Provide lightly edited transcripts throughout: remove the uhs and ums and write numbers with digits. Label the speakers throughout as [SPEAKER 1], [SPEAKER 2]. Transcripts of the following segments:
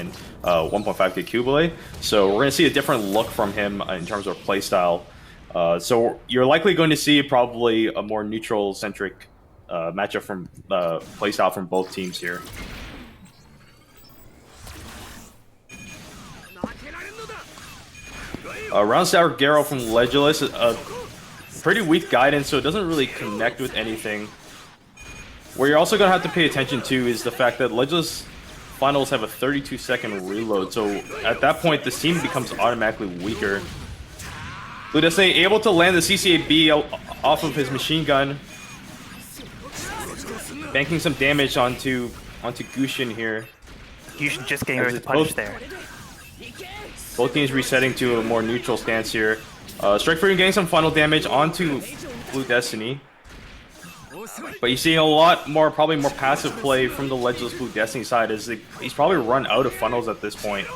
[SPEAKER 1] and 1.5k Kubele. So we're going to see a different look from him in terms of play style. So you're likely going to see probably a more neutral-centric matchup from play style from both teams here. Round Sour Garo from Legulus, pretty weak guidance, so it doesn't really connect with anything. Where you're also going to have to pay attention to is the fact that Legulus finals have a 32-second reload, so at that point this team becomes automatically weaker. Blue Destiny able to land the CCAB off of his machine gun, banking some damage onto Gushin here.
[SPEAKER 2] Gushin just getting ready to punish there.
[SPEAKER 1] Both teams resetting to a more neutral stance here. Strike Freedom getting some final damage onto Blue Destiny. But you're seeing a lot more, probably more passive play from the Legulus Blue Destiny side as he's probably run out of funnels at this point.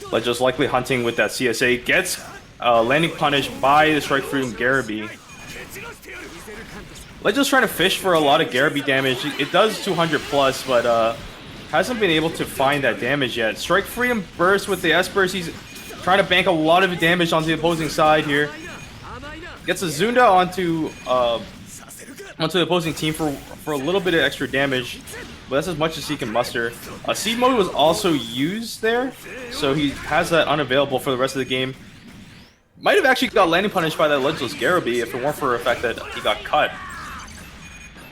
[SPEAKER 1] Legulus likely hunting with that CSA. Gets landing punished by the Strike Freedom Garabi. Legulus trying to fish for a lot of Garabi damage. It does 200 plus, but hasn't been able to find that damage yet. Strike Freedom burst with the S-Burst. He's trying to bank a lot of damage onto the opposing side here. Gets a Zunda onto the opposing team for a little bit of extra damage, but that's as much as he can muster. Seed mode was also used there, so he has that unavailable for the rest of the game. Might have actually got landing punished by that Legulus Garabi if it weren't for the fact that he got cut.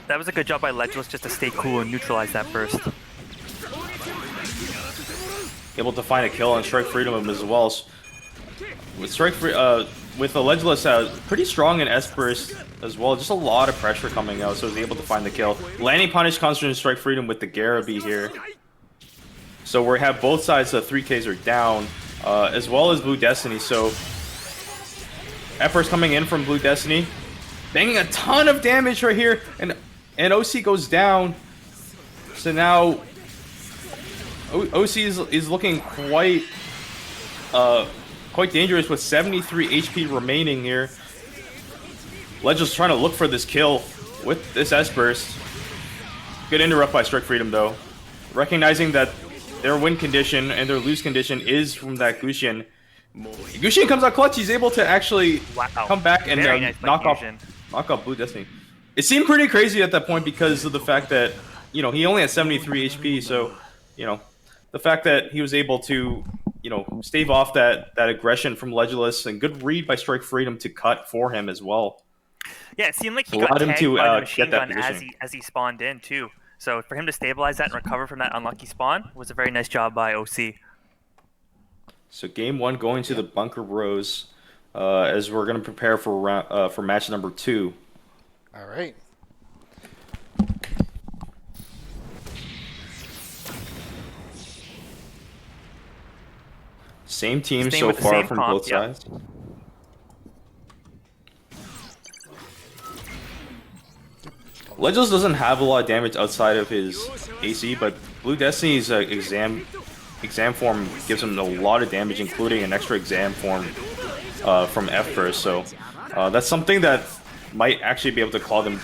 [SPEAKER 2] That was a good job by Legulus just to stay cool and neutralize that burst.
[SPEAKER 1] Able to find a kill on Strike Freedom as well. With the Legulus pretty strong in S-Burst as well, just a lot of pressure coming out, so he's able to find the kill. Landing punish comes from Strike Freedom with the Garabi here. So we have both sides, the 3Ks are down, as well as Blue Destiny. So Efforts coming in from Blue Destiny, banging a ton of damage right here, and OC goes down. So now OC is looking quite dangerous with 73 HP remaining here. Legulus trying to look for this kill with this S-Burst. Good interrupt by Strike Freedom though. Recognizing that their win condition and their lose condition is from that Gushin. Gushin comes out clutch. He's able to actually come back and nice knock off Blue Destiny. It seemed pretty crazy at that point because of the fact that, you know, he only had 73 HP. So, you know, the fact that he was able to, you know, stave off that aggression from Legulus, and good read by Strike Freedom to cut for him as well.
[SPEAKER 2] Yeah, it seemed like he got tagged by the machine gun as he spawned in too. So for him to stabilize that and recover from that unlucky spawn was a very nice job by OC.
[SPEAKER 1] So game one going to the Bunker Bros as we're going to prepare for match number 2.
[SPEAKER 3] All right.
[SPEAKER 1] Same team so far from both sides. Legulus doesn't have a lot of damage outside of his AC, but Blue Destiny's exam form gives him a lot of damage, including an extra exam form from F-Burst. So that's something that might actually be able to call them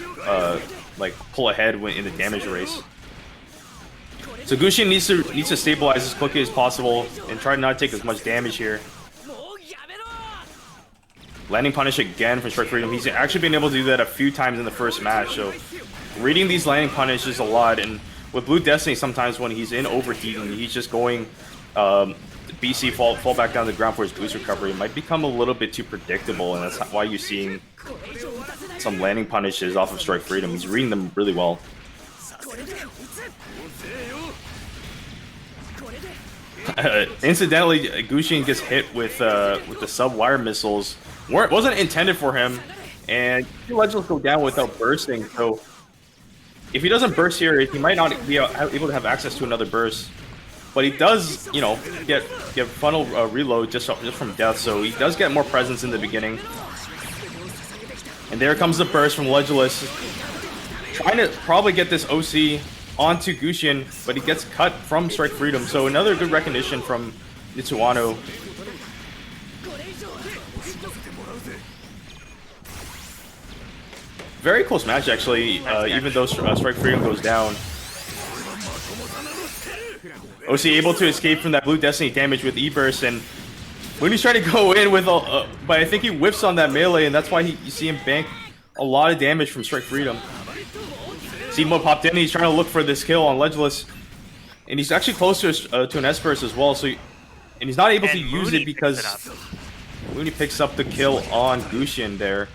[SPEAKER 1] like pull ahead in the damage race. So Gushin needs to stabilize as quickly as possible and try not to take as much damage here. Landing punish again from Strike Freedom. He's actually been able to do that a few times in the first match. So reading these landing punishes a lot, and with Blue Destiny sometimes when he's in overheating, he's just going BC fall back down to the ground for his boost recovery. It might become a little bit too predictable, and that's why you're seeing some landing punishes off of Strike Freedom. He's reading them really well. Incidentally, Gushin gets hit with the sub-wire missiles. Wasn't intended for him, and Legulus go down without bursting. So if he doesn't burst here, he might not be able to have access to another burst. But he does, you know, get funnel reload just from death. So he does get more presence in the beginning. And there comes the burst from Legulus, trying to probably get this OC onto Gushin, but he gets cut from Strike Freedom. So another good recognition from Mitsuano. Very close match, actually, even though Strike Freedom goes down. OC able to escape from that Blue Destiny damage with E-Burst, and Mooney's trying to go in with but I think he whiffs on that melee, and that's why you see him bank a lot of damage from Strike Freedom. See Mo popped in, he's trying to look for this kill on Ledgeless, and he's actually close to an S-Burst as well, and he's not able to use it because Mooney picks up the kill on Gushin there.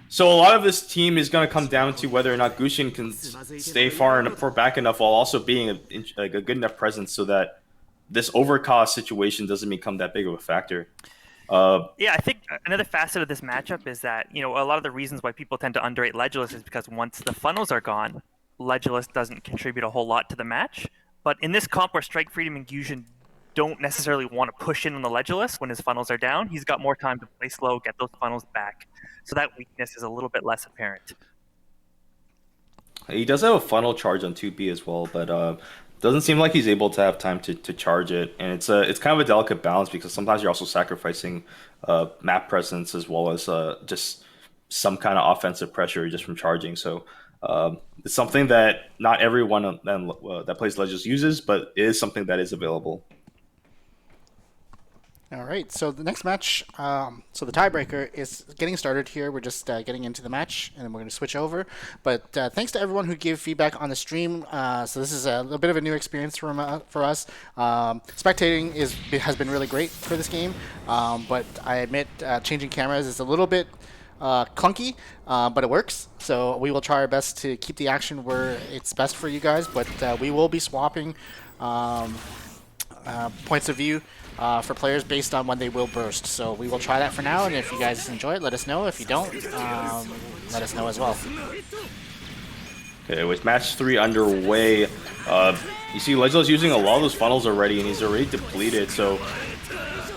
[SPEAKER 1] So a lot of this team is going to come down to whether or not Gushin can stay far back enough while also being a good enough presence so that this overcost situation doesn't become that big of a factor.
[SPEAKER 2] Yeah, I think another facet of this matchup is that, you know, a lot of the reasons why people tend to underrate Ledgeless is because once the funnels are gone, Ledgeless doesn't contribute a whole lot to the match. But in this comp where Strike Freedom and Gushin don't necessarily want to push in on the Ledgeless when his funnels are down, he's got more time to play slow, get those funnels back. So that weakness is a little bit less apparent.
[SPEAKER 1] He does have a funnel charge on 2B as well, but doesn't seem like he's able to have time to charge it. And it's kind of a delicate balance because sometimes you're also sacrificing map presence as well as just some kind of offensive pressure just from charging. So it's something that not everyone that plays Legends uses, but it is something that is available.
[SPEAKER 3] All right, so the next match, so the tiebreaker is getting started here. We're just getting into the match, and then we're going to switch over. But thanks to everyone who gave feedback on the stream. So this is a little bit of a new experience for us. Spectating has been really great for this game, but I admit changing cameras is a little bit clunky, but it works. So we will try our best to keep the action where it's best for you guys, but we will be swapping points of view for players based on when they will burst. So we will try that for now, and if you guys enjoy it, let us know. If you don't, let us know as well.
[SPEAKER 1] Okay, with match 3 underway, you see Legel's using a lot of those funnels already, and he's already depleted, so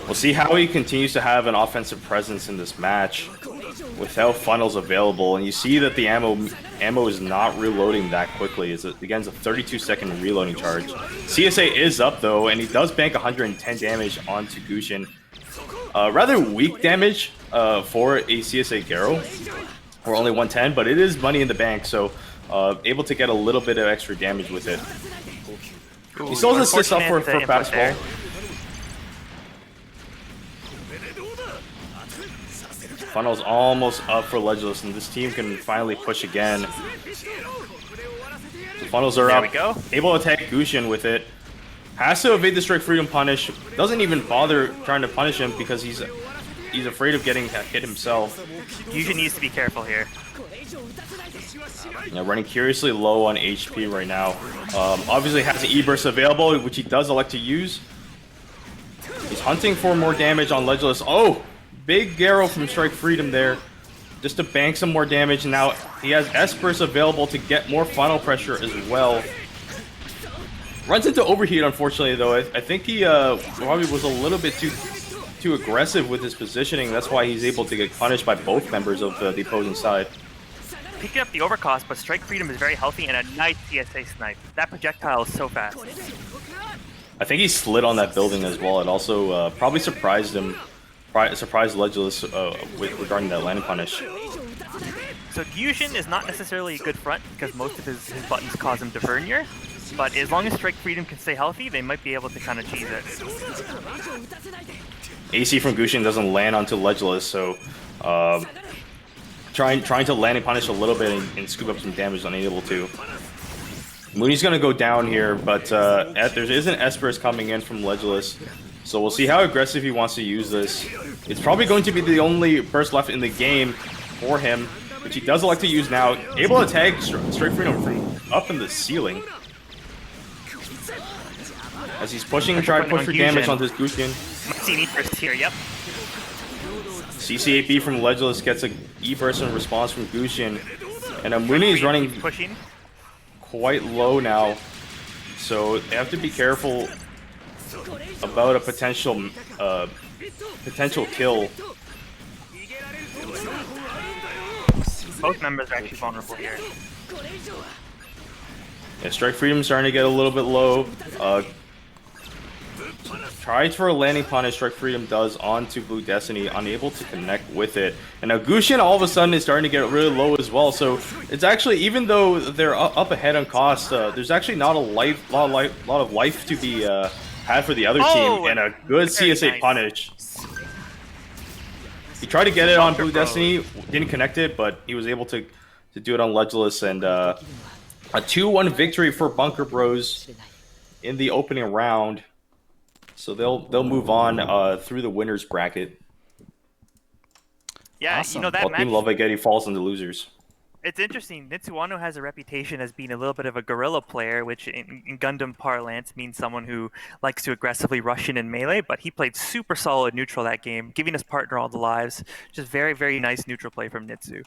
[SPEAKER 1] we'll see how he continues to have an offensive presence in this match without funnels available. And you see that the ammo is not reloading that quickly. Again, it's a 32-second reloading charge. CSA is up though, and he does bank 110 damage onto Gushin. Rather weak damage for a CSA Garo, or only 110, but it is money in the bank, so able to get a little bit of extra damage with it. He still has assist up for fastball. Funnel's almost up for Ledgeless, and this team can finally push again. The funnels are up.
[SPEAKER 2] There we go.
[SPEAKER 1] Able to attack Gushin with it. Has to evade the Strike Freedom punish. Doesn't even bother trying to punish him because he's afraid of getting hit himself.
[SPEAKER 2] Gushin needs to be careful here.
[SPEAKER 1] Yeah, running curiously low on HP right now. Obviously has an E-Burst available, which he does elect to use. He's hunting for more damage on Ledgeless. Oh! Big Garo from Strike Freedom there, just to bank some more damage. And now he has S-Burst available to get more funnel pressure as well. Runs into overheat, unfortunately, though. I think he probably was a little bit too aggressive with his positioning. That's why he's able to get punished by both members of the opposing side.
[SPEAKER 2] Picking up the overcost, but Strike Freedom is very healthy and a nice CSA snipe. That projectile is so fast.
[SPEAKER 1] I think he slid on that building as well. It also probably surprised him. Surprised Ledgeless regarding that landing punish.
[SPEAKER 2] So Gushin is not necessarily a good front because most of his buttons cause him to Vernier, but as long as Strike Freedom can stay healthy, they might be able to kind of cheese it.
[SPEAKER 1] AC from Gushin doesn't land onto Ledgeless, so trying to landing punish a little bit and scoop up some damage, unable to. Mooney's gonna go down here, but there is an S-Burst coming in from Ledgeless. So we'll see how aggressive he wants to use this. It's probably going to be the only burst left in the game for him, which he does elect to use now. Able to tag Strike Freedom from up in the ceiling. As he's pushing, trying to push for damage on this Gushin.
[SPEAKER 2] Might see an E-Burst here, yep.
[SPEAKER 1] CC8B from Ledgeless gets a E-Burst in response from Gushin. And Mooney is running quite low now. So they have to be careful about a potential kill.
[SPEAKER 2] Both members are actually vulnerable here.
[SPEAKER 1] Yeah, Strike Freedom starting to get a little bit low. Tries for a landing punish, Strike Freedom does onto Blue Destiny, unable to connect with it. And now Gushin all of a sudden is starting to get really low as well. So it's actually, even though they're up ahead on cost, there's actually not a lot of life to be had for the other team. And a good CSA
[SPEAKER 2] nice
[SPEAKER 1] punish. He tried to get it on Blue
[SPEAKER 2] Bros.
[SPEAKER 1] Destiny, didn't connect it, but he was able to do it on Ledgeless. And a 2-1 victory for Bunker Bros in the opening round. So they'll move on through the winners bracket.
[SPEAKER 2] Yeah,
[SPEAKER 3] Awesome.
[SPEAKER 2] you know that
[SPEAKER 1] While
[SPEAKER 2] match.
[SPEAKER 1] Team Love Getty falls into losers.
[SPEAKER 2] It's interesting. Nitsuano has a reputation as being a little bit of a guerrilla player, which in Gundam parlance means someone who likes to aggressively rush in melee, but he played super solid neutral that game, giving his partner all the lives. Just very, very nice neutral play from Nitsu.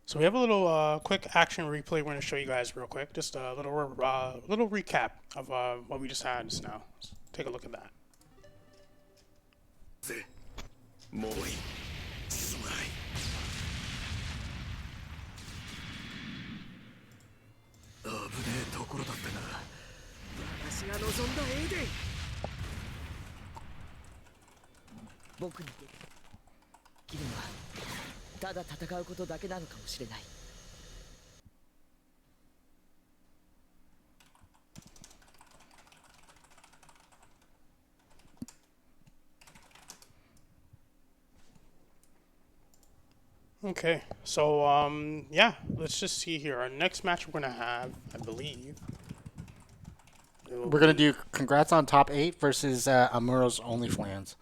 [SPEAKER 4] So we have a little quick action replay we're going to show you guys real quick. Just a little recap of what we just had just now. Let's take a look at that.
[SPEAKER 5] もういいすまない危ねえところだったな私が望んだエイデン
[SPEAKER 6] 僕に君はただ戦うことだけなのかもしれない
[SPEAKER 4] Okay, so yeah, let's just see here. Our next match we're gonna have, I believe.
[SPEAKER 3] We're gonna do congrats on top 8 versus Amuro's OnlyFans.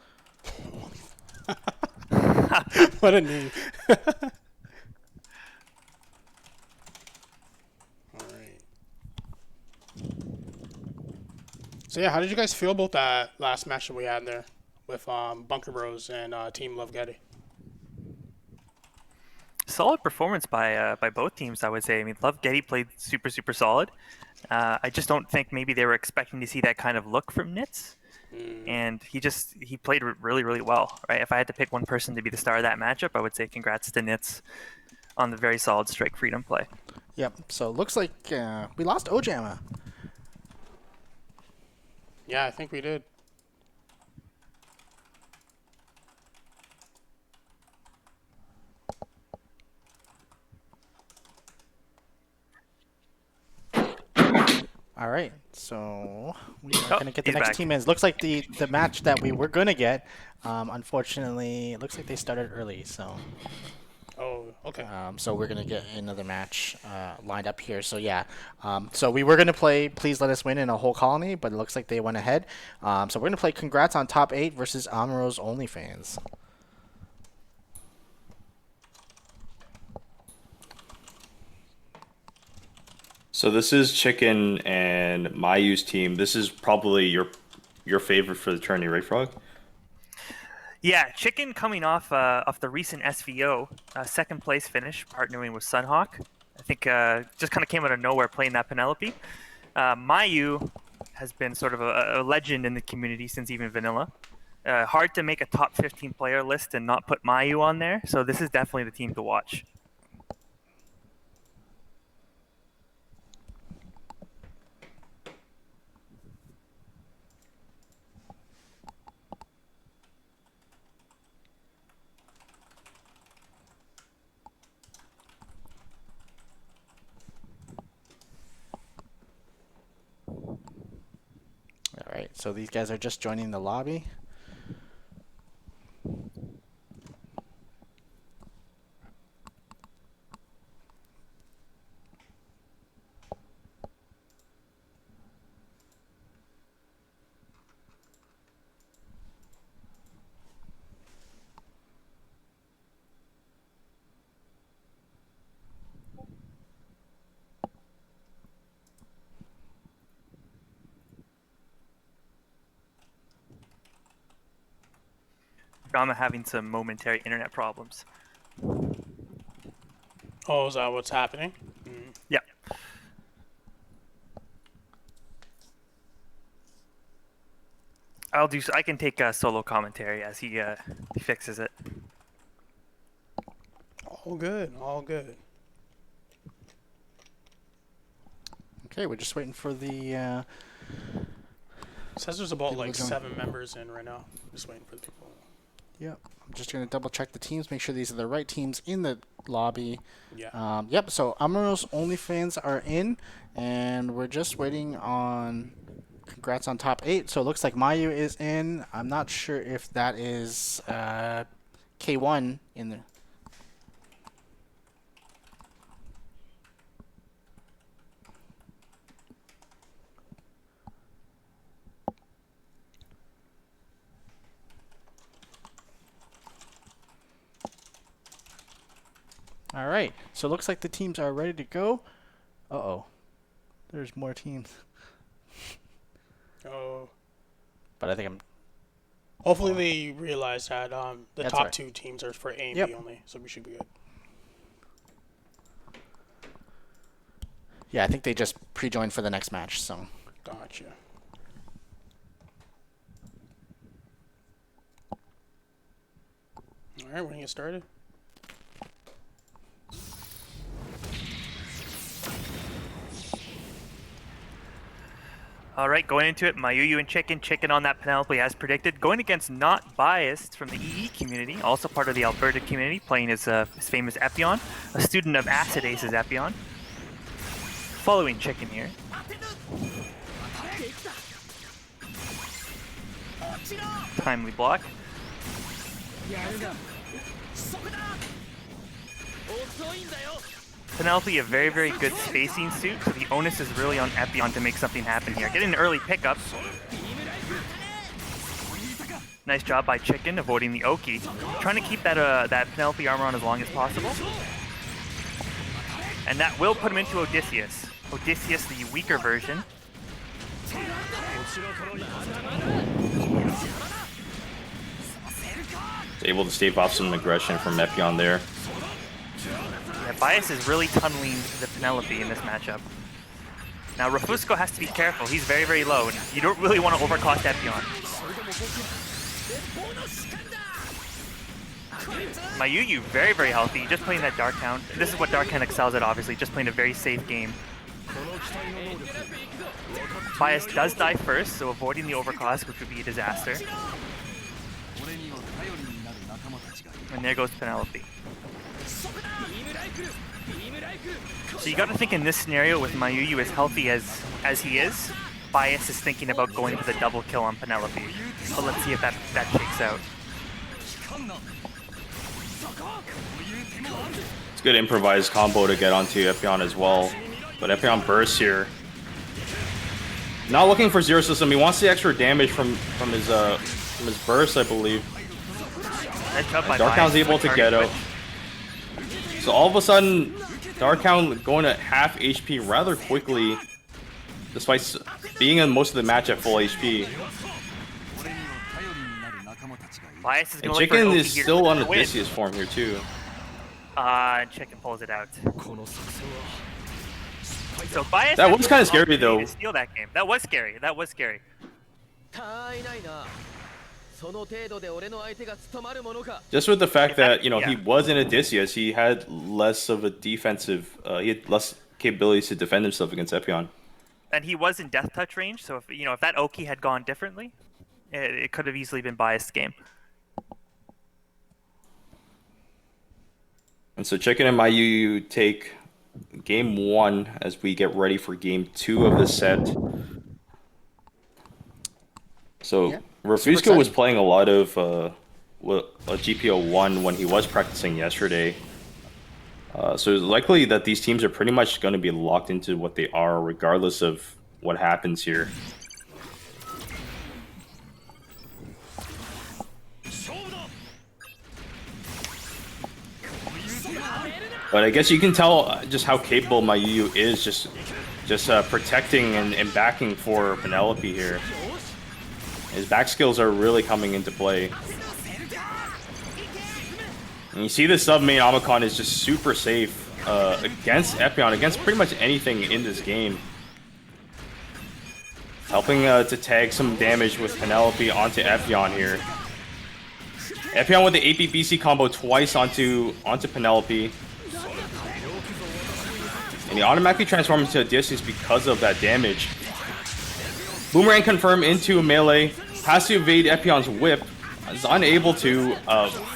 [SPEAKER 4] What a name. Alright. So yeah, how did you guys feel about that last match that we had there with Bunker Bros and Team Love Getty?
[SPEAKER 2] Solid performance by both teams, I would say. I mean, Love Getty played super, super solid. I just don't think maybe they were expecting to see that kind of look from Nits. And he played really, really well, right? If I had to pick one person to be the star of that matchup, I would say congrats to Nits on the very solid Strike Freedom play.
[SPEAKER 3] Yep. So it looks like we lost Ojama.
[SPEAKER 4] Yeah, I think we did.
[SPEAKER 3] All right, so we are going to get the
[SPEAKER 2] he's
[SPEAKER 3] next
[SPEAKER 2] back.
[SPEAKER 3] team in. It looks like the match that we were going to get, unfortunately, it looks like they started early. So
[SPEAKER 4] Oh, okay.
[SPEAKER 3] so we're going to get another match lined up here. So yeah, so we were going to play Please Let Us Win in a whole colony, but it looks like they went ahead. So we're going to play Congrats on Top 8 versus Amuro's OnlyFans.
[SPEAKER 1] So this is Chicken and Mayu's team. This is probably your favorite for the tourney, right, Frog?
[SPEAKER 2] Yeah, Chicken coming off the recent SVO second place finish, partnering with Sunhawk. I think just kind of came out of nowhere playing that Penelope. Mayu has been sort of a legend in the community since even Vanilla. Hard to make a top 15 player list and not put Mayu on there, so this is definitely the team to watch.
[SPEAKER 3] All right, so these guys are just joining the lobby.
[SPEAKER 2] Drama having some momentary internet problems.
[SPEAKER 4] Oh, is that what's happening?
[SPEAKER 2] Yeah. I can take solo commentary as he fixes it.
[SPEAKER 4] All good, all good.
[SPEAKER 3] Okay, we're just waiting for the.
[SPEAKER 4] It says there's about
[SPEAKER 3] People
[SPEAKER 4] like
[SPEAKER 3] join.
[SPEAKER 4] 7 members in right now. Just waiting for the people.
[SPEAKER 3] Yep. I'm just gonna double check the teams, make sure these are the right teams in the lobby.
[SPEAKER 4] Yeah.
[SPEAKER 3] Yep. So Amuro's OnlyFans are in, and we're just waiting on. Congrats on top 8. So it looks like Mayu is in. I'm not sure if that is K1 in there. All right. So it looks like the teams are ready to go. Uh-oh. There's more teams.
[SPEAKER 4] Oh.
[SPEAKER 3] But I think I'm...
[SPEAKER 4] Hopefully they realize that the
[SPEAKER 3] That's
[SPEAKER 4] top
[SPEAKER 3] right.
[SPEAKER 4] 2 teams are for A and
[SPEAKER 3] Yep.
[SPEAKER 4] B only, so we should be good.
[SPEAKER 3] Yeah, I think they just pre-joined for the next match, so...
[SPEAKER 4] Gotcha. Alright, we're gonna get started.
[SPEAKER 2] All right, going into it, Mayuyu and Chicken on that Penelope as predicted. Going against Not Biased from the EE community, also part of the Alberta community, playing his famous Epion, a student of Acid Ace's Epion. Following Chicken here. Timely block. Penelope, a very, very good spacing suit, so the onus is really on Epion to make something happen here. Getting an early pickup. Nice job by Chicken, avoiding the Oki. Trying to keep that Penelope armor on as long as possible. And that will put him into Odysseus. Odysseus, the weaker version.
[SPEAKER 1] Able to stave off some aggression from Epion there.
[SPEAKER 2] Yeah, Bias is really tunneling the Penelope in this matchup. Now Rafusco has to be careful. He's very, very low, and you don't really want to overcost Epion. Mayuyu, very, very healthy, just playing that Darkhound. This is what Darkhound excels at, obviously, just playing a very safe game. Bias does die first, so avoiding the overcost, which would be a disaster. And there goes Penelope. So you got to think in this scenario with Mayuyu as healthy as he is, Bias is thinking about going for the double kill on Penelope. So let's see if that shakes out.
[SPEAKER 1] It's a good improvised combo to get onto Epion as well. But Epion bursts here. Not looking for zero system. He wants the extra damage from his burst, I believe.
[SPEAKER 2] Nice job by
[SPEAKER 1] Darkhound's
[SPEAKER 2] Bias.
[SPEAKER 1] able to get out. So all of a sudden, Darkhound going at half HP rather quickly, despite being in most of the match at full HP.
[SPEAKER 2] Bias is
[SPEAKER 1] And
[SPEAKER 2] going to look for an
[SPEAKER 1] Chicken
[SPEAKER 2] Oki
[SPEAKER 1] is
[SPEAKER 2] here
[SPEAKER 1] still
[SPEAKER 2] to
[SPEAKER 1] on
[SPEAKER 2] win.
[SPEAKER 1] Odysseus form here too.
[SPEAKER 2] Chicken pulls it out. So Bias
[SPEAKER 1] That was kind of scary
[SPEAKER 2] to
[SPEAKER 1] though.
[SPEAKER 2] steal that game. That was scary. That was scary.
[SPEAKER 1] Just with the fact that, you know, he was in Odysseus, he had less of a defensive, he had less capabilities to defend himself against Epion.
[SPEAKER 2] And he was in Death Touch range, so if that Oki had gone differently, it could have easily been Biased game.
[SPEAKER 1] And so Chicken and Mayu take game 1 as we get ready for game 2 of the set. So
[SPEAKER 3] Yeah,
[SPEAKER 1] Rafusco was playing a lot of GPO 1 when he was practicing yesterday. So it's likely that these teams are pretty much going to be locked into what they are regardless of what happens here. But I guess you can tell just how capable Mayuyu is just protecting and backing for Penelope here. His back skills are really coming into play. And you see the sub-main Omicron is just super safe against Epion, against pretty much anything in this game. Helping to tag some damage with Penelope onto Epion here. Epion with the AP-BC combo twice onto Penelope. And he automatically transforms into Odysseus because of that damage. Boomerang confirm into a melee, has to evade Epion's whip, is unable to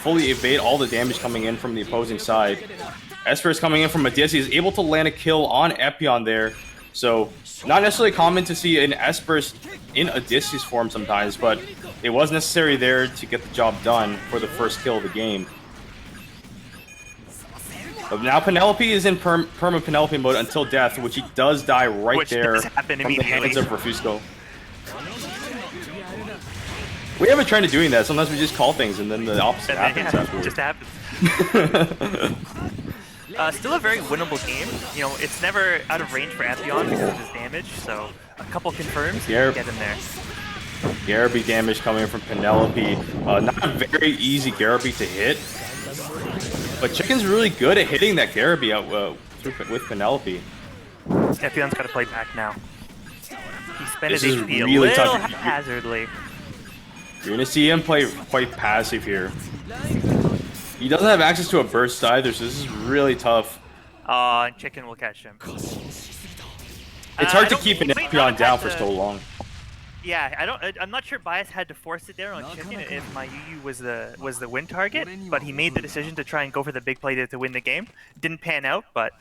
[SPEAKER 1] fully evade all the damage coming in from the opposing side. Esper is coming in from Odysseus, is able to land a kill on Epion there. So, not necessarily common to see an Esper in Odysseus form sometimes, but it was necessary there to get the job done for the first kill of the game. But now Penelope is in perma Penelope mode until death, which he does die right there from the hands of Refusco. We have a trend of doing that. Sometimes we just call things and then the opposite happens afterwards.
[SPEAKER 2] It just happens. Still a very winnable game. You know, it's never out of range for Epion because of his damage, so a couple confirms, get him there.
[SPEAKER 1] Garaby damage coming from Penelope. Not a very easy Garaby to hit, but Chicken's really good at hitting that Garaby out with Penelope.
[SPEAKER 2] Epion's got to play back now. He spent his HP
[SPEAKER 1] really
[SPEAKER 2] a little
[SPEAKER 1] tough.
[SPEAKER 2] haphazardly.
[SPEAKER 1] You're gonna see him play quite passive here. He doesn't have access to a burst either, so this is really tough.
[SPEAKER 2] And Chicken will catch him.
[SPEAKER 1] It's hard to keep an Epion down for so long.
[SPEAKER 2] Yeah, I'm not sure Bias had to force it there on Chicken if my Yu was the win target, but he made the decision to try and go for the big play to win the game. Didn't pan out, but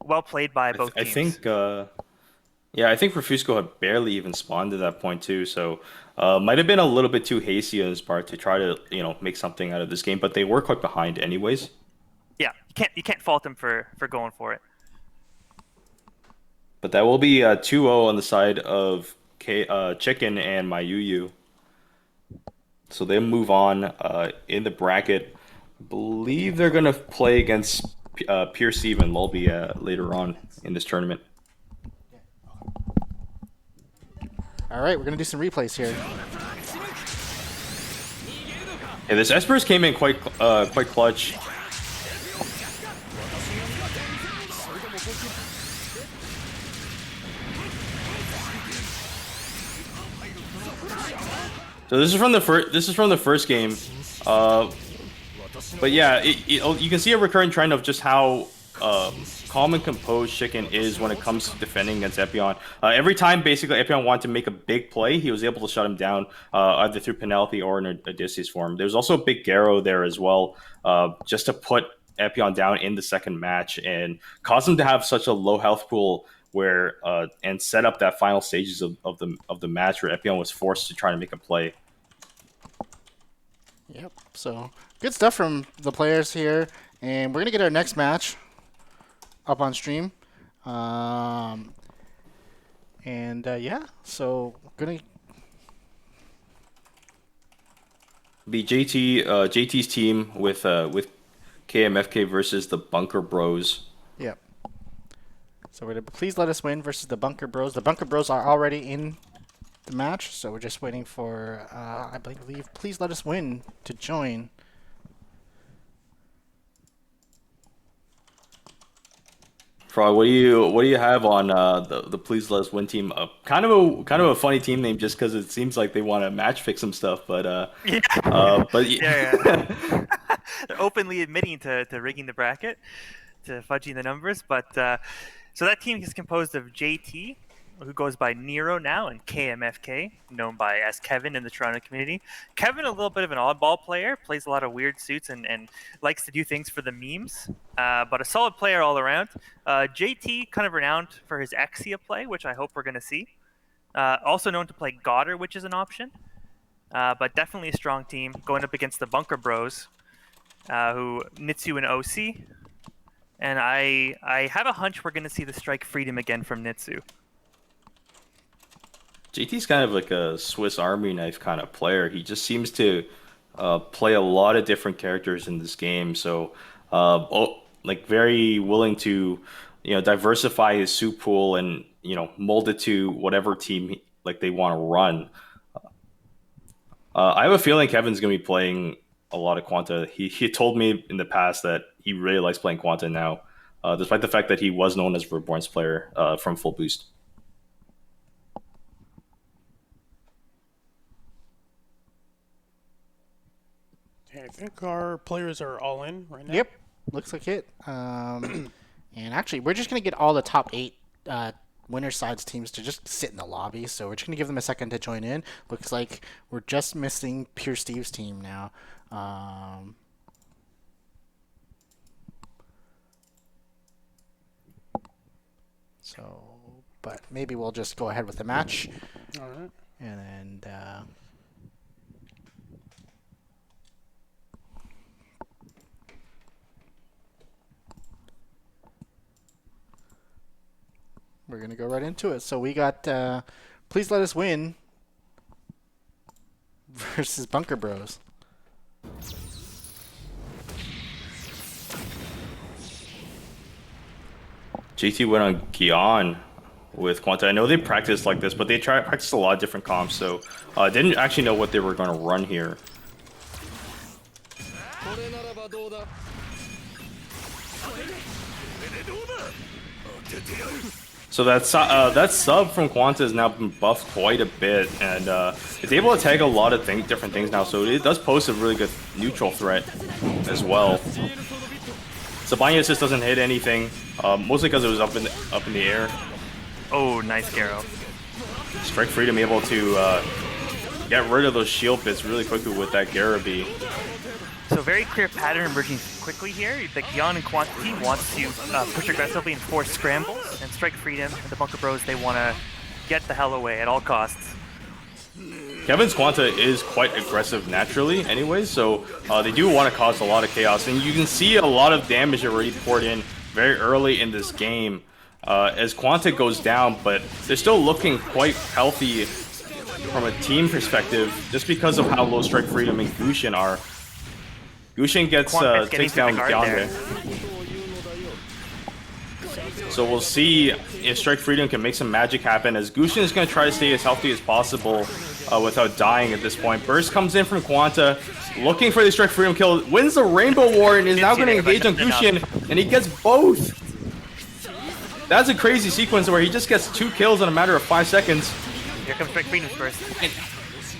[SPEAKER 2] well played by both teams.
[SPEAKER 1] I think Refusco had barely even spawned at that point too, so might have been a little bit too hasty on his part to try to make something out of this game, but they were quite behind anyways.
[SPEAKER 2] Yeah, you can't fault him for going for it.
[SPEAKER 1] But that will be 2-0 on the side of Chicken and my Yu. So they move on in the bracket. I believe they're gonna play against Pure Steve and Lulby later on in this tournament.
[SPEAKER 3] All right, we're gonna do some replays here.
[SPEAKER 1] Yeah, this Espers came in quite clutch. So this is from the first game, but yeah, you can see a recurring trend of just how calm and composed Chicken is when it comes to defending against Epion. Every time basically Epion wanted to make a big play, he was able to shut him down either through Penelope or in Odysseus form. There's also a big Garo there as well, just to put Epion down in the second match and cause him to have such a low health pool where and set up that final stages of the match where Epion was forced to try to make a play.
[SPEAKER 3] Yep. So good stuff from the players here, and we're gonna get our next match up on stream. Yeah, so gonna
[SPEAKER 1] be JT's team with KMFK versus the Bunker Bros.
[SPEAKER 3] Yep. So we're gonna Please Let Us Win versus the Bunker Bros. The Bunker Bros are already in the match, so we're just waiting for I believe Please Let Us Win to join.
[SPEAKER 1] Frog, what do you have on the Please Let Us Win team? Kind of a funny team name, just because it seems like they want to match fix some stuff, but
[SPEAKER 2] They're openly admitting to rigging the bracket, to fudging the numbers, but so that team is composed of JT, who goes by Nero now, and KMFK, known by as Kevin in the Toronto community. Kevin, a little bit of an oddball player, plays a lot of weird suits and likes to do things for the memes, but a solid player all around. JT, kind of renowned for his Exia play, which I hope we're going to see. Also known to play Godder, which is an option, but definitely a strong team, going up against the Bunker Bros, who Nitsu and OC. And I have a hunch we're going to see the Strike Freedom again from Nitsu.
[SPEAKER 1] JT's kind of like a Swiss Army knife kind of player. He just seems to play a lot of different characters in this game. So, like very willing to, diversify his suit pool and mold it to whatever team they want to run. I have a feeling Kevin's gonna be playing a lot of Quanta. He told me in the past that he really likes playing Quanta now, despite the fact that he was known as Reborn's player from Full Boost.
[SPEAKER 4] I think our players are all in right now.
[SPEAKER 3] Yep, looks like it. And actually, we're just going to get all the top 8 winner sides teams to just sit in the lobby. So we're just going to give them a second to join in. Looks like we're just missing Pure Steve's team now. But maybe we'll just go ahead with the match.
[SPEAKER 4] All right.
[SPEAKER 3] And then we're going to go right into it. So we got Please Let Us Win versus Bunker Bros.
[SPEAKER 1] JT went on Gion with Quanta. I know they practiced like this, but they practiced a lot of different comps, so didn't actually know what they were going to run here. So that sub from Quanta has now been buffed quite a bit, and it's able to tag a lot of different things now, so it does pose a really good neutral threat as well. Sabanya just doesn't hit anything, mostly because it was up in the air.
[SPEAKER 2] Oh, nice Garo.
[SPEAKER 1] Strike Freedom able to get rid of those shield bits really quickly with that Garabi.
[SPEAKER 2] So very clear pattern emerging quickly here. The Gion and Quanta team wants to push aggressively and force scrambles, and Strike Freedom and the Bunker Bros, they want to get the hell away at all costs.
[SPEAKER 1] Kevin's Quanta is quite aggressive naturally anyway, so they do want to cause a lot of chaos, and you can see a lot of damage already poured in very early in this game as Quanta goes down, but they're still looking quite healthy from a team perspective just because of how low Strike Freedom and Gushin are. Gushin takes down Yonder. So we'll see if Strike Freedom can make some magic happen, as Gushin is going to try to stay as healthy as possible without dying at this point. Burst comes in from Quanta, looking for the Strike Freedom kill, wins the Rainbow War, and is now going to engage on Gushin, and he gets both. That's a crazy sequence where he just gets 2 kills in a matter of 5 seconds.
[SPEAKER 2] Here comes Strike Freedom's burst.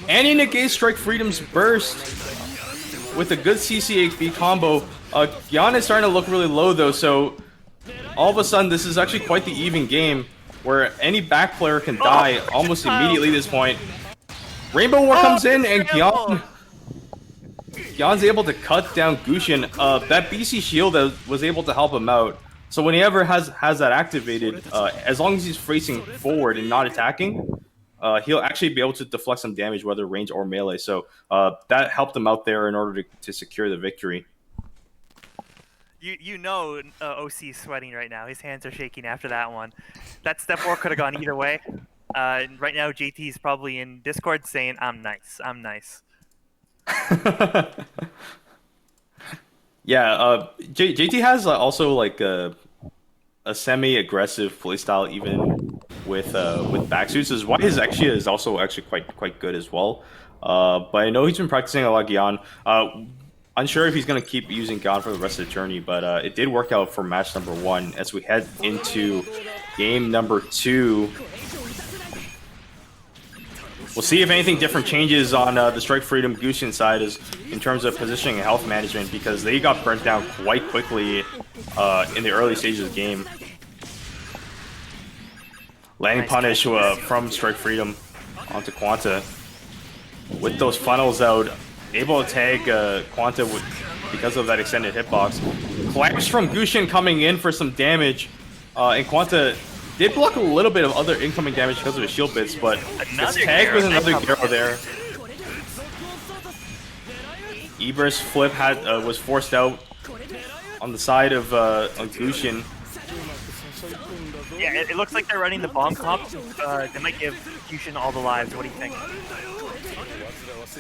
[SPEAKER 1] And he negates Strike Freedom's burst with a good CCHB combo. Gian is starting to look really low though, so all of a sudden this is actually quite the even game where any back player can die almost immediately at this point. Rainbow War comes in and Gion's able to cut down Gushin. That BC shield was able to help him out. So when he ever has that activated, as long as he's facing forward and not attacking, he'll actually be able to deflect some damage, whether range or melee. So that helped him out there in order to secure the victory.
[SPEAKER 2] You know OC is sweating right now. His hands are shaking after that one. That step 4 could have gone either way. Right now, JT is probably in Discord saying, I'm nice, I'm nice.
[SPEAKER 1] Yeah, JT has also like a semi-aggressive playstyle even with backsuits. Is why his actually is also quite good as well. But I know he's been practicing a lot of Gian. Unsure if he's going to keep using Gian for the rest of the journey, but it did work out for match number 1 as we head into game number 2. We'll see if anything different changes on the Strike Freedom Gushin side in terms of positioning and health management, because they got burnt down quite quickly in the early stages of the game. Landing punish from Strike Freedom onto Quanta. With those funnels out, able to tag Quanta because of that extended hitbox. Clash from Gushin coming in for some damage, and Quanta did block a little bit of other incoming damage because of his shield bits, but gets tagged with another Garo there. Eber's flip was forced out on the side of on Gushin.
[SPEAKER 2] Yeah, it looks like they're running the bomb comp. They might give Gushin all the lives. What do you think?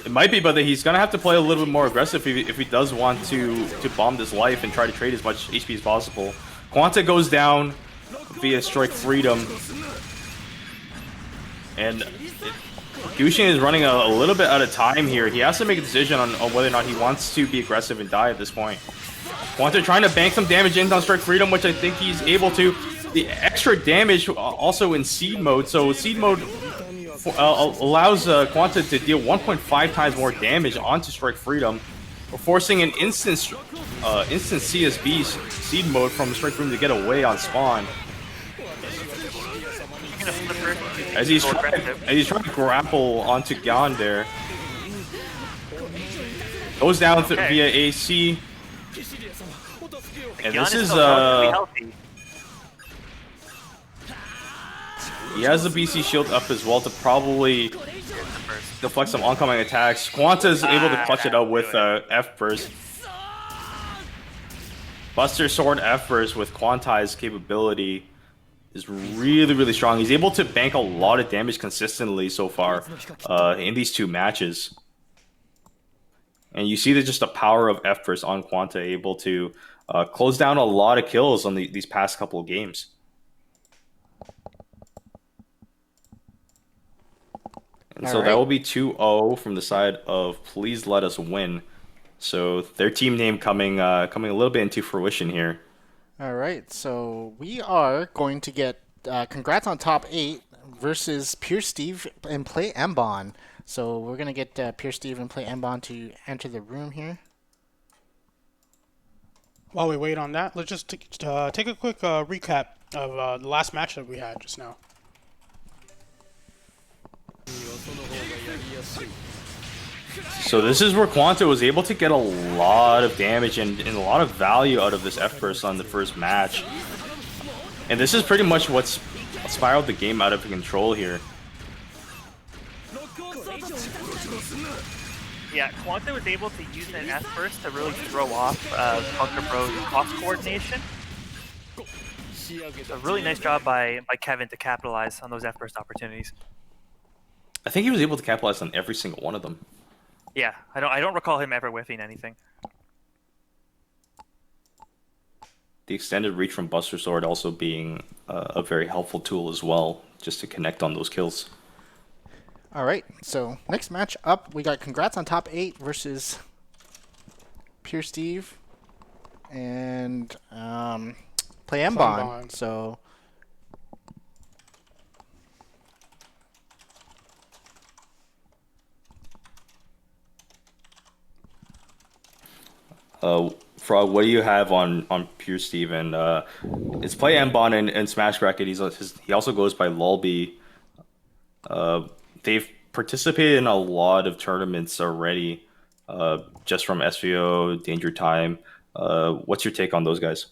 [SPEAKER 1] It might be, but he's gonna have to play a little bit more aggressive if he does want to bomb this life and try to trade as much HP as possible. Quanta goes down via Strike Freedom, and Gushin is running a little bit out of time here. He has to make a decision on whether or not he wants to be aggressive and die at this point. Quanta trying to bank some damage in on Strike Freedom, which I think he's able to. The extra damage also in Seed Mode, so Seed Mode allows Quanta to deal 1.5 times more damage onto Strike Freedom. forcing an instant CSB seed mode from Strike Freedom to get away on spawn. As he's trying to grapple onto Gyan there. Goes down via AC. And this is he has the BC shield up as well to probably deflect some oncoming attacks. Quanta is able to clutch it out with F burst. Buster Sword F burst with Quanti's capability is really strong. He's able to bank a lot of damage consistently so far in these two matches. And you see that just the power of F burst on Quanta, able to close down a lot of kills on these past couple of games. And so that will be 2-0 from the side of Please Let Us Win. So their team name coming a little bit into fruition here.
[SPEAKER 3] All right, so we are going to get Congrats on Top 8 versus Pure Steve and Play MBON. So we're going to get Pure Steve and Play MBON to enter the room here.
[SPEAKER 4] While we wait on that, let's just take a quick recap of the last match that we had just now.
[SPEAKER 1] So this is where Quanta was able to get a lot of damage and a lot of value out of this F-burst on the first match. And this is pretty much what's spiraled the game out of control here.
[SPEAKER 2] Yeah, Quanta was able to use an F-burst to really throw off Bunker Bro's cross coordination. A really nice job by Kevin to capitalize on those F-burst opportunities.
[SPEAKER 1] I think he was able to capitalize on every single one of them.
[SPEAKER 2] Yeah, I don't recall him ever whiffing anything.
[SPEAKER 1] The extended reach from Buster Sword also being a very helpful tool as well, just to connect on those kills.
[SPEAKER 3] All right, so next match up, we got Congrats on Top 8 versus Pure Steve and Play MBON. So
[SPEAKER 1] Frog, what do you have on Pure Steve? And it's Play MBON and Smash Bracket. He also goes by Lulby. They've participated in a lot of tournaments already, just from SVO, Danger Time. What's your take on those guys?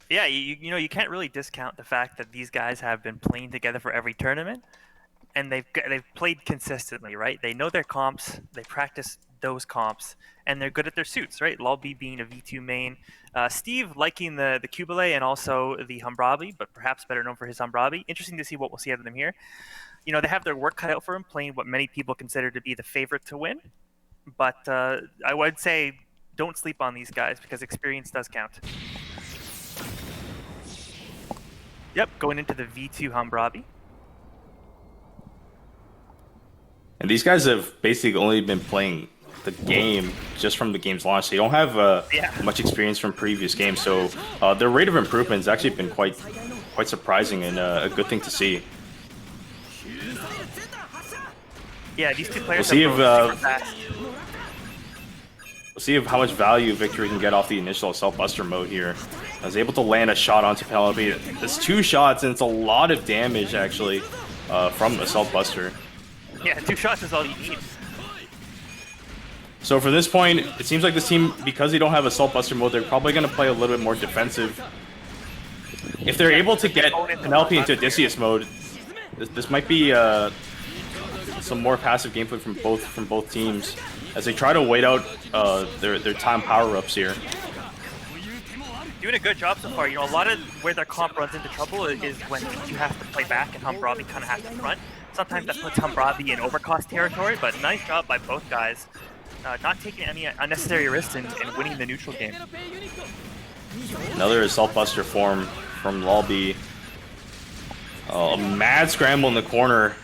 [SPEAKER 2] Yeah, you can't really discount the fact that these guys have been playing together for every tournament, and they've played consistently, right? They know their comps, they practice those comps, and they're good at their suits, right? Lulby being a V2 main, Steve liking the Kubele and also the Humbrabi, but perhaps better known for his Humbrabi. Interesting to see what we'll see out of them here. You know, they have their work cut out for him, playing what many people consider to be the favorite to win. But I would say don't sleep on these guys because experience does count. Yep, going into the V2 Humbrabi.
[SPEAKER 1] And these guys have basically only been playing the game just from the game's launch. They don't have much experience from previous games, so their rate of improvement has actually been quite surprising and a good thing to see.
[SPEAKER 2] Yeah, these two players
[SPEAKER 1] We'll see how much value Victory can get off the initial Assault Buster mode here. I was able to land a shot onto Penelope. It's 2 shots, and it's a lot of damage, actually, from Assault Buster.
[SPEAKER 2] Yeah, 2 shots is all you need.
[SPEAKER 1] So from this point, it seems like this team, because they don't have Assault Buster mode, they're probably going to play a little bit more defensive. If they're able to get Penelope into Odysseus mode, this might be some more passive gameplay from both teams as they try to wait out their time power-ups here.
[SPEAKER 2] Doing a good job so far. You know, a lot of where their comp runs into trouble is when you have to play back and Humbrabi kind of has to front. Sometimes that puts Humbrabi in overcost territory, but nice job by both guys. Not taking any unnecessary risks in winning the neutral game.
[SPEAKER 1] Another Assault Buster form from Lulby. A mad scramble in the corner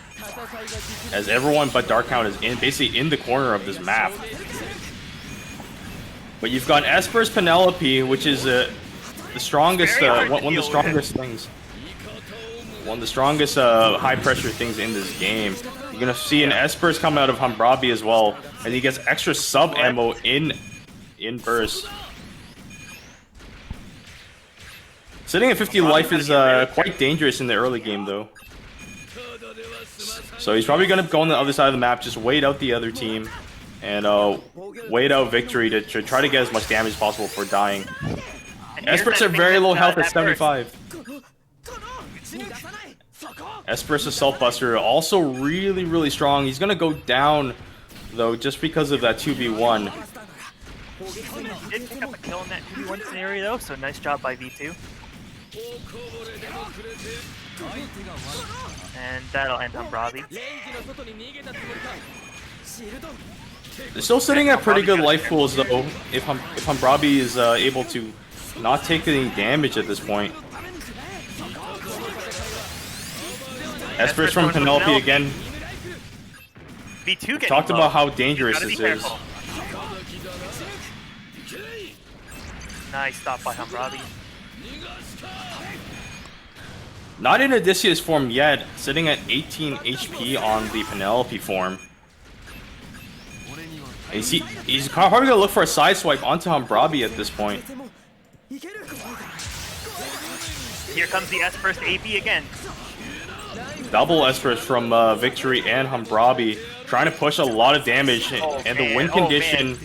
[SPEAKER 1] as everyone but Darkhound is basically in the corner of this map. But you've got Esper's Penelope, which is the strongest, one of the strongest things. One of the strongest high pressure things in this game. You're gonna see an Esper's come out of Humbrabi as well, and he gets extra sub ammo in in burst. Sitting at 50 life is quite dangerous in the early game, though. So he's probably going to go on the other side of the map, just wait out the other team, and wait out Victory to try to get as much damage as possible before dying. Esper's are very low health at 75. Esper's Assault Buster also really strong. He's going to go down, though, just because of that 2v1.
[SPEAKER 2] Did pick up a kill in that 2v1 scenario, though, so nice job by V2. And that'll end on Robbie.
[SPEAKER 1] They're still sitting at pretty good life pools, though, if Hambrabi is able to not take any damage at this point. Esper's from Penelope again.
[SPEAKER 2] V2
[SPEAKER 1] Talked about how dangerous this is.
[SPEAKER 2] Nice stop by Hambrabi.
[SPEAKER 1] Not in Odysseus form yet, sitting at 18 HP on the Penelope form. He's probably going to look for a side swipe onto Hambrabi at this point.
[SPEAKER 2] Here comes the S-Burst AP again.
[SPEAKER 1] Double S-Burst from Victory and Hambrabi, trying to push a lot of damage, and the win condition...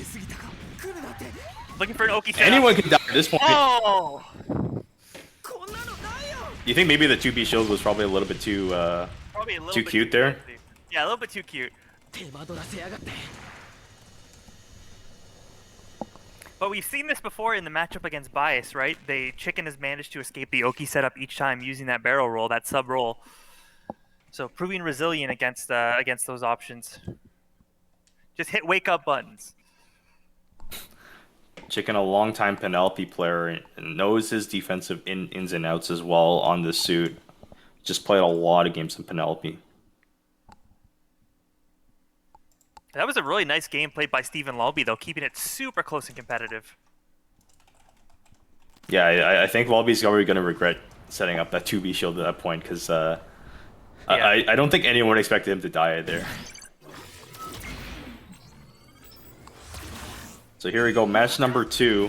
[SPEAKER 2] Looking for an Oki setup.
[SPEAKER 1] Anyone can die at this point.
[SPEAKER 2] Oh!
[SPEAKER 1] You think maybe the 2B shield was probably a little bit too too cute there?
[SPEAKER 2] Yeah, a little bit too cute. But we've seen this before in the matchup against Bias, right? Chicken has managed to escape the Oki setup each time using that barrel roll, that sub roll. So proving resilient against those options. Just hit wake up buttons.
[SPEAKER 1] Chicken, a longtime Penelope player, and knows his defensive ins and outs as well on this suit. Just played a lot of games in Penelope.
[SPEAKER 2] That was a really nice game played by Stephen Lobby, though, keeping it super close and competitive.
[SPEAKER 1] Yeah, I think Lobby's already going to regret setting up that 2B shield at that point, because I don't think anyone expected him to die there. So here we go, match number 2.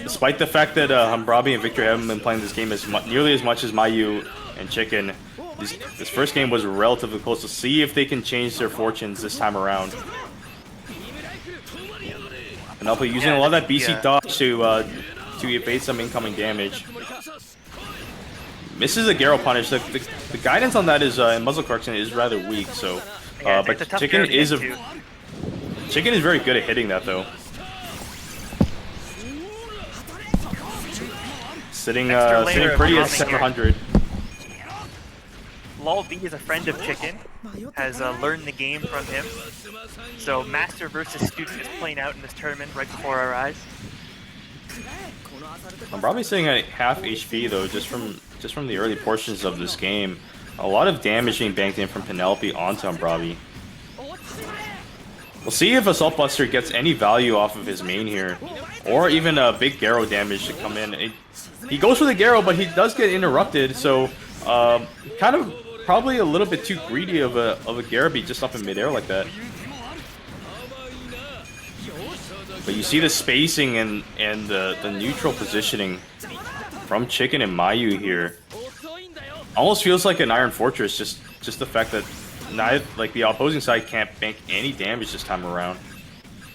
[SPEAKER 1] Despite the fact that Hambrabi and Victory haven't been playing this game nearly as much as Mayu and Chicken, this first game was relatively close. To see if they can change their fortunes this time around. Penelope using a lot of that BC dodge to evade some incoming damage. Misses a Garo punish. The guidance on that is in muzzle correction is rather weak, so. But Chicken is very good at hitting that, though. Sitting pretty at 700.
[SPEAKER 2] Lol B is a friend of Chicken, has learned the game from him. So master versus student is playing out in this tournament right before our eyes.
[SPEAKER 1] I'm probably sitting at half HP though, just from the early portions of this game. A lot of damage being banked in from Penelope onto Hambrabi. We'll see if Assault Buster gets any value off of his main here, or even a big Garo damage to come in. He goes for the Garo, but he does get interrupted, so kind of probably a little bit too greedy of a Garo beat just up in midair like that. But you see the spacing and the neutral positioning from Chicken and Mayu here. Almost feels like an Iron Fortress, just the fact that the opposing side can't bank any damage this time around.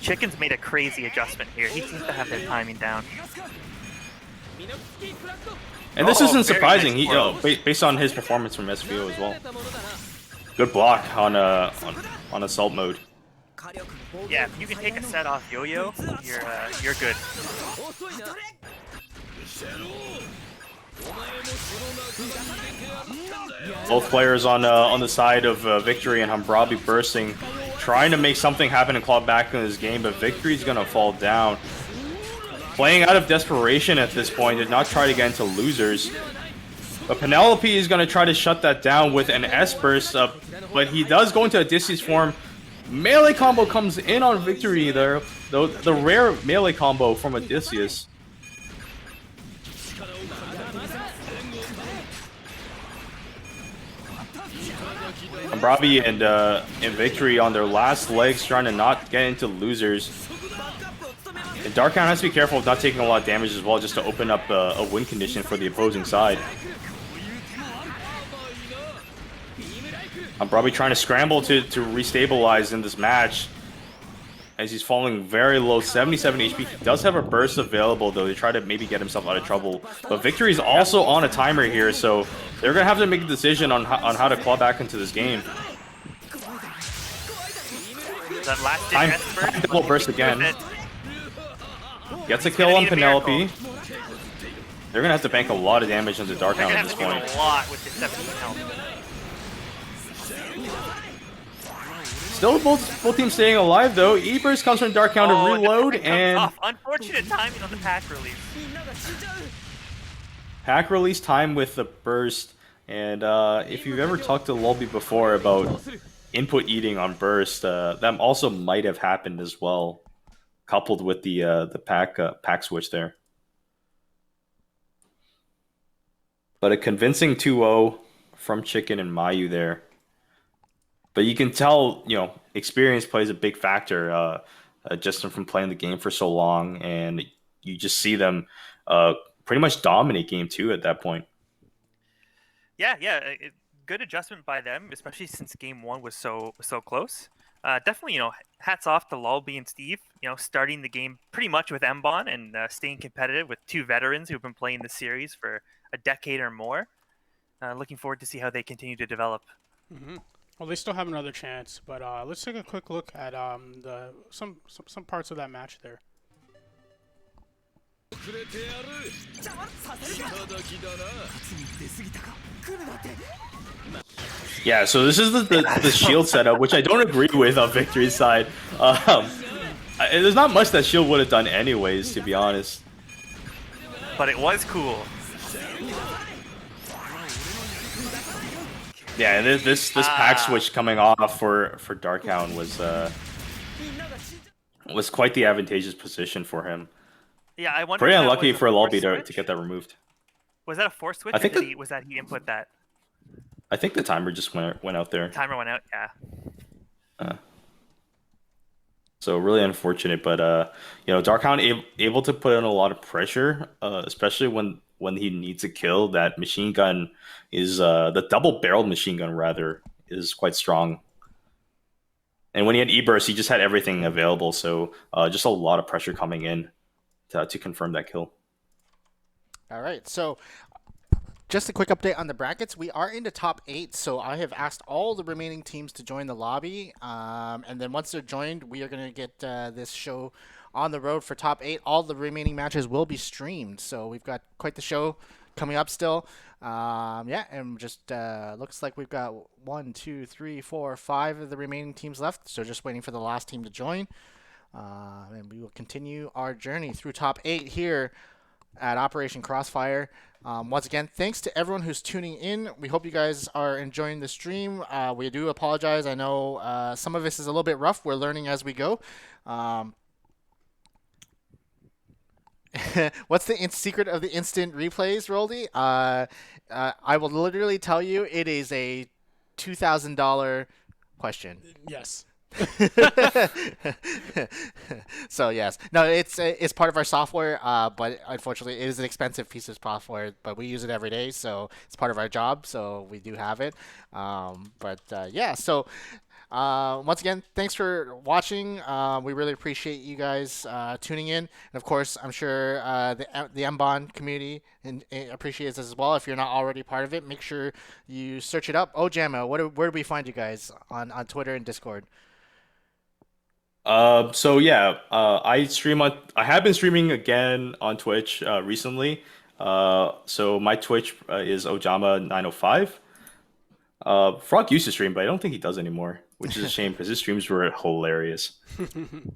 [SPEAKER 2] Chicken's made a crazy adjustment here. He seems to have their timing down.
[SPEAKER 1] And this isn't surprising. Nice based on his performance from SVO as well. Good block on assault mode.
[SPEAKER 2] Yeah, if you can take a set off Yo-Yo, you're good.
[SPEAKER 1] Both players on the side of Victory and Hambrabi bursting, trying to make something happen and claw back in this game, but Victory's gonna fall down. Playing out of desperation at this point, did not try to get into losers. But Penelope is gonna try to shut that down with an S-Burst, but he does go into Odysseus form. Melee combo comes in on Victory there, though the rare melee combo from Odysseus. Bravi and Victory on their last legs, trying to not get into losers. And Darkhound has to be careful of not taking a lot of damage as well, just to open up a win condition for the opposing side. Bravi trying to scramble to restabilize in this match, as he's falling very low, 77 HP. He does have a burst available, though, to try to maybe get himself out of trouble. But Victory's also on a timer here, so they're going to have to make a decision on how to claw back into this game.
[SPEAKER 2] That last
[SPEAKER 1] Time double burst again. Gets a kill on Penelope. They're going to have to bank a lot of damage into Darkhound at this point.
[SPEAKER 2] A lot with the 17 health.
[SPEAKER 1] Still both teams staying alive, though. E-Burst comes from Darkhound to reload, and
[SPEAKER 2] unfortunate timing on the pack release.
[SPEAKER 1] Pack release time with the burst. And if you've ever talked to Lolby before about input eating on burst, that also might have happened as well, coupled with the pack switch there. But a convincing 2-0 from Chicken and Mayu there. But you can tell, experience plays a big factor just from playing the game for so long, and you just see them pretty much dominate game 2 at that point.
[SPEAKER 2] Yeah, good adjustment by them, especially since game 1 was so close. Definitely, hats off to Lolby and Steve, starting the game pretty much with MBON and staying competitive with 2 veterans who've been playing the series for a decade or more. Looking forward to see how they continue to develop.
[SPEAKER 4] Mm-hmm. Well, they still have another chance, but let's take a quick look at some parts of that match there.
[SPEAKER 1] Yeah, so this is the shield setup, which I don't agree with on Victory's side. There's not much that shield would have done anyways, to be honest.
[SPEAKER 2] But it was cool.
[SPEAKER 1] Yeah, this pack switch coming off for Darkhound was quite the advantageous position for him.
[SPEAKER 2] Yeah, I wonder.
[SPEAKER 1] Pretty unlucky for Lolby to get that removed.
[SPEAKER 2] Was that a force switch?
[SPEAKER 1] I think
[SPEAKER 2] was that he input that?
[SPEAKER 1] I think the timer just went out there.
[SPEAKER 2] Timer went out. Yeah.
[SPEAKER 1] So really unfortunate, but Darkhound able to put in a lot of pressure, especially when he needs a kill. That machine gun is the double-barreled machine gun rather is quite strong. And when he had E-Burst, he just had everything available, so just a lot of pressure coming in to confirm that kill.
[SPEAKER 3] All right, so just a quick update on the brackets. We are in the top 8, so I have asked all the remaining teams to join the lobby. And then once they're joined, we are going to get this show on the road for top 8. All the remaining matches will be streamed, so we've got quite the show coming up still. And just looks like we've got 1, 2, 3, 4, 5 of the remaining teams left, so just waiting for the last team to join. And we will continue our journey through top 8 here at Operation Crossfire. Once again, thanks to everyone who's tuning in. We hope you guys are enjoying the stream. We do apologize. I know some of this is a little bit rough. We're learning as we go. What's the secret of the instant replays, Roldy? I will literally tell you it is a $2,000 question.
[SPEAKER 4] Yes.
[SPEAKER 3] So yes, no, it's part of our software, but unfortunately it is an expensive piece of software, but we use it every day, so it's part of our job, so we do have it. So once again, thanks for watching. We really appreciate you guys tuning in, and of course I'm sure the MBON community appreciates this as well. If you're not already part of it, make sure you search it up. Ojama, where do we find you guys on Twitter and Discord?
[SPEAKER 1] I have been streaming again on Twitch recently. So my Twitch is Ojama905. Frog used to stream, but I don't think he does anymore, which is a shame because his streams were hilarious.
[SPEAKER 2] I'm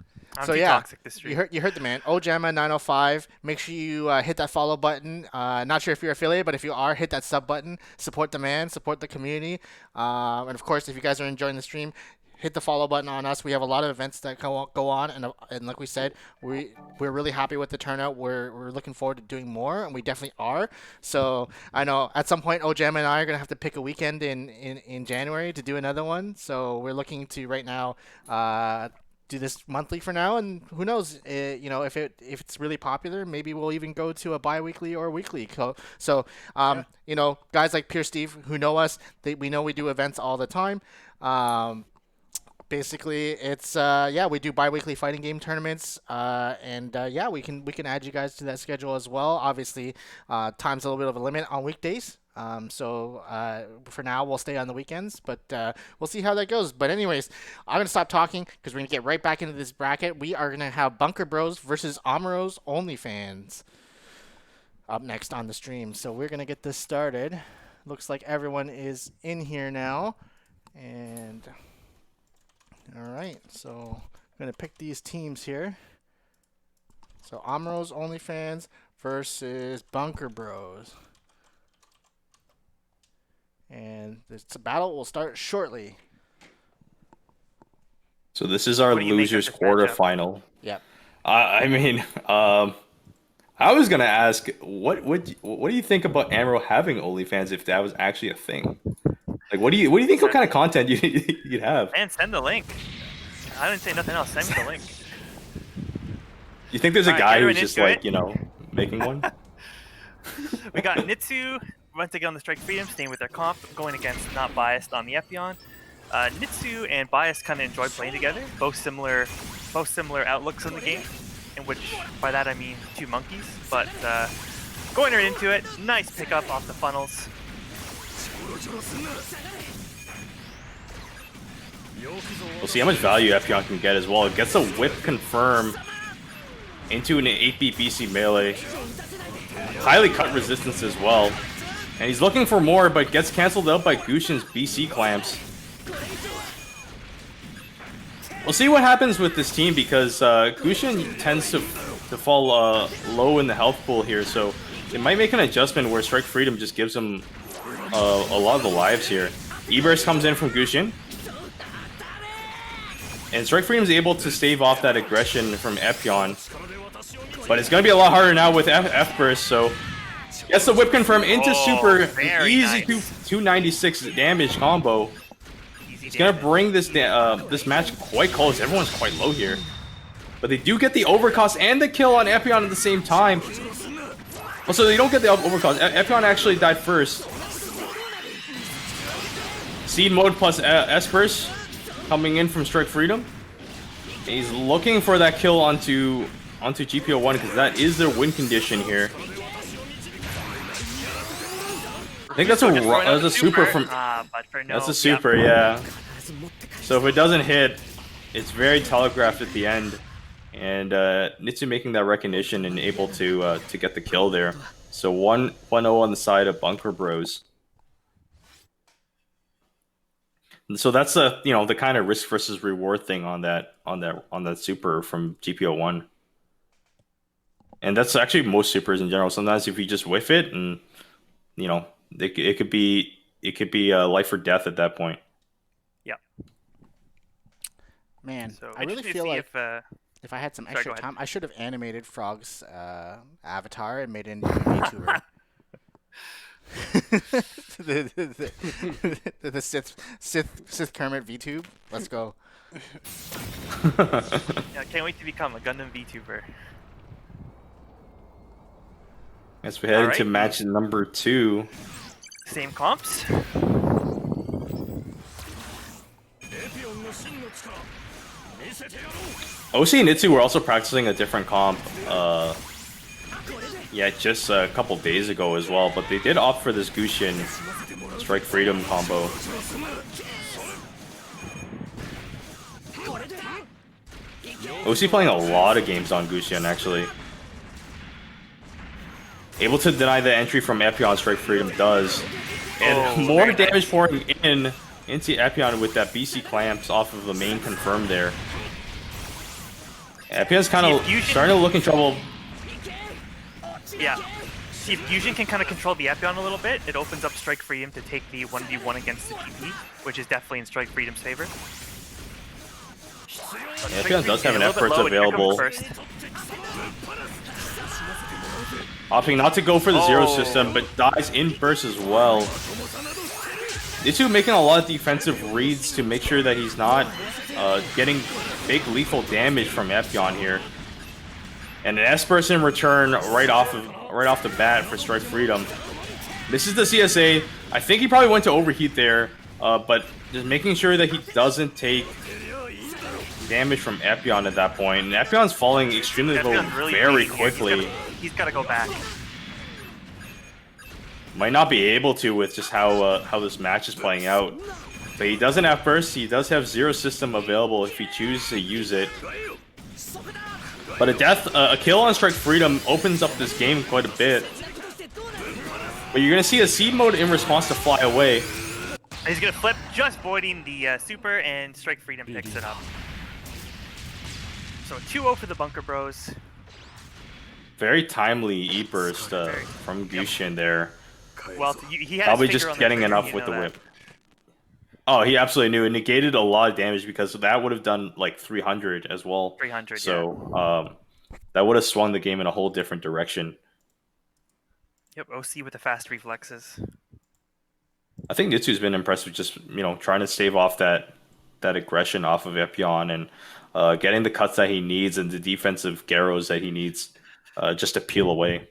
[SPEAKER 2] too toxic to stream.
[SPEAKER 3] You heard the man. Ojama905. Make sure you hit that follow button. Not sure if you're affiliated, but if you are, hit that sub button. Support the man, support the community. And of course, if you guys are enjoying the stream, hit the follow button on us. We have a lot of events that go on, and like we said, we're really happy with the turnout. We're looking forward to doing more, and we definitely are. So I know at some point OGM and I are gonna have to pick a weekend in January to do another one. So we're looking to right now do this monthly for now, and who knows, if it's really popular, maybe we'll even go to a bi-weekly or weekly. So guys like Pure Steve who know us, we know we do events all the time. Basically, it's we do bi-weekly fighting game tournaments, we can add you guys to that schedule as well. Obviously, time's a little bit of a limit on weekdays. So for now, we'll stay on the weekends, but we'll see how that goes. But anyways, I'm going to stop talking because we're going to get right back into this bracket. We are going to have Bunker Bros versus Amuro's OnlyFans up next on the stream. So we're going to get this started. Looks like everyone is in here now. And all right, so I'm going to pick these teams here. So Amuro's OnlyFans versus Bunker Bros. And this battle will start shortly.
[SPEAKER 1] So this is our losers quarterfinal.
[SPEAKER 3] Yep.
[SPEAKER 1] I was gonna ask, what do you think about Amuro having OnlyFans if that was actually a thing? Like, what do you think? What kind of content you'd have?
[SPEAKER 2] And send the link. I didn't say nothing else. Send me the link.
[SPEAKER 1] You think there's a guy who's just like
[SPEAKER 2] it.
[SPEAKER 1] making one?
[SPEAKER 2] We got Nitsu once again on the Strike Freedom, staying with their comp, going against Not Biased on the Epyon. Nitsu and Biased kind of enjoy playing together, both similar outlooks on the game, in which by that I mean two monkeys. But going right into it, nice pickup off the funnels.
[SPEAKER 1] We'll see how much value Epyon can get as well. It gets a whip confirm into an 8-beat BC melee. Highly cut resistance as well. And he's looking for more, but gets canceled out by Gushin's BC clamps. We'll see what happens with this team because Gushin tends to fall low in the health pool here, so they might make an adjustment where Strike Freedom just gives them a lot of the lives here. E-Burst comes in from Gushin. And Strike Freedom is able to stave off that aggression from Epyon. But it's going to be a lot harder now with F-Burst, so... Gets the whip confirm into super, easy
[SPEAKER 2] nice.
[SPEAKER 1] 296 damage combo. It's going to bring this this match quite close. Everyone's quite low here. But they do get the overcost and the kill on Epyon at the same time. Also, they don't get the overcost. Epyon actually died first. Seed mode plus S-Burst coming in from Strike Freedom. He's looking for that kill onto GPO1 because that is their win condition here. I think that's a super from. That's a super, yeah. So if it doesn't hit, it's very telegraphed at the end, and Nitsu making that recognition and able to get the kill there. So 1-0 on the side of Bunker Bros. And so that's the kind of risk versus reward thing on that super from GPO1. And that's actually most supers in general. Sometimes if you just whiff it and it could be life or death at that point.
[SPEAKER 2] Yeah.
[SPEAKER 3] Man,
[SPEAKER 2] so
[SPEAKER 3] I really feel like if I had some extra
[SPEAKER 2] go
[SPEAKER 3] time, I should have animated Frog's avatar and made it into a VTuber. the Sith Kermit VTube. Let's go.
[SPEAKER 2] Yeah, can't wait to become a Gundam VTuber.
[SPEAKER 1] As we head into match number 2.
[SPEAKER 2] Same comps.
[SPEAKER 1] OC and Nitsu were also practicing a different comp. Just a couple days ago as well, but they did opt for this Gushin Strike Freedom combo. OC playing a lot of games on Gushin actually. Able to deny the entry from Epyon Strike Freedom does. And more damage pouring into Epyon with that BC clamps off of the main confirm there. Epion's kind of starting to look in trouble.
[SPEAKER 2] Yeah. See, if Fusion can kind of control the Epyon a little bit, it opens up Strike Freedom to take the 1v1 against the GP, which is definitely in Strike Freedom's favor.
[SPEAKER 1] Yeah, Epion does have an
[SPEAKER 2] A little
[SPEAKER 1] F burst
[SPEAKER 2] bit low, and here comes
[SPEAKER 1] available.
[SPEAKER 2] first.
[SPEAKER 1] Opting not to go for the zero
[SPEAKER 2] Oh.
[SPEAKER 1] system, but dies in burst as well. Nitsu making a lot of defensive reads to make sure that he's not getting big lethal damage from Epion here. And an S burst in return right off the bat for Strike Freedom. This is the CSA. I think he probably went to overheat there, but just making sure that he doesn't take damage from Epion at that point. And Epion's falling extremely low
[SPEAKER 2] Epion's really
[SPEAKER 1] very
[SPEAKER 2] bleeding here.
[SPEAKER 1] quickly.
[SPEAKER 2] He's got to go back.
[SPEAKER 1] Might not be able to with just how this match is playing out. But he doesn't have burst. He does have zero system available if he chooses to use it. But a kill on Strike Freedom opens up this game quite a bit. But you're gonna see a seed mode in response to fly away.
[SPEAKER 2] He's gonna flip, just voiding the super, and Strike Freedom picks it up. So 2-0 for the Bunker Bros.
[SPEAKER 1] Very timely E-burst from Gushin there.
[SPEAKER 2] Well, he had
[SPEAKER 1] Probably
[SPEAKER 2] his
[SPEAKER 1] just
[SPEAKER 2] finger on the
[SPEAKER 1] getting
[SPEAKER 2] trigger,
[SPEAKER 1] enough
[SPEAKER 2] you
[SPEAKER 1] with
[SPEAKER 2] know
[SPEAKER 1] the
[SPEAKER 2] that.
[SPEAKER 1] whip. Oh, he absolutely knew. It negated a lot of damage because that would have done like 300 as well.
[SPEAKER 2] 300,
[SPEAKER 1] so that would have swung the game in a whole different direction.
[SPEAKER 2] Yep, OC with the fast reflexes.
[SPEAKER 1] I think Nitsu's been impressed with just trying to stave off that aggression off of Epion and getting the cuts that he needs and the defensive Garrows that he needs just to peel away.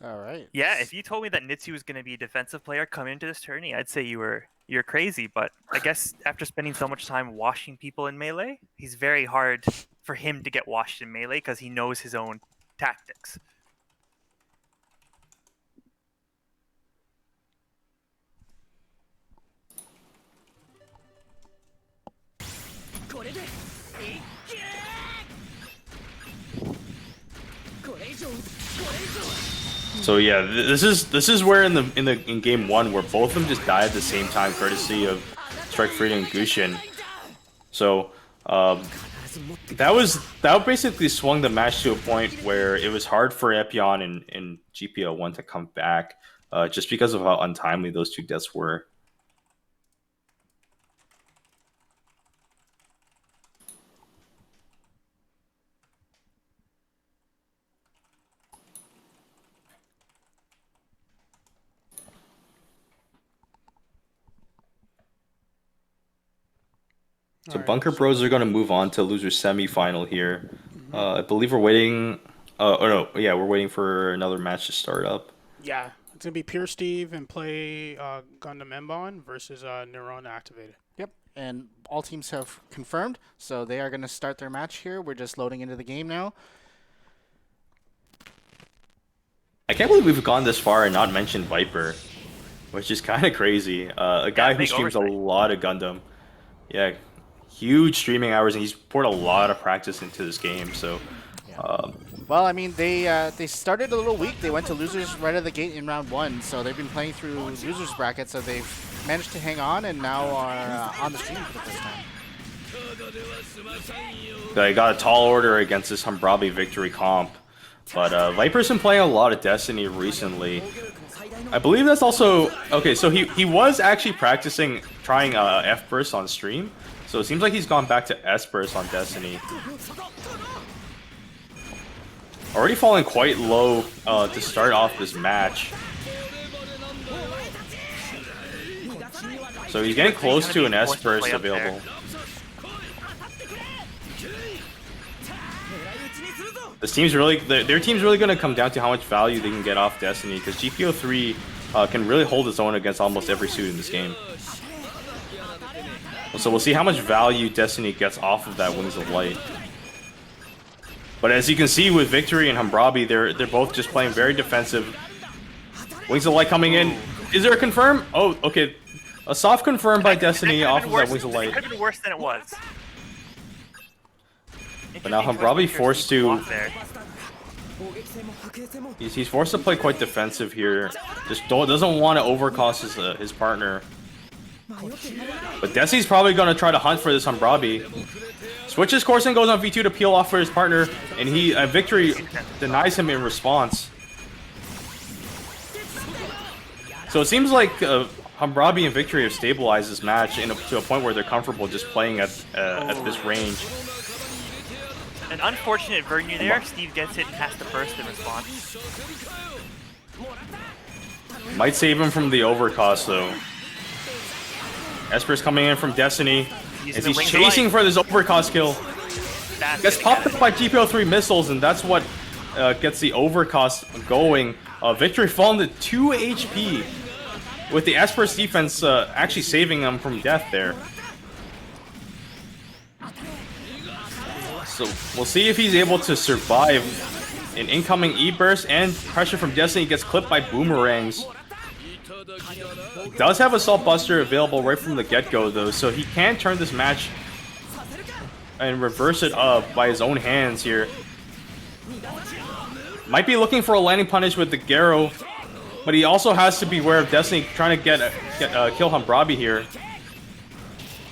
[SPEAKER 3] All right.
[SPEAKER 2] Yeah, if you told me that Nitsu was going to be a defensive player coming into this tourney, I'd say you're crazy. But I guess after spending so much time washing people in melee, he's very hard for him to get washed in melee because he knows his own tactics.
[SPEAKER 1] So yeah, this is where in game one where both of them just died at the same time, courtesy of Strike Freedom and Gushin. So that basically swung the match to a point where it was hard for Epion and GPO1 to come back, just because of how untimely those two deaths were. So Bunker Bros are going to move on to loser semi-final here. I believe we're waiting. We're waiting for another match to start up.
[SPEAKER 4] Yeah, it's gonna be Pure Steve and play Gundam MBON versus Neuron Activated.
[SPEAKER 3] Yep. And all teams have confirmed, so they are going to start their match here. We're just loading into the game now.
[SPEAKER 1] I can't believe we've gone this far and not mentioned Viper, which is kind of crazy. A guy who
[SPEAKER 2] big
[SPEAKER 1] streams
[SPEAKER 2] oversight.
[SPEAKER 1] a lot of Gundam. Yeah, huge streaming hours, and he's poured a lot of practice into this game. So,
[SPEAKER 3] Well, I mean, they started a little weak. They went to losers right out of the gate in round one, so they've been playing through losers bracket, so they've managed to hang on and now are on the stream for the first time.
[SPEAKER 1] they got a tall order against this Humbrabi victory comp. But Viper's been playing a lot of Destiny recently. I believe that's also... Okay, so he was actually practicing trying F-Burst on stream. So it seems like he's gone back to S-Burst on Destiny. Already falling quite low to start off this match. So he's getting close to an S-Burst available. This team's really, their team's really going to come down to how much value they can get off Destiny, because GPO3 can really hold its own against almost every suit in this game. So we'll see how much value Destiny gets off of that Wings of Light. But as you can see with Victory and Humbrabi, they're both just playing very defensive. Wings of Light coming in. Is there a confirm? Oh, okay. A soft confirm by Destiny off of that Wings of Light.
[SPEAKER 2] It could have been worse than it was.
[SPEAKER 1] But now Humbrabi forced to...
[SPEAKER 2] There.
[SPEAKER 1] He's forced to play quite defensive here. Just doesn't want to overcost his partner. But Destiny's probably going to try to hunt for this Humbrabi. Switches course and goes on V2 to peel off for his partner, and Victory denies him in response. So it seems like Hammurabi and Victory have stabilized this match to a point where they're comfortable just playing at this range.
[SPEAKER 2] An unfortunate Vernier there. Steve gets it and has to burst in response.
[SPEAKER 1] Might save him from the overcost though. Esper's coming in from Destiny as he's chasing for this overcost kill. Gets popped up by GPO3 missiles, and that's what gets the overcost going. Victory falling to 2 HP, with the Esper's defense actually saving him from death there. So we'll see if he's able to survive an incoming E-burst, and pressure from Destiny gets clipped by boomerangs. He does have Assault Buster available right from the get-go though, so he can turn this match and reverse it up by his own hands here. Might be looking for a landing punish with the Garo, but he also has to be aware of Destiny trying to kill Hammurabi here.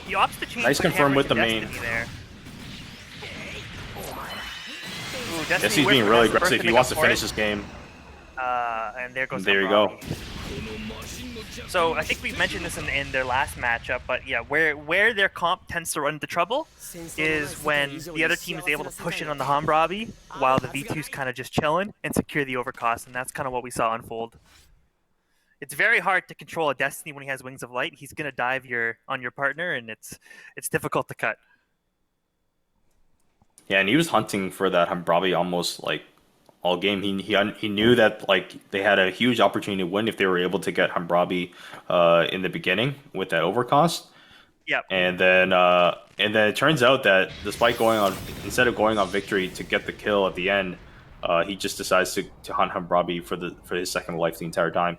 [SPEAKER 2] He opts to change
[SPEAKER 1] nice confirm with the main. Destiny's being really aggressive. He wants to finish this game.
[SPEAKER 2] And there goes.
[SPEAKER 1] There you go.
[SPEAKER 2] So I think we mentioned this in their last matchup, but yeah, where their comp tends to run into trouble is when the other team is able to push in on the Hammurabi while the V2's kind of just chilling and secure the overcost, and that's kind of what we saw unfold. It's very hard to control a Destiny when he has Wings of Light. He's gonna dive on your partner, and it's difficult to cut.
[SPEAKER 1] Yeah, and he was hunting for that Hammurabi almost like all game. He knew that like they had a huge opportunity to win if they were able to get Hammurabi in the beginning with that overcost.
[SPEAKER 2] Yep.
[SPEAKER 1] And then it turns out that despite instead of going on Victory to get the kill at the end, he just decides to hunt Hammurabi for his second life the entire time.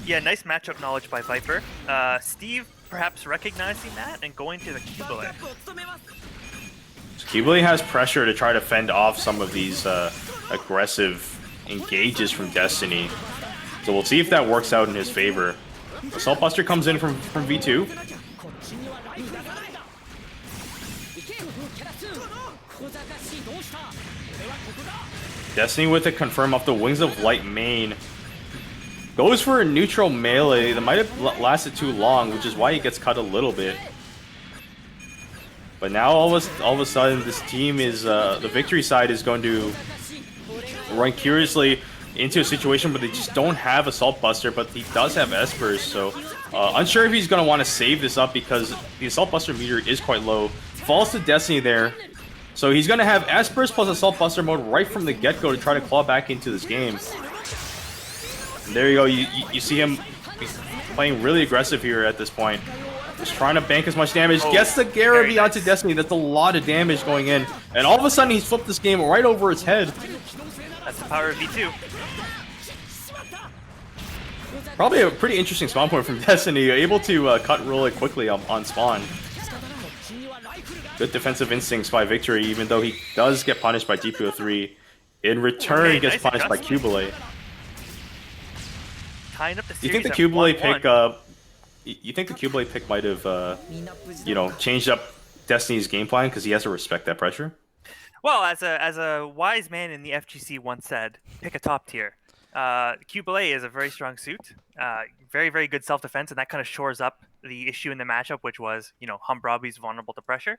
[SPEAKER 2] Yeah, nice matchup knowledge by Viper. Steve perhaps recognizing that and going to the Cubile.
[SPEAKER 1] Cubile has pressure to try to fend off some of these aggressive engages from Destiny. So we'll see if that works out in his favor. Assault Buster comes in from V2. Destiny with a confirm off the Wings of Light main. Goes for a neutral melee that might have lasted too long, which is why he gets cut a little bit. But now all of a sudden, this team is the Victory side is going to run curiously into a situation where they just don't have Assault Buster, but he does have Espers. So unsure if he's going to want to save this up because the Assault Buster meter is quite low. Falls to Destiny there, so he's going to have Espers plus Assault Buster mode right from the get-go to try to claw back into this game. And there you go. You see him playing really aggressive here at this point. Just trying to bank as much damage. Gets the Garaby onto Destiny. That's a lot of damage going in. And all of a sudden, he's flipped this game right over his head.
[SPEAKER 2] That's the power of V2.
[SPEAKER 1] Probably a pretty interesting spawn point from Destiny. Able to cut really quickly on spawn. Good defensive instincts by Victory, even though he does get punished by GPO3. In return, he gets punished by Cubile.
[SPEAKER 2] Tying up the
[SPEAKER 1] You
[SPEAKER 2] series
[SPEAKER 1] think the
[SPEAKER 2] at
[SPEAKER 1] Cubile
[SPEAKER 2] 1-1.
[SPEAKER 1] pick? You think the Cubile pick might have, changed up Destiny's game plan because he has to respect that pressure?
[SPEAKER 2] Well, as a wise man in the FGC once said, pick a top tier. Cubile is a very strong suit, very, very good self-defense, and that kind of shores up the issue in the matchup, which was, Hammurabi's vulnerable to pressure.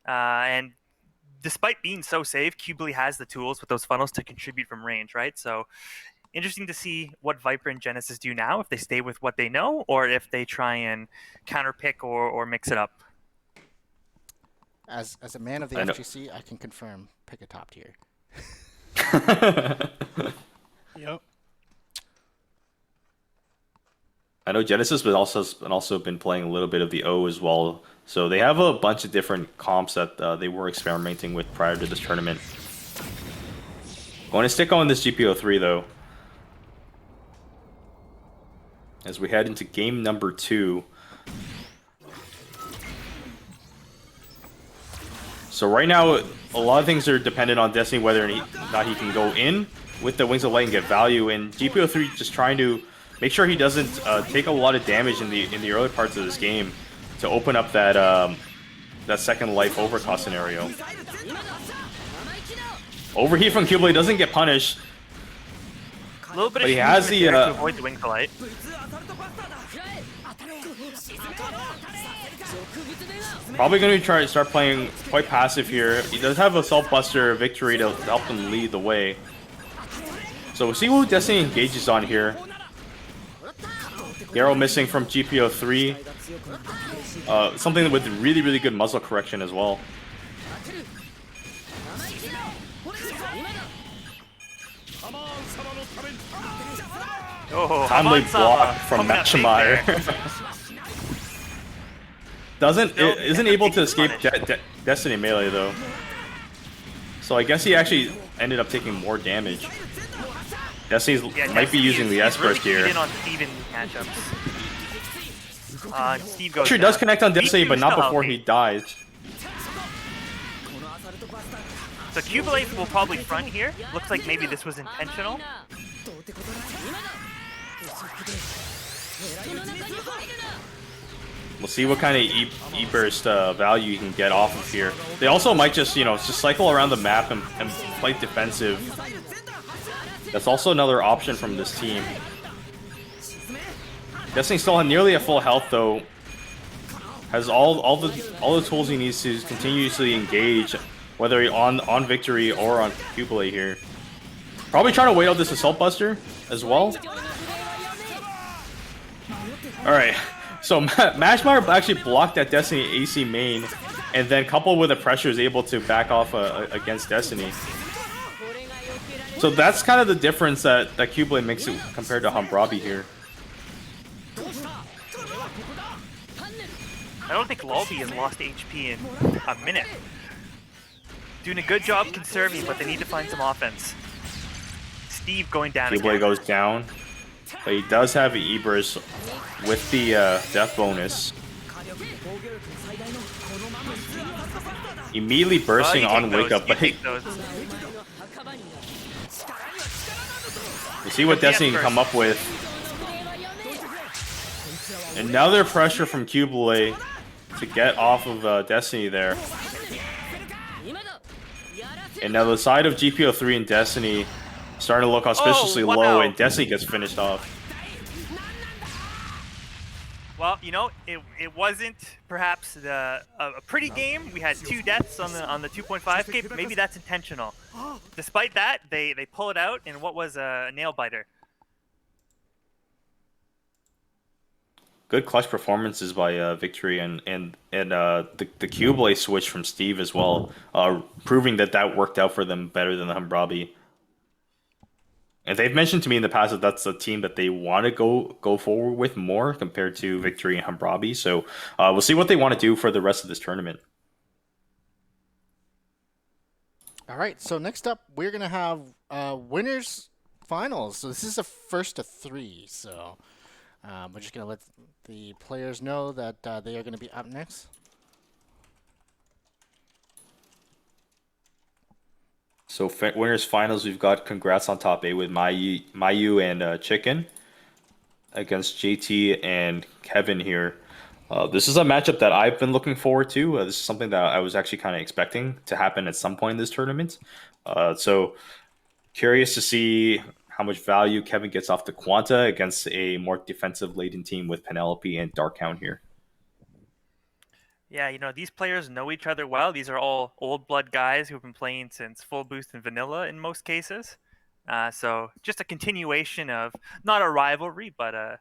[SPEAKER 2] And despite being so safe, Cubile has the tools with those funnels to contribute from range, right? So interesting to see what Viper and Genesis do now, if they stay with what they know, or if they try and counterpick or mix it up.
[SPEAKER 3] As a man of the FGC, I can confirm, pick a top tier.
[SPEAKER 4] Yep.
[SPEAKER 1] I know Genesis has also been playing a little bit of the O as well. So they have a bunch of different comps that they were experimenting with prior to this tournament. Going to stick on this GPO3 though, as we head into game number 2. So right now, a lot of things are dependent on Destiny, whether or not he can go in with the Wings of Light and get value, and GPO3 just trying to make sure he doesn't take a lot of damage in the early parts of this game to open up that second life overcost scenario. Overheat from Cubile doesn't get punished.
[SPEAKER 2] A little bit
[SPEAKER 1] But
[SPEAKER 2] of
[SPEAKER 1] he has
[SPEAKER 2] to avoid the Wings of Light.
[SPEAKER 1] Probably going to start playing quite passive here. He does have a Assault Buster victory to help him lead the way. So we'll see who Destiny engages on here. Arrow missing from GPO 3. Something with really, really good muzzle correction as well.
[SPEAKER 2] Oh,
[SPEAKER 1] Timely
[SPEAKER 2] Haman-sama
[SPEAKER 1] block from
[SPEAKER 2] coming up big
[SPEAKER 1] Matchmeyer.
[SPEAKER 2] there.
[SPEAKER 1] Isn't able to escape Destiny melee though. So I guess he actually ended up taking more damage. Destiny might be using the S-burst
[SPEAKER 2] really
[SPEAKER 1] here.
[SPEAKER 2] in on Steve in these matchups. Steve goes
[SPEAKER 1] Sure does
[SPEAKER 2] down.
[SPEAKER 1] connect on Destiny,
[SPEAKER 2] D2
[SPEAKER 1] but not
[SPEAKER 2] still
[SPEAKER 1] before
[SPEAKER 2] healthy.
[SPEAKER 1] he dies.
[SPEAKER 2] So Cubelate will probably front here. Looks like maybe this was intentional.
[SPEAKER 1] We'll see what kind of E-burst value you can get off of here. They also might just, just cycle around the map and play defensive. That's also another option from this team. Destiny still nearly at full health though. Has all the tools he needs to continuously engage, whether he on victory or on Cubelate here. Probably trying to wait out this Assault Buster as well. Alright, so Matchmeyer actually blocked that Destiny AC main, and then coupled with the pressure is able to back off against Destiny. So that's kind of the difference that Cubelate makes it compared to Hammurabi here.
[SPEAKER 2] I don't think Lobby has lost HP in a minute. Doing a good job conserving, but they need to find some offense. Steve going down
[SPEAKER 1] Cubelate
[SPEAKER 2] again.
[SPEAKER 1] goes down, but he does have an E-burst with the death bonus. Immediately bursting
[SPEAKER 2] You
[SPEAKER 1] on
[SPEAKER 2] take
[SPEAKER 1] Wake
[SPEAKER 2] those.
[SPEAKER 1] Up,
[SPEAKER 2] You
[SPEAKER 1] but
[SPEAKER 2] take those.
[SPEAKER 1] we'll see what Destiny can come up with. Another pressure from Cubelate to get off of Destiny there. And now the side of GPO 3 and Destiny starting to look auspiciously
[SPEAKER 2] wow.
[SPEAKER 1] low, and Destiny gets finished off.
[SPEAKER 2] Well, it wasn't perhaps a pretty game. We had 2 deaths on the 2.5K, but maybe that's intentional. Despite that, they pull it out in what was a nail biter.
[SPEAKER 1] Good clutch performances by Victory and the Cubelate switch from Steve as well, proving that worked out for them better than the Hammurabi. And they've mentioned to me in the past that that's a team that they want to go forward with more compared to Victory and Hammurabi. So we'll see what they want to do for the rest of this tournament.
[SPEAKER 3] All right, so next up, we're going to have winners finals. So this is a first of 3, so we're just going to let the players know that they are going to be up next.
[SPEAKER 1] So winners finals, we've got congrats on top 8 with Mayu and Chicken against JT and Kevin here. This is a matchup that I've been looking forward to. This is something that I was actually kind of expecting to happen at some point in this tournament. So curious to see how much value Kevin gets off the Quanta against a more defensive laden team with Penelope and Darkhound here.
[SPEAKER 2] Yeah, these players know each other well. These are all old blood guys who've been playing since Full Boost and Vanilla in most cases. So just a continuation of, not a rivalry, but a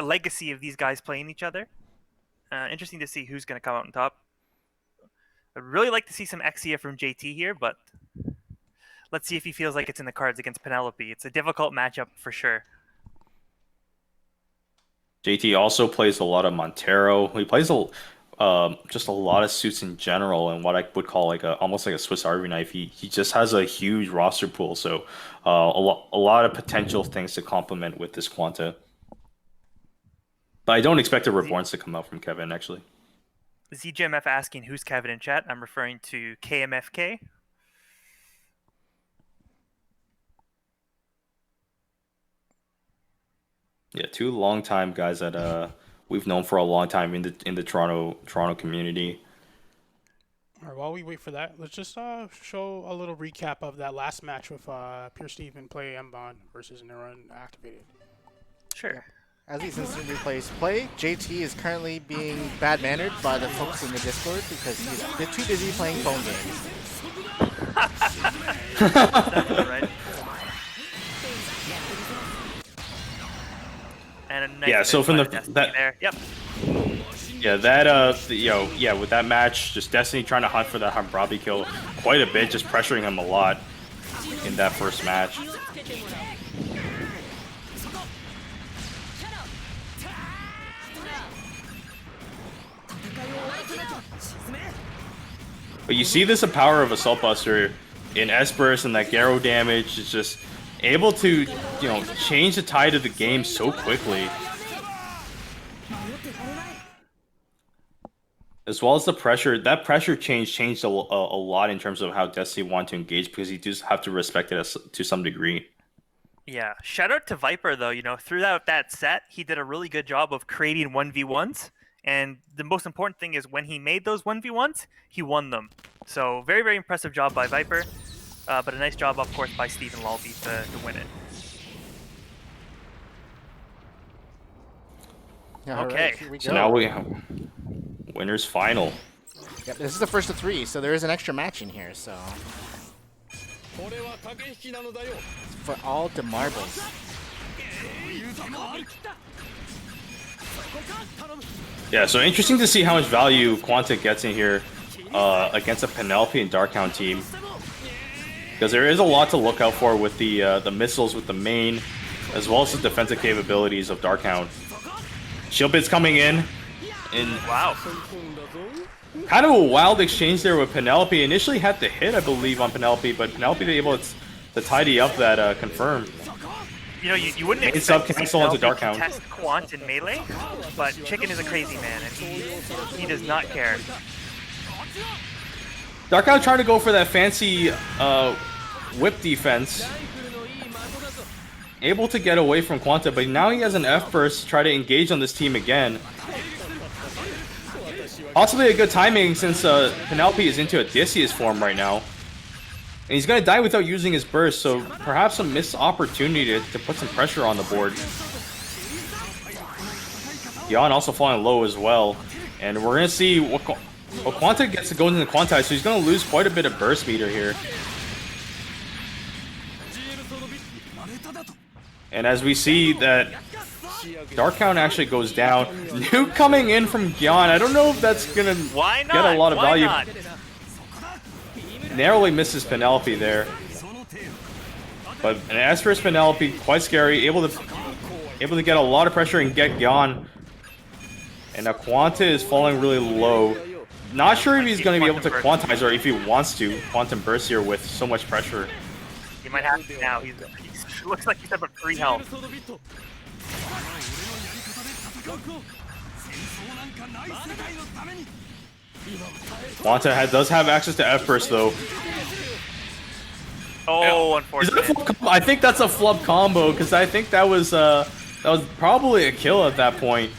[SPEAKER 2] legacy of these guys playing each other. Interesting to see who's going to come out on top. I'd really like to see some Exia from JT here, but let's see if he feels like it's in the cards against Penelope. It's a difficult matchup for sure.
[SPEAKER 1] JT also plays a lot of Montero. He plays just a lot of suits in general, and what I would call almost like a Swiss Army knife. He just has a huge roster pool, so a lot of potential things to complement with this Quanta. But I don't expect the Reborns to come out from Kevin, actually.
[SPEAKER 2] ZGMF asking who's Kevin in chat. I'm referring to KMFK.
[SPEAKER 1] Yeah, 2 longtime guys that we've known for a long time in the Toronto community.
[SPEAKER 4] All right, while we wait for that, let's just show a little recap of that last match with Pure Steve and play MBON versus Neuron Activated.
[SPEAKER 2] Sure.
[SPEAKER 3] As these instant replays play, JT is currently being bad-mannered by the folks in the Discord because he's a bit too busy playing phone games.
[SPEAKER 2] That's right. And a nice
[SPEAKER 1] Yeah, so from
[SPEAKER 2] Destiny there. Yep.
[SPEAKER 1] Yeah, that with that match, just Destiny trying to hunt for that Hammurabi kill quite a bit, just pressuring him a lot in that first match. But you see this power of Assault Buster in S-Burst, and that Garo damage is just able to, change the tide of the game so quickly. As well as the pressure, that pressure changed a lot in terms of how Destiny wanted to engage, because you do have to respect it to some degree.
[SPEAKER 2] Yeah, shout out to Viper though. Throughout that set, he did a really good job of creating 1v1s, and the most important thing is when he made those 1v1s, he won them. So very, very impressive job by Viper, but a nice job, of course, by Stephen Lalby to win it.
[SPEAKER 3] Yeah,
[SPEAKER 2] Okay.
[SPEAKER 3] right, here we
[SPEAKER 1] So
[SPEAKER 3] go.
[SPEAKER 1] now we have winners final.
[SPEAKER 3] Yep, this is the first of 3, so there is an extra match in here. So for all the marbles.
[SPEAKER 1] Yeah, so interesting to see how much value Quanta gets in here against a Penelope and Darkhound team, because there is a lot to look out for with the missiles with the main, as well as the defensive capabilities of Darkhound. Shield Bit's coming in, and
[SPEAKER 2] Wow.
[SPEAKER 1] kind of a wild exchange there with Penelope. Initially had the hit, I believe, on Penelope, but Penelope able to tidy up that confirm.
[SPEAKER 2] You wouldn't
[SPEAKER 1] Main
[SPEAKER 2] expect
[SPEAKER 1] sub cancel onto
[SPEAKER 2] Penelope to
[SPEAKER 1] Darkhound.
[SPEAKER 2] test Quant in melee, but Chicken is a crazy man, and he does not care.
[SPEAKER 1] Darkhound trying to go for that fancy whip defense. Able to get away from Quanta, but now he has an F-burst to try to engage on this team again. Possibly a good timing since Penelope is into Odysseus form right now. And he's going to die without using his burst, so perhaps a missed opportunity to put some pressure on the board. Yon also falling low as well. And we're going to see what Quanta gets to go into the Quantize, so he's going to lose quite a bit of burst meter here. And as we see that Darkhound actually goes down. Nuke coming in from Gyan. I don't know if that's going to get a lot of value.
[SPEAKER 2] Not?
[SPEAKER 1] Narrowly misses Penelope there. But an Esper's Penelope, quite scary, able to get a lot of pressure and get Gyan. And now Quanta is falling really low. Not sure if he's going to be able to quantize or if he wants to quantum burst here with so much pressure.
[SPEAKER 2] He might have to now. He looks like he's having free health.
[SPEAKER 1] Quanta does have access to F-burst though.
[SPEAKER 2] Oh,
[SPEAKER 1] Is that a
[SPEAKER 2] unfortunate.
[SPEAKER 1] flub combo? I think that's a flub combo, because I think that was probably a kill at that point.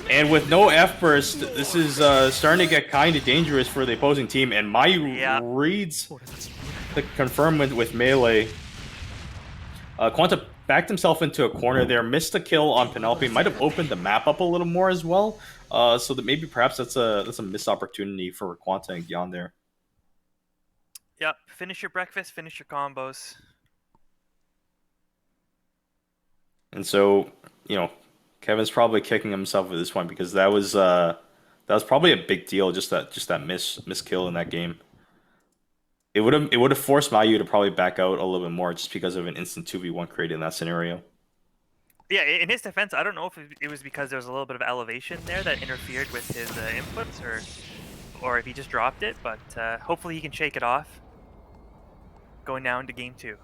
[SPEAKER 1] And with no F-burst, this is starting to get kind of dangerous for the opposing team. And Mayu reads the confirm with melee. Quanta backed himself into a corner there, missed a kill on Penelope, might have opened the map up a little more as well. So that maybe perhaps that's a missed opportunity for Quanta and Gyan there.
[SPEAKER 2] Yep. Finish your breakfast. Finish your combos.
[SPEAKER 1] And so, Kevin's probably kicking himself at this point, because that was probably a big deal, just that miss kill in that game. It would have forced Mayu to probably back out a little bit more, just because of an instant 2v1 created in that scenario.
[SPEAKER 2] Yeah, in his defense, I don't know if it was because there was a little bit of elevation there that interfered with his inputs, or if he just dropped it. But hopefully he can shake it off going now into game 2.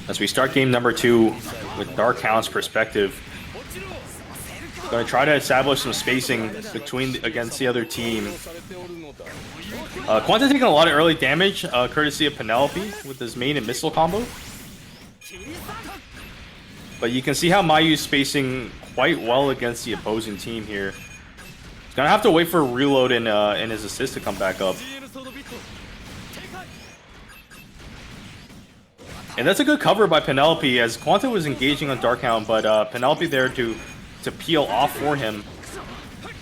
[SPEAKER 1] As we start game number 2 with Darkhound's perspective, going to try to establish some spacing against the other team. Quanta taking a lot of early damage, courtesy of Penelope with his main and missile combo. But you can see how Mayu's spacing quite well against the opposing team here. Gonna have to wait for a reload and his assist to come back up. And that's a good cover by Penelope as Quanta was engaging on Darkhound, but Penelope there to peel off for him.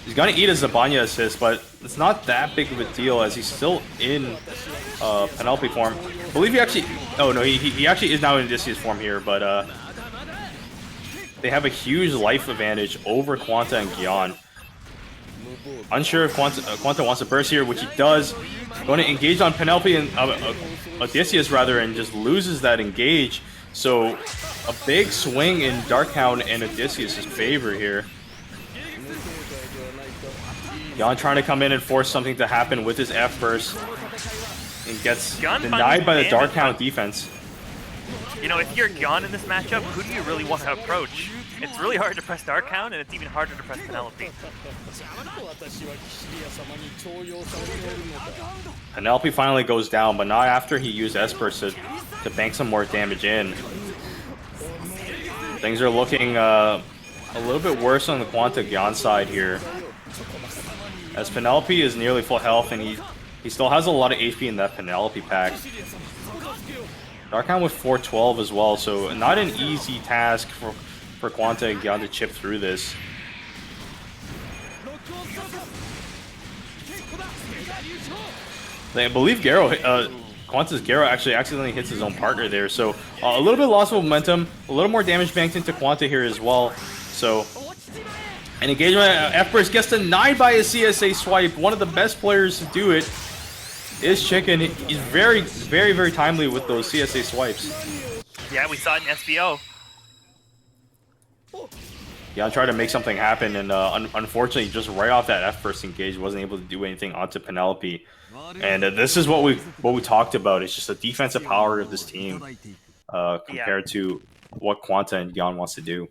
[SPEAKER 1] He's gonna eat a Zabanya assist, but it's not that big of a deal as he's still in Penelope form. I believe he actually... Oh no, he actually is now in Odysseus form here, but they have a huge life advantage over Quanta and Gyan. Unsure if Quanta wants to burst here, which he does. Going to engage on Penelope and Odysseus rather, and just loses that engage. So a big swing in Darkhound and Odysseus' favor here. Gyan trying to come in and force something to happen with his F burst, and gets denied by the Darkhound defense.
[SPEAKER 2] You know, if you're Gyan in this matchup, who do you really want to approach? It's really hard to press Darkhound, and it's even harder to press Penelope.
[SPEAKER 1] Penelope finally goes down, but not after he used S-Burst to bank some more damage in. Things are looking a little bit worse on the Quanta Gyan side here, as Penelope is nearly full health, and he still has a lot of HP in that Penelope pack. Darkhound with 412 as well, so not an easy task for Quanta and Gyan to chip through this. I believe Quanta's Garo actually accidentally hits his own partner there, so a little bit loss of momentum, a little more damage banked into Quanta here as well. So an engagement, F-Burst gets denied by a CSA swipe. One of the best players to do it is Chicken. He's very, very, very timely with those CSA swipes.
[SPEAKER 2] Yeah, we saw it in SBO.
[SPEAKER 1] Yeah, I tried to make something happen, and unfortunately, just right off that F-Burst engage, wasn't able to do anything onto Penelope. And this is what we talked about. It's just the defensive power of this team compared to what Quanta and Gyan wants to do.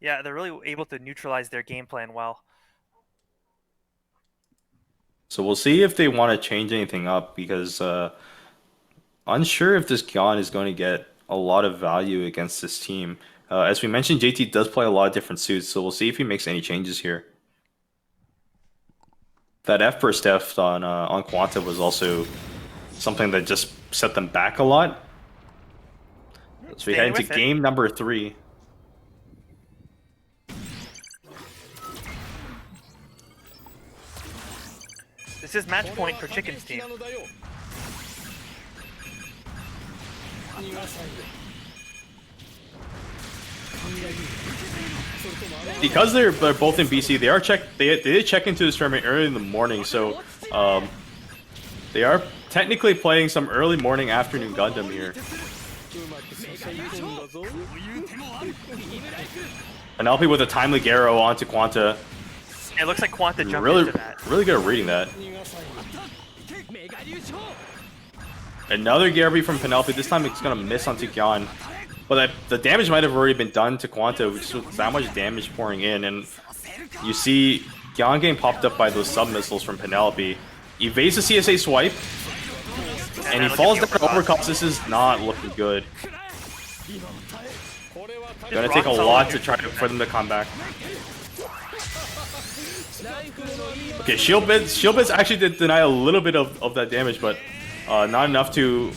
[SPEAKER 2] Yeah, they're really able to neutralize their game plan well.
[SPEAKER 1] So we'll see if they want to change anything up, because unsure if this Gyan is going to get a lot of value against this team. As we mentioned, JT does play a lot of different suits, so we'll see if he makes any changes here. That F-Burst deft on Quanta was also something that just set them back a lot. So we head into game number 3.
[SPEAKER 2] This is match point for Chicken's team.
[SPEAKER 1] Because they're both in BC, they did check into this tournament early in the morning, so they are technically playing some early morning afternoon Gundam here. Penelope with a timely Garo onto Quanta.
[SPEAKER 2] It looks like Quanta jumped into that.
[SPEAKER 1] Really good at reading that. Another Garo from Penelope. This time it's gonna miss onto Gyan. But the damage might have already been done to Quanta, which was that much damage pouring in. And you see Gyan getting popped up by those sub-missiles from Penelope. Evades the CSA swipe. And he falls down overcuts. This is not looking good. Gonna take a lot to try for them to come back. Okay, shield bits actually did deny a little bit of that damage, but not enough to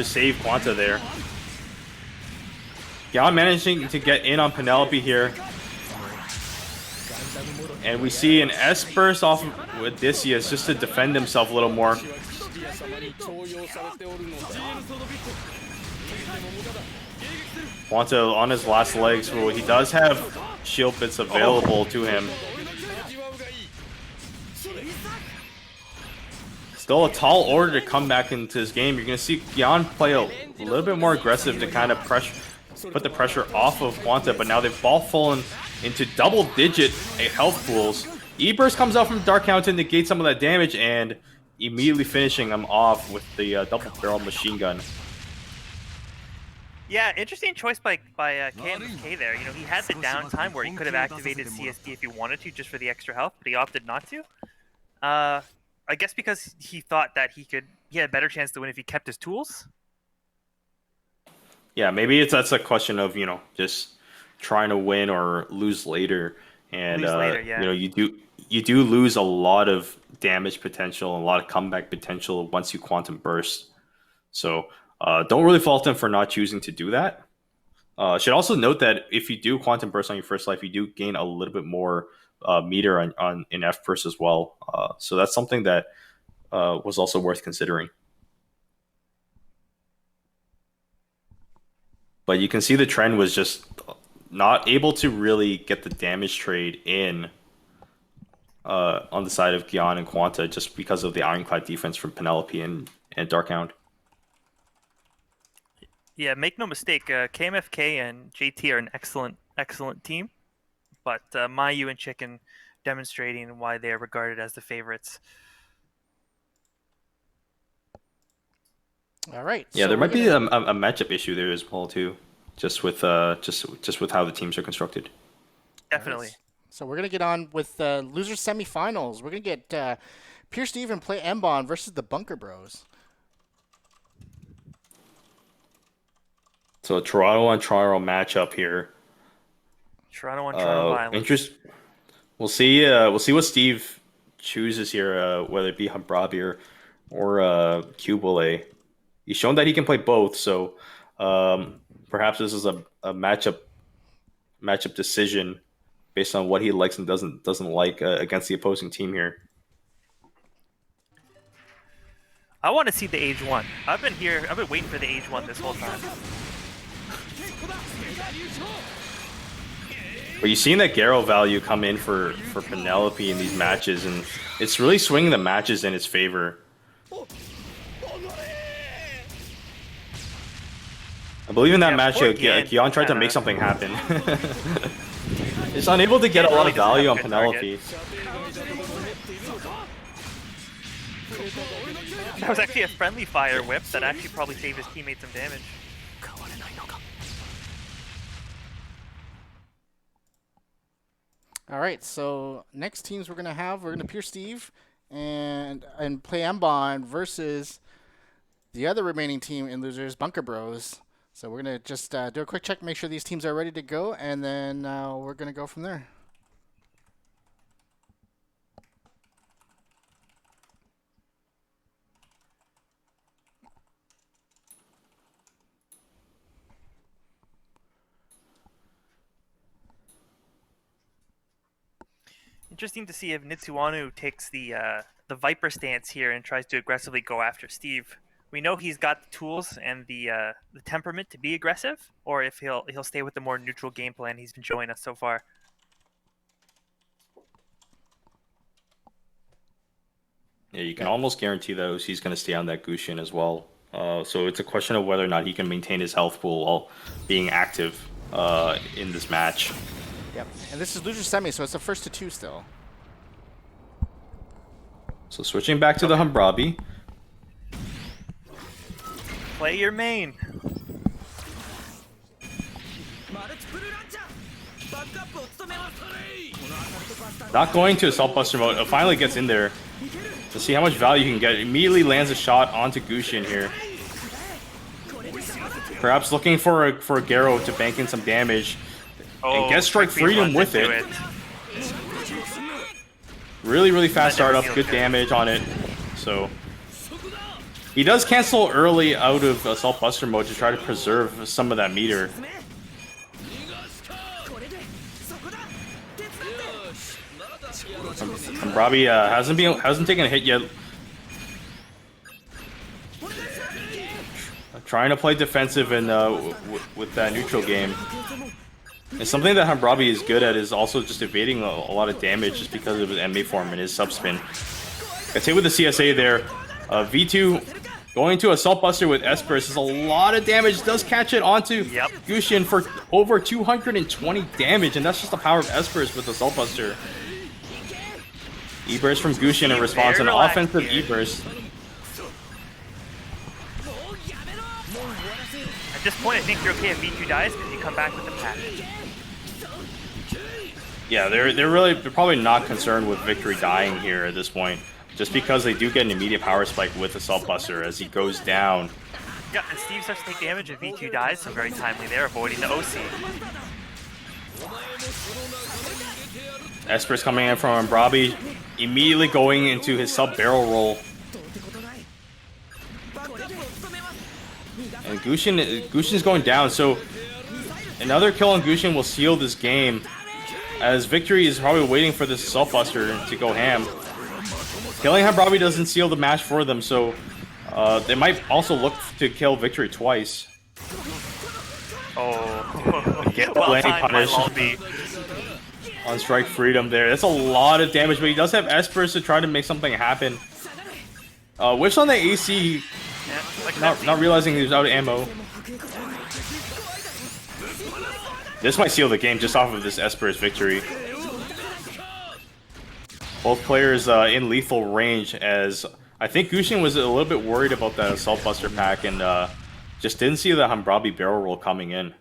[SPEAKER 1] save Quanta there. Gyan managing to get in on Penelope here. And we see an S-Burst off of Odysseus just to defend himself a little more. Quanta on his last legs, so he does have shield bits available to him. Still a tall order to come back into this game. You're going to see Gyan play a little bit more aggressive to kind of put the pressure off of Quanta, but now they've all fallen into double-digit health pools. E-Burst comes out from Darkhound to negate some of that damage, and immediately finishing them off with the double-barrel machine gun.
[SPEAKER 2] Yeah, interesting choice by KMK there. You know, he had the downtime where he could have activated CSD if he wanted to, just for the extra health, but he opted not to. I guess because he thought that he had a better chance to win if he kept his tools.
[SPEAKER 1] Yeah, maybe that's a question of, you know, just trying to win or lose later. And
[SPEAKER 2] Lose later, yeah.
[SPEAKER 1] you know, you do lose a lot of damage potential and a lot of comeback potential once you quantum burst. So don't really fault them for not choosing to do that. Should also note that if you do quantum burst on your first life, you do gain a little bit more meter on in F burst as well. So that's something that was also worth considering. But you can see the trend was just not able to really get the damage trade in on the side of Gyan and Quanta just because of the ironclad defense from Penelope and Darkhound.
[SPEAKER 2] Yeah, make no mistake, KMFK and JT are an excellent team, but Mayu and Chicken demonstrating why they are regarded as the favorites.
[SPEAKER 3] All right.
[SPEAKER 1] Yeah,
[SPEAKER 3] so
[SPEAKER 1] there
[SPEAKER 3] we're
[SPEAKER 1] might be
[SPEAKER 3] gonna-
[SPEAKER 1] a matchup issue there as well too, just with just with how the teams are constructed.
[SPEAKER 2] Definitely.
[SPEAKER 3] So we're gonna get on with losers semifinals. We're gonna get Pure Steven play MBON versus the Bunker Bros.
[SPEAKER 1] So a Toronto on Toronto matchup here.
[SPEAKER 2] Toronto on Toronto Violence.
[SPEAKER 1] We'll see what Steve chooses here, whether it be Hambrabi or Cubole. He's shown that he can play both, so perhaps this is a matchup decision based on what he likes and doesn't like against the opposing team here.
[SPEAKER 2] I want to see the age one. I've been waiting for the age one this whole time.
[SPEAKER 1] But you've seen that Garo value come in for Penelope in these matches, and it's really swinging the matches in its favor. I believe in that match, Gyan tried to make something happen. He's unable to get a lot of value on Penelope.
[SPEAKER 2] That was actually a friendly fire whip that actually probably saved his teammate some damage.
[SPEAKER 3] All right. So next teams we're gonna Pure Steve and play MBON versus the other remaining team in losers, Bunker Bros. So we're gonna just do a quick check, make sure these teams are ready to go, and then we're gonna go from there.
[SPEAKER 2] Interesting to see if Nitsuanu takes the Viper stance here and tries to aggressively go after Steve. We know he's got the tools and the temperament to be aggressive, or if he'll stay with the more neutral game plan he's been showing us so far.
[SPEAKER 1] Yeah, you can almost guarantee those he's going to stay on that Gushin as well. So it's a question of whether or not he can maintain his health pool while being active in this match.
[SPEAKER 3] Yep. And this is loser semi, so it's the first to two still.
[SPEAKER 1] So switching back to the Hambrabi.
[SPEAKER 2] Play your main.
[SPEAKER 1] Not going to Assault Buster mode. It finally gets in there to see how much value you can get. Immediately lands a shot onto Gushin here. Perhaps looking for a Garo to bank in some damage. And get Strike Freedom with it. Really fast startup, good damage on it. So he does cancel early out of Assault Buster mode to try to preserve some of that meter. Hambrabi hasn't taken a hit yet. Trying to play defensive and with that neutral game. And something that Hambrabi is good at is also just evading a lot of damage just because of his MA form and his subspin. I'd say with the CSA there, V2 going to Assault Buster with S-Burst is a lot of damage. Does catch it onto Gushin for over 220 damage, and that's just the power of S-Burst with Assault Buster. E-Burst from Gushin in response, an offensive E-Burst.
[SPEAKER 2] At this point, I think you're okay if V2 dies because you come back with the package.
[SPEAKER 1] Yeah, they're probably not concerned with Victory dying here at this point, just because they do get an immediate power spike with Assault Buster as he goes down.
[SPEAKER 2] Yeah, and Steve starts to take damage if V2 dies, so very timely there, avoiding the OC.
[SPEAKER 1] Esper's coming in from Ambrabi, immediately going into his sub barrel roll. And Gushin's going down, so another kill on Gushin will seal this game, as Victory is probably waiting for this Assault Buster to go ham. Killing him probably doesn't seal the match for them, so they might also look to kill Victory twice.
[SPEAKER 2] Oh,
[SPEAKER 1] Get the landing punish on Strike Freedom there. That's a lot of damage, but he does have Espers to try to make something happen. Whiffs on the AC, not realizing he was out of ammo. This might seal the game just off of this Esper's victory. Both players in lethal range, as I think Gushin was a little bit worried about that Assault Buster pack and just didn't see the Hambrabi barrel roll coming in.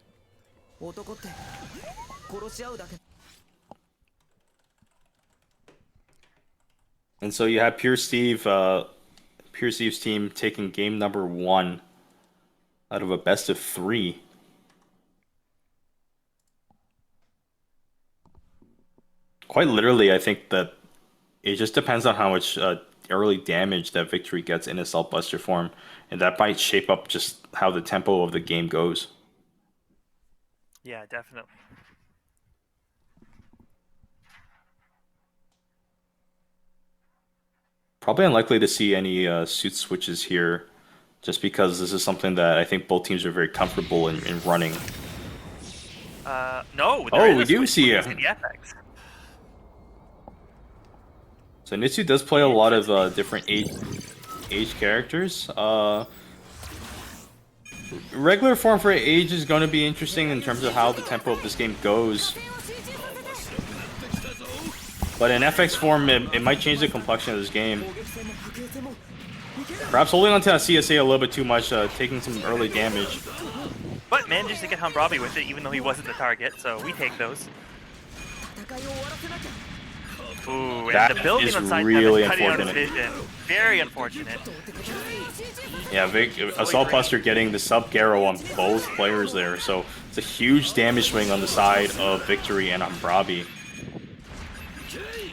[SPEAKER 1] And so you have Pure Steve's team taking game number 1 out of a best of 3. Quite literally, I think that it just depends on how much early damage that Victory gets in Assault Buster form, and that might shape up just how the tempo of the game goes.
[SPEAKER 2] Yeah, definitely.
[SPEAKER 1] Probably unlikely to see any suit switches here, just because this is something that I think both teams are very comfortable in running.
[SPEAKER 2] No.
[SPEAKER 1] Oh, we do see it. So Nitsu does play a lot of different age characters. Regular form for age is going to be interesting in terms of how the tempo of this game goes. But in FX form, it might change the complexion of this game. Perhaps holding onto that CSA a little bit too much, taking some early damage.
[SPEAKER 2] But manages to get Hambrabi with it, even though he wasn't the target, so we take those. Ooh, and the building
[SPEAKER 1] is
[SPEAKER 2] on side
[SPEAKER 1] really
[SPEAKER 2] is cutting out his
[SPEAKER 1] unfortunate.
[SPEAKER 2] vision. Very unfortunate.
[SPEAKER 1] Yeah, Assault Buster getting the sub Garo on both players there, so it's a huge damage swing on the side of Victory and Hambrabi.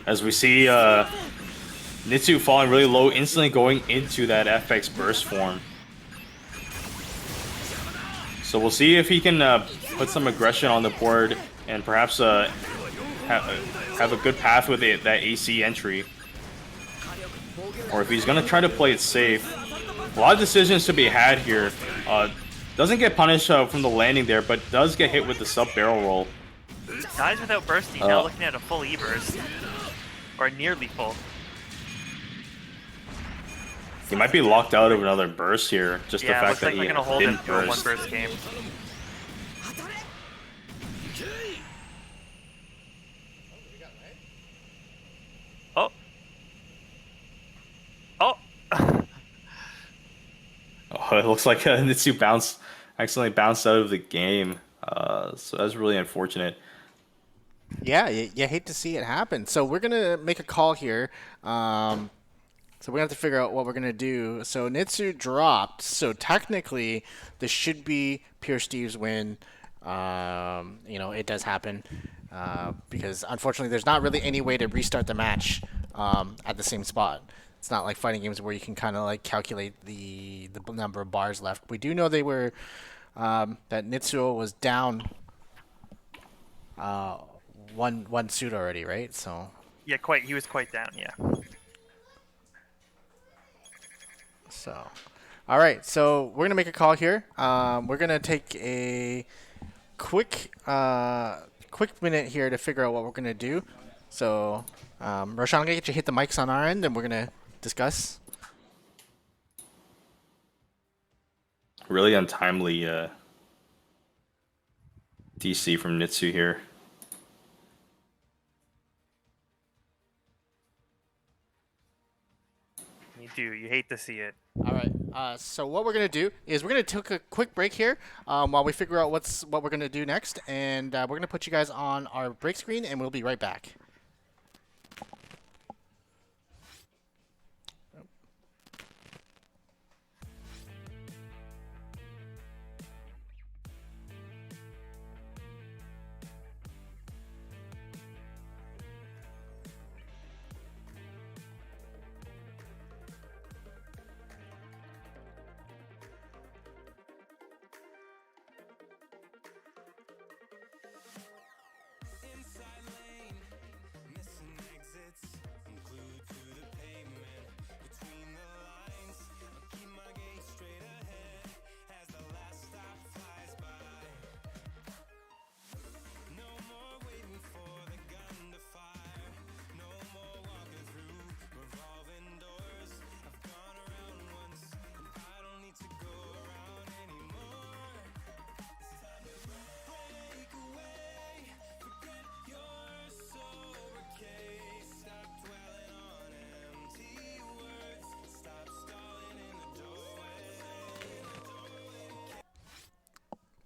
[SPEAKER 1] As we see Nitsu falling really low, instantly going into that FX burst form. So we'll see if he can put some aggression on the board and perhaps have a good path with that AC entry. Or if he's going to try to play it safe. A lot of decisions to be had here. Doesn't get punished from the landing there, but does get hit with the sub barrel roll.
[SPEAKER 2] Dies without bursting, now looking at a full E-burst. Or nearly full.
[SPEAKER 1] He might be locked out of another burst here. Just the fact that he
[SPEAKER 2] gonna hold him
[SPEAKER 1] didn't
[SPEAKER 2] to a
[SPEAKER 1] burst.
[SPEAKER 2] one-burst game. Oh. Oh.
[SPEAKER 1] Oh, it looks like Nitsu accidentally bounced out of the game. So that's really unfortunate.
[SPEAKER 3] Yeah, you hate to see it happen. So we're going to make a call here. So we're going to have to figure out what we're going to do. So Nitsu dropped. So technically, this should be Pure Steve's win. It does happen. Because unfortunately, there's not really any way to restart the match at the same spot. It's not like fighting games where you can kind of like calculate the number of bars left. We do know they were that Nitsuo was down one suit already, right? So
[SPEAKER 2] Yeah, he was quite down, yeah.
[SPEAKER 3] So, all right. So we're gonna make a call here. We're gonna take a quick minute here to figure out what we're gonna do. So, Roshan, I'm gonna get you to hit the mics on our end, and we're gonna discuss.
[SPEAKER 1] Really untimely DC from Nitsu here.
[SPEAKER 2] You hate to see it.
[SPEAKER 3] All right. So what we're gonna do is we're gonna take a quick break here while we figure out what we're gonna do next, and we're gonna put you guys on our break screen, and we'll be right back.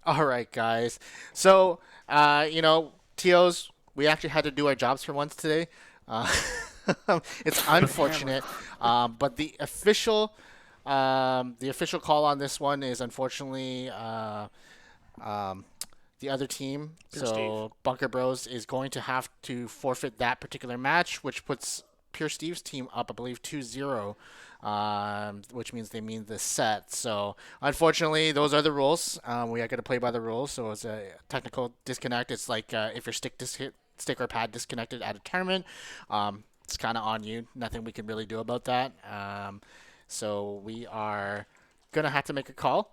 [SPEAKER 3] All right, guys. So, TOs, we actually had to do our jobs for once today. Uh, it's unfortunate, but the official call on this one is unfortunately the other team. So Bunker Bros is going to have to forfeit that particular match, which puts Pure Steve's team up, I believe, 2-0. Which means they mean the set. So unfortunately, those are the rules. We are going to play by the rules. So it's a technical disconnect. It's like if your stick or pad disconnected at a tournament, it's kind of on you. Nothing we can really do about that. So we are going to have to make a call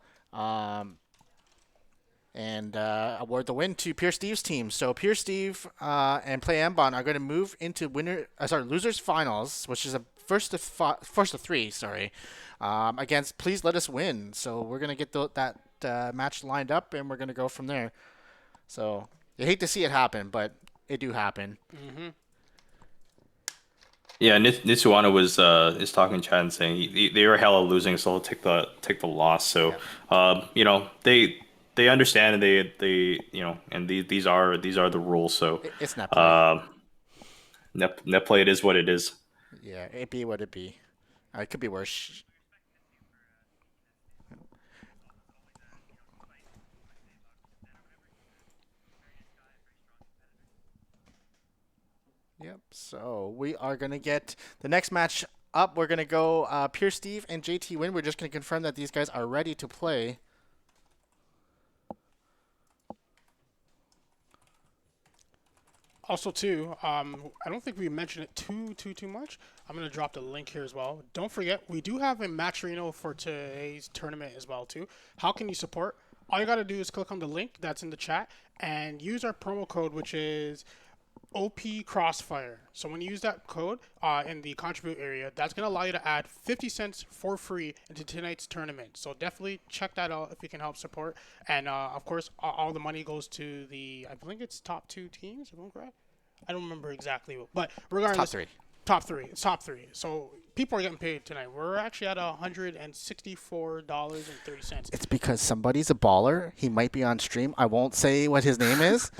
[SPEAKER 3] and award the win to Pure Steve's team. So Pure Steve and Play MBON are going to move into losers finals, which is a first to three. Against Please Let Us Win. So we're going to get that match lined up, and we're going to go from there. So you hate to see it happen, but it do happen.
[SPEAKER 4] Mm-hmm.
[SPEAKER 1] Yeah, Nitsuano was is talking in chat and saying they were hella losing, so they'll take the loss. So they understand, and these are the rules. So
[SPEAKER 3] it's net play.
[SPEAKER 1] Net play, it is what it is.
[SPEAKER 3] Yeah, it be what it be. It could be worse. Yep. So we are gonna get the next match up. We're gonna go Pure Steve and JT Win. We're just gonna confirm that these guys are ready to play.
[SPEAKER 4] Also, too, I don't think we mentioned it too much. I'm gonna drop the link here as well. Don't forget, we do have a matcherino for today's tournament as well too. How can you support? All you gotta do is click on the link that's in the chat and use our promo code, which is OP Crossfire. So when you use that code in the contribute area, that's going to allow you to add 50 cents for free into tonight's tournament. So definitely check that out if you can help support. And of course, all the money goes to the, I think it's top 2 teams, if I'm correct. I don't remember exactly, but regardless. Top three. It's top 3. So people are getting paid tonight. We're actually at $164.30.
[SPEAKER 3] It's because somebody's a baller. He might be on stream. I won't say what his name is.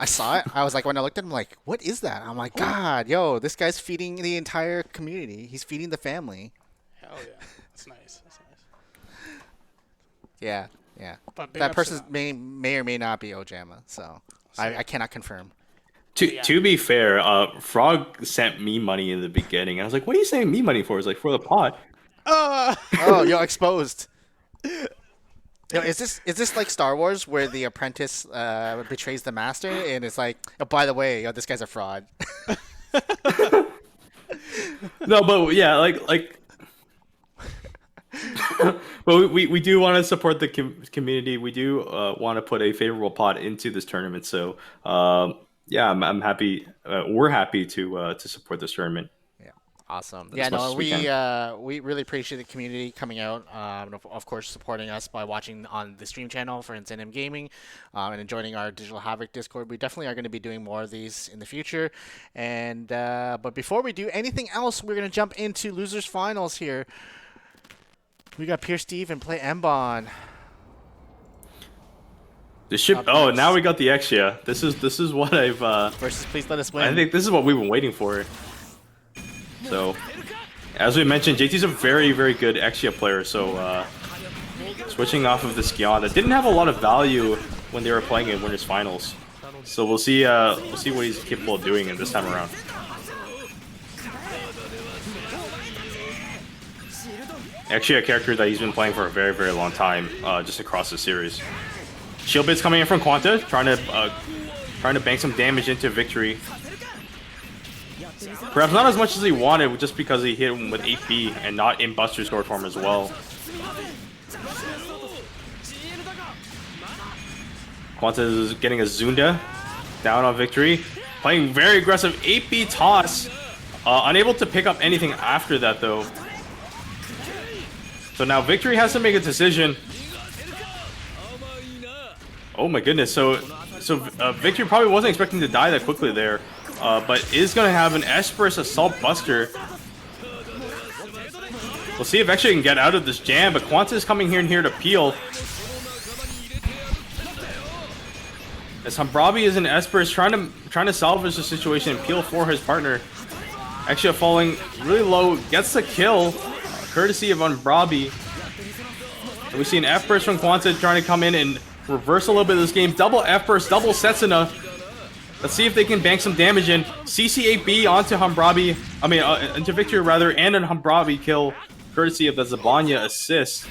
[SPEAKER 3] I saw it. I was like, when I looked at him, like, what is that? I'm like, God, this guy's feeding the entire community. He's feeding the family.
[SPEAKER 4] Hell yeah. That's nice.
[SPEAKER 3] Yeah.
[SPEAKER 4] But
[SPEAKER 3] that person may or may not be Ojama, so I cannot confirm.
[SPEAKER 1] To be fair, Frog sent me money in the beginning. I was like, what are you sending me money for? It's like, for the pot.
[SPEAKER 3] Exposed. Is this like Star Wars where the apprentice betrays the master and it's like, oh, by the way, this guy's a fraud?
[SPEAKER 1] No, but yeah, but we do want to support the community. We do want to put a favorable pot into this tournament. So I'm happy. We're happy to support this tournament.
[SPEAKER 3] Awesome. We really appreciate the community coming out, and of course supporting us by watching on the stream channel for Incentive Gaming, and joining our Digital Havoc Discord. We definitely are going to be doing more of these in the future. And but before we do anything else, we're going to jump into losers finals here. We got Pure Steve and Play MBON.
[SPEAKER 1] Now we got the Exia. This is what I've
[SPEAKER 3] versus Please Let Us Win.
[SPEAKER 1] I think this is what we've been waiting for. So, as we mentioned, JT's a very, very good Exia player, so switching off of the Skion that didn't have a lot of value when they were playing in Winners Finals. So we'll see what he's capable of doing in this time around. Actually, a character that he's been playing for a very, very long time, just across the series. Shield Bit's coming in from Quanta, trying to bank some damage into Victory. Perhaps not as much as he wanted, just because he hit him with 8B and not in Buster score form as well. Quanta is getting a Zunda down on Victory, playing very aggressive 8B toss, unable to pick up anything after that though. So now Victory has to make a decision. Oh my goodness! So Victory probably wasn't expecting to die that quickly there. But is going to have an Esperus Assault Buster. We'll see if actually can get out of this jam, but Quanta is coming here to peel. As Hambrabi is in Esper is trying to salvage the situation and peel for his partner. Actually falling really low, gets the kill, courtesy of Hambrabi. And we see an F burst from Quanta trying to come in and reverse a little bit of this game. Double F burst, double Setsuna. Let's see if they can bank some damage in. CC8B onto Hambrabi, into Victory rather, and an Hambrabi kill, courtesy of the Zabanya assist.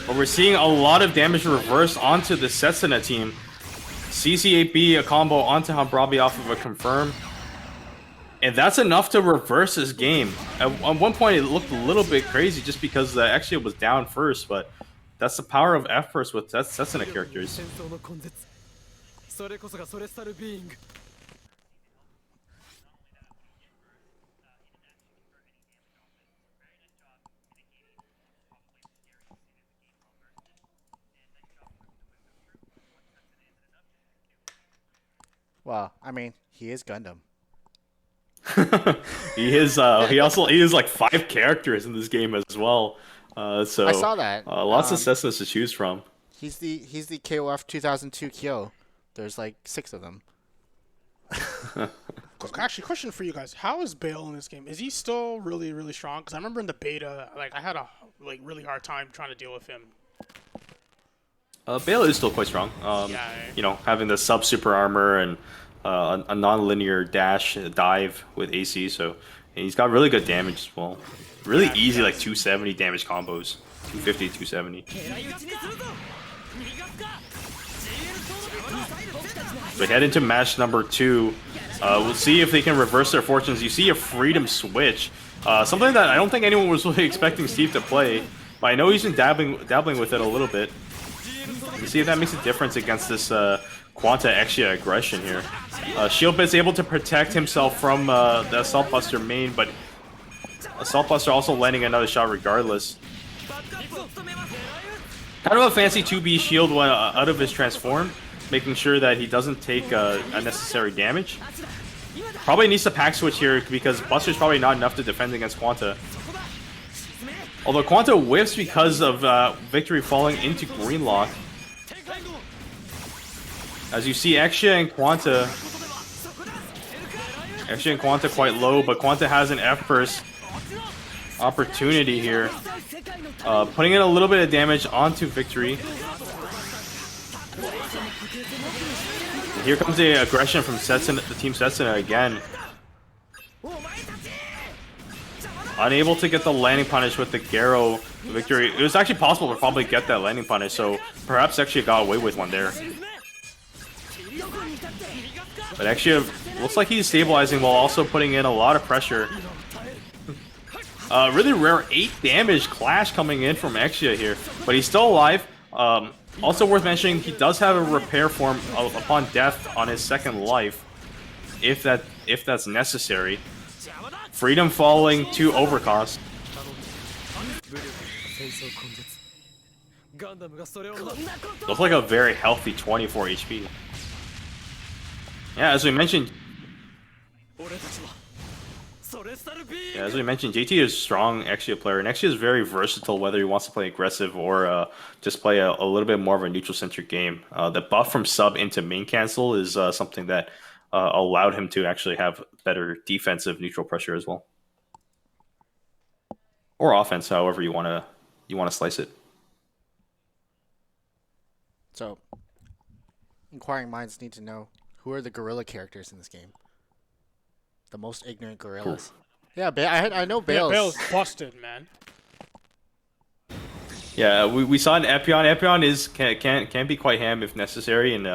[SPEAKER 1] But we're seeing a lot of damage reverse onto the Setsuna team. CC8B, a combo onto Hambrabi off of a confirm. And that's enough to reverse this game. At one point, it looked a little bit crazy just because actually it was down first, but that's the power of F-Burst with Setsuna characters.
[SPEAKER 3] Well, I mean, he is Gundam.
[SPEAKER 1] He is. He is like 5 characters in this game as well. So
[SPEAKER 3] I saw that.
[SPEAKER 1] Lots of Setsunas to choose from.
[SPEAKER 3] He's the KOF 2002 Kyo. There's like 6 of them.
[SPEAKER 4] Actually, question for you guys: how is Bale in this game? Is he still really, really strong? Because I remember in the beta, like I had a really hard time trying to deal with him.
[SPEAKER 1] Bale is still quite strong. You know, having the sub super armor and a non-linear dash dive with AC, so he's got really good damage as well. Really easy, like 270 damage combos, 250, 270. So we head into match number 2. We'll see if they can reverse their fortunes. You see a freedom switch, something that I don't think anyone was really expecting Steve to play, but I know he's been dabbling with it a little bit. We'll see if that makes a difference against this Quanta Exia aggression here. Shield Bit's able to protect himself from the Assault Buster main, but Assault Buster also landing another shot regardless. Kind of a fancy 2B shield out of his transform, making sure that he doesn't take unnecessary damage. Probably needs to pack switch here because Buster's probably not enough to defend against Quanta. Although Quanta whiffs because of Victory falling into green lock. As you see, Exia and Quanta quite low, but Quanta has an F-burst opportunity here. Putting in a little bit of damage onto Victory. And here comes the aggression from Setsuna, the team Setsuna again. Unable to get the landing punish with the Garo Victory. It was actually possible to probably get that landing punish, so perhaps actually got away with one there. But actually, looks like he's stabilizing while also putting in a lot of pressure. Really rare 8 damage clash coming in from Exia here, but he's still alive. Also worth mentioning, he does have a repair form upon death on his second life, if that's necessary. Freedom falling to overcost. Looks like a very healthy 24 HP. Yeah, as we mentioned, JT is a strong Exia player, and Exia is very versatile whether he wants to play aggressive or just play a little bit more of a neutral-centric game. The buff from sub into main cancel is something that allowed him to actually have better defensive neutral pressure as well, or offense, however you want to slice it.
[SPEAKER 3] So, inquiring minds need to know, who are the gorilla characters in this game? The most ignorant gorillas. Cool. Yeah, I know Bale's.
[SPEAKER 4] Yeah, Bale's busted, man.
[SPEAKER 1] Yeah, we saw an Epion. Epion can be quite ham if necessary, and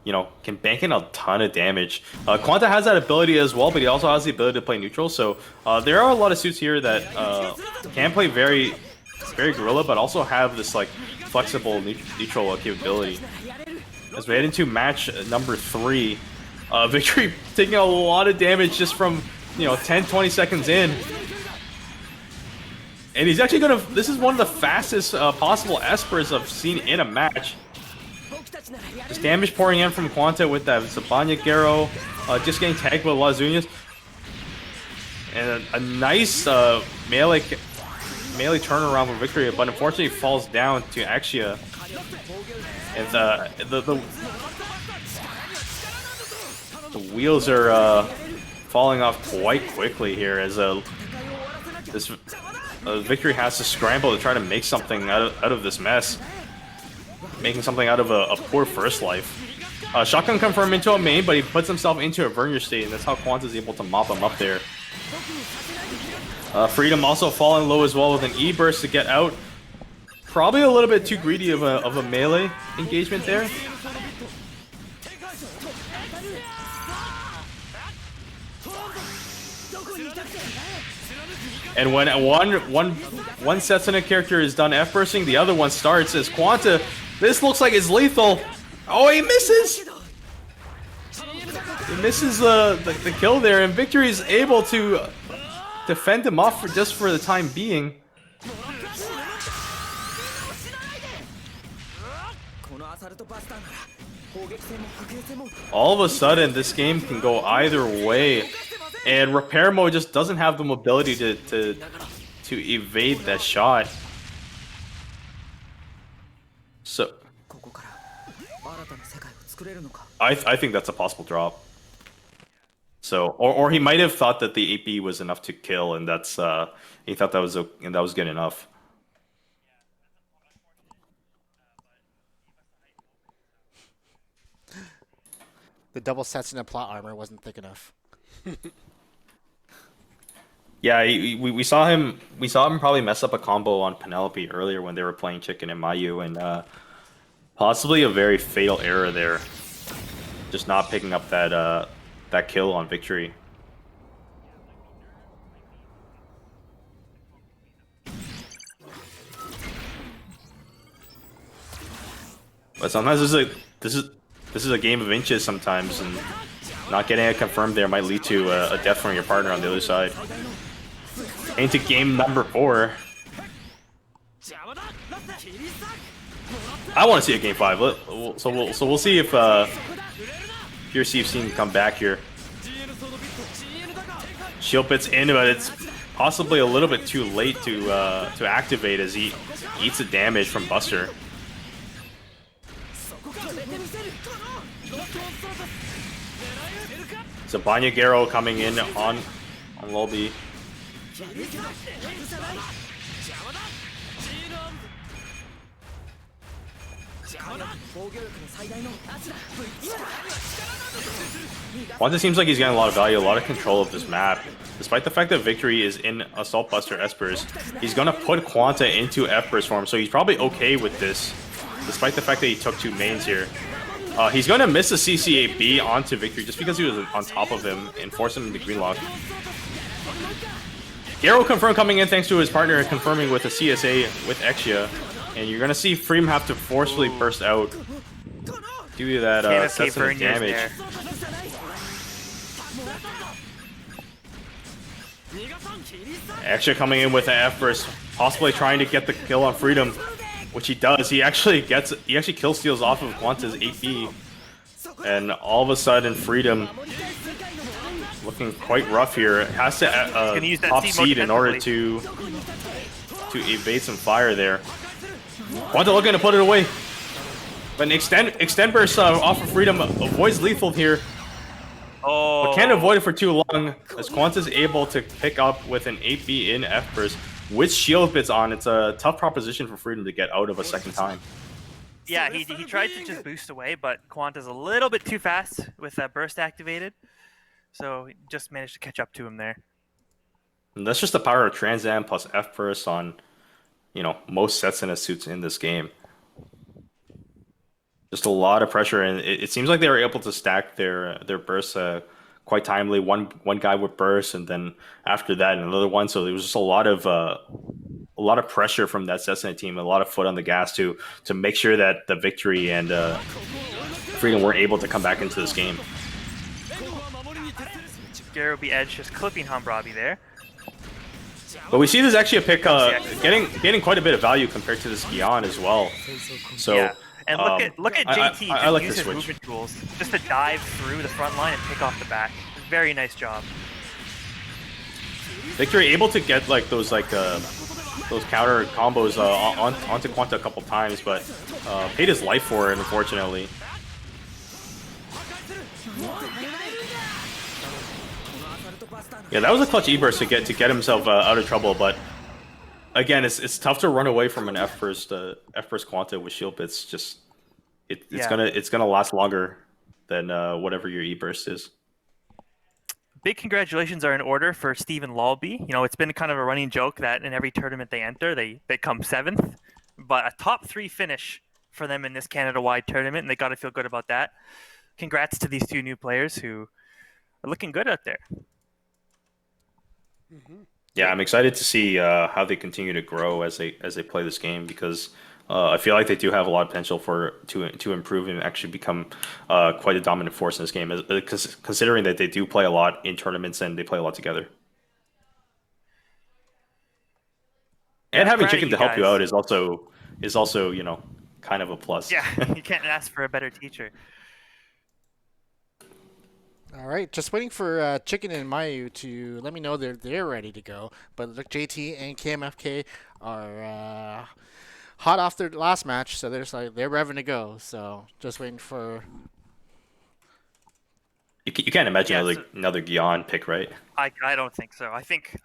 [SPEAKER 1] you know, can bank in a ton of damage. Quanta has that ability as well, but he also has the ability to play neutral. So there are a lot of suits here that can play very gorilla, but also have this like flexible neutral capability. As we head into match number 3, Victory taking a lot of damage just from 10-20 seconds in. And he's actually gonna. This is one of the fastest possible espers I've seen in a match. Just damage pouring in from Quanta with that Zabanya Garo, just getting tagged with Lazunias. And a nice melee turnaround for Victory, but unfortunately falls down to Exia. And the wheels are falling off quite quickly here as this Victory has to scramble to try to make something out of this mess, making something out of a poor first life. Shotgun confirm into a main, but he puts himself into a Vernier state, and that's how Quanta's able to mop him up there. Freedom also falling low as well with an E-burst to get out. Probably a little bit too greedy of a melee engagement there. And when one Setsuna character is done F-bursting, the other one starts as Quanta. This looks like it's lethal. Oh, he misses! He misses the kill there, and Victory is able to defend him off just for the time being. All of a sudden, this game can go either way, and Repair Mode just doesn't have the mobility to evade that shot. So I think that's a possible drop. So, or he might have thought that the 8B was enough to kill, and that's he thought that was good enough.
[SPEAKER 3] The double Setsuna plot armor wasn't thick enough.
[SPEAKER 1] Yeah, we saw him probably mess up a combo on Penelope earlier when they were playing Chicken and Mayu, and possibly a very fatal error there, just not picking up that kill on Victory. But sometimes this is a game of inches sometimes, and not getting it confirmed there might lead to a death from your partner on the other side. Into game number 4. I want to see a game 5. So we'll see if Pure Steve can come back here. Shield bit's in, but it's possibly a little bit too late to activate as he eats the damage from Buster. So Banyagero coming in on Lobby. Quanta seems like he's getting a lot of value, a lot of control of this map. Despite the fact that Victory is in Assault Buster S-Burst, he's gonna put Quanta into F-Burst form, so he's probably okay with this, despite the fact that he took 2 mains here. He's gonna miss a CC8B onto Victory just because he was on top of him and force him into green lock. Garo confirmed coming in thanks to his partner confirming with a CSA with Exia. And you're gonna see Freem have to forcefully burst out due to that Setsuna damage. Exia coming in with an F-burst, possibly trying to get the kill on Freedom, which he does. He actually kill steals off of Quanta's 8B, and all of a sudden Freedom, looking quite rough here, has to top seed in order to evade some fire there. Quanta looking to put it away, but an extend burst off of Freedom avoids lethal here.
[SPEAKER 2] Oh.
[SPEAKER 1] But can't avoid it for too long, as Quanta's able to pick up with an 8B in F-burst with shield bits on. It's a tough proposition for Freedom to get out of a second time.
[SPEAKER 2] Yeah, he tried to just boost away, but Quanta's a little bit too fast with that burst activated, so he just managed to catch up to him there.
[SPEAKER 1] And that's just the power of Trans Am plus F-burst on, most Setsuna suits in this game. Just a lot of pressure, and it seems like they were able to stack their bursts quite timely. One guy would burst, and then after that another one. So there was just a lot of pressure from that Setsuna team, a lot of foot on the gas to make sure that the Victory and Freedom were able to come back into this game.
[SPEAKER 2] Garo be edge just clipping Hambrabi there.
[SPEAKER 1] But we see this actually a pick getting quite a bit of value compared to this Gion as well. So.
[SPEAKER 2] Yeah. And look at JT
[SPEAKER 1] I like
[SPEAKER 2] use
[SPEAKER 1] the
[SPEAKER 2] his
[SPEAKER 1] switch.
[SPEAKER 2] movement tools just to dive through the front line and pick off the back. Very nice job.
[SPEAKER 1] Victory able to get those those counter combos onto Quanta a couple times, but paid his life for it, unfortunately. Yeah, that was a clutch E-burst to get himself out of trouble, but again, it's tough to run away from an F-burst Quanta with shield bits. Just it's gonna last longer than whatever your E-burst is.
[SPEAKER 2] Big congratulations are in order for Stephen Lawby. You know, it's been kind of a running joke that in every tournament they enter, they come 7th, but a top 3 finish for them in this Canada-wide tournament, and they got to feel good about that. Congrats to these 2 new players who are looking good out there.
[SPEAKER 1] Yeah, I'm excited to see how they continue to grow as they play this game, because I feel like they do have a lot of potential to improve and actually become quite a dominant force in this game, considering that they do play a lot in tournaments and they play a lot together. And having Chicken to help you out is also kind of a plus.
[SPEAKER 2] Yeah, you can't ask for a better teacher.
[SPEAKER 3] All right, just waiting for Chicken and Mayu to let me know they're ready to go. But look, JT and KMFK are hot off their last match, so they're revving to go. So just waiting for.
[SPEAKER 1] You can't imagine another Gion pick, right?
[SPEAKER 2] I don't think so. I think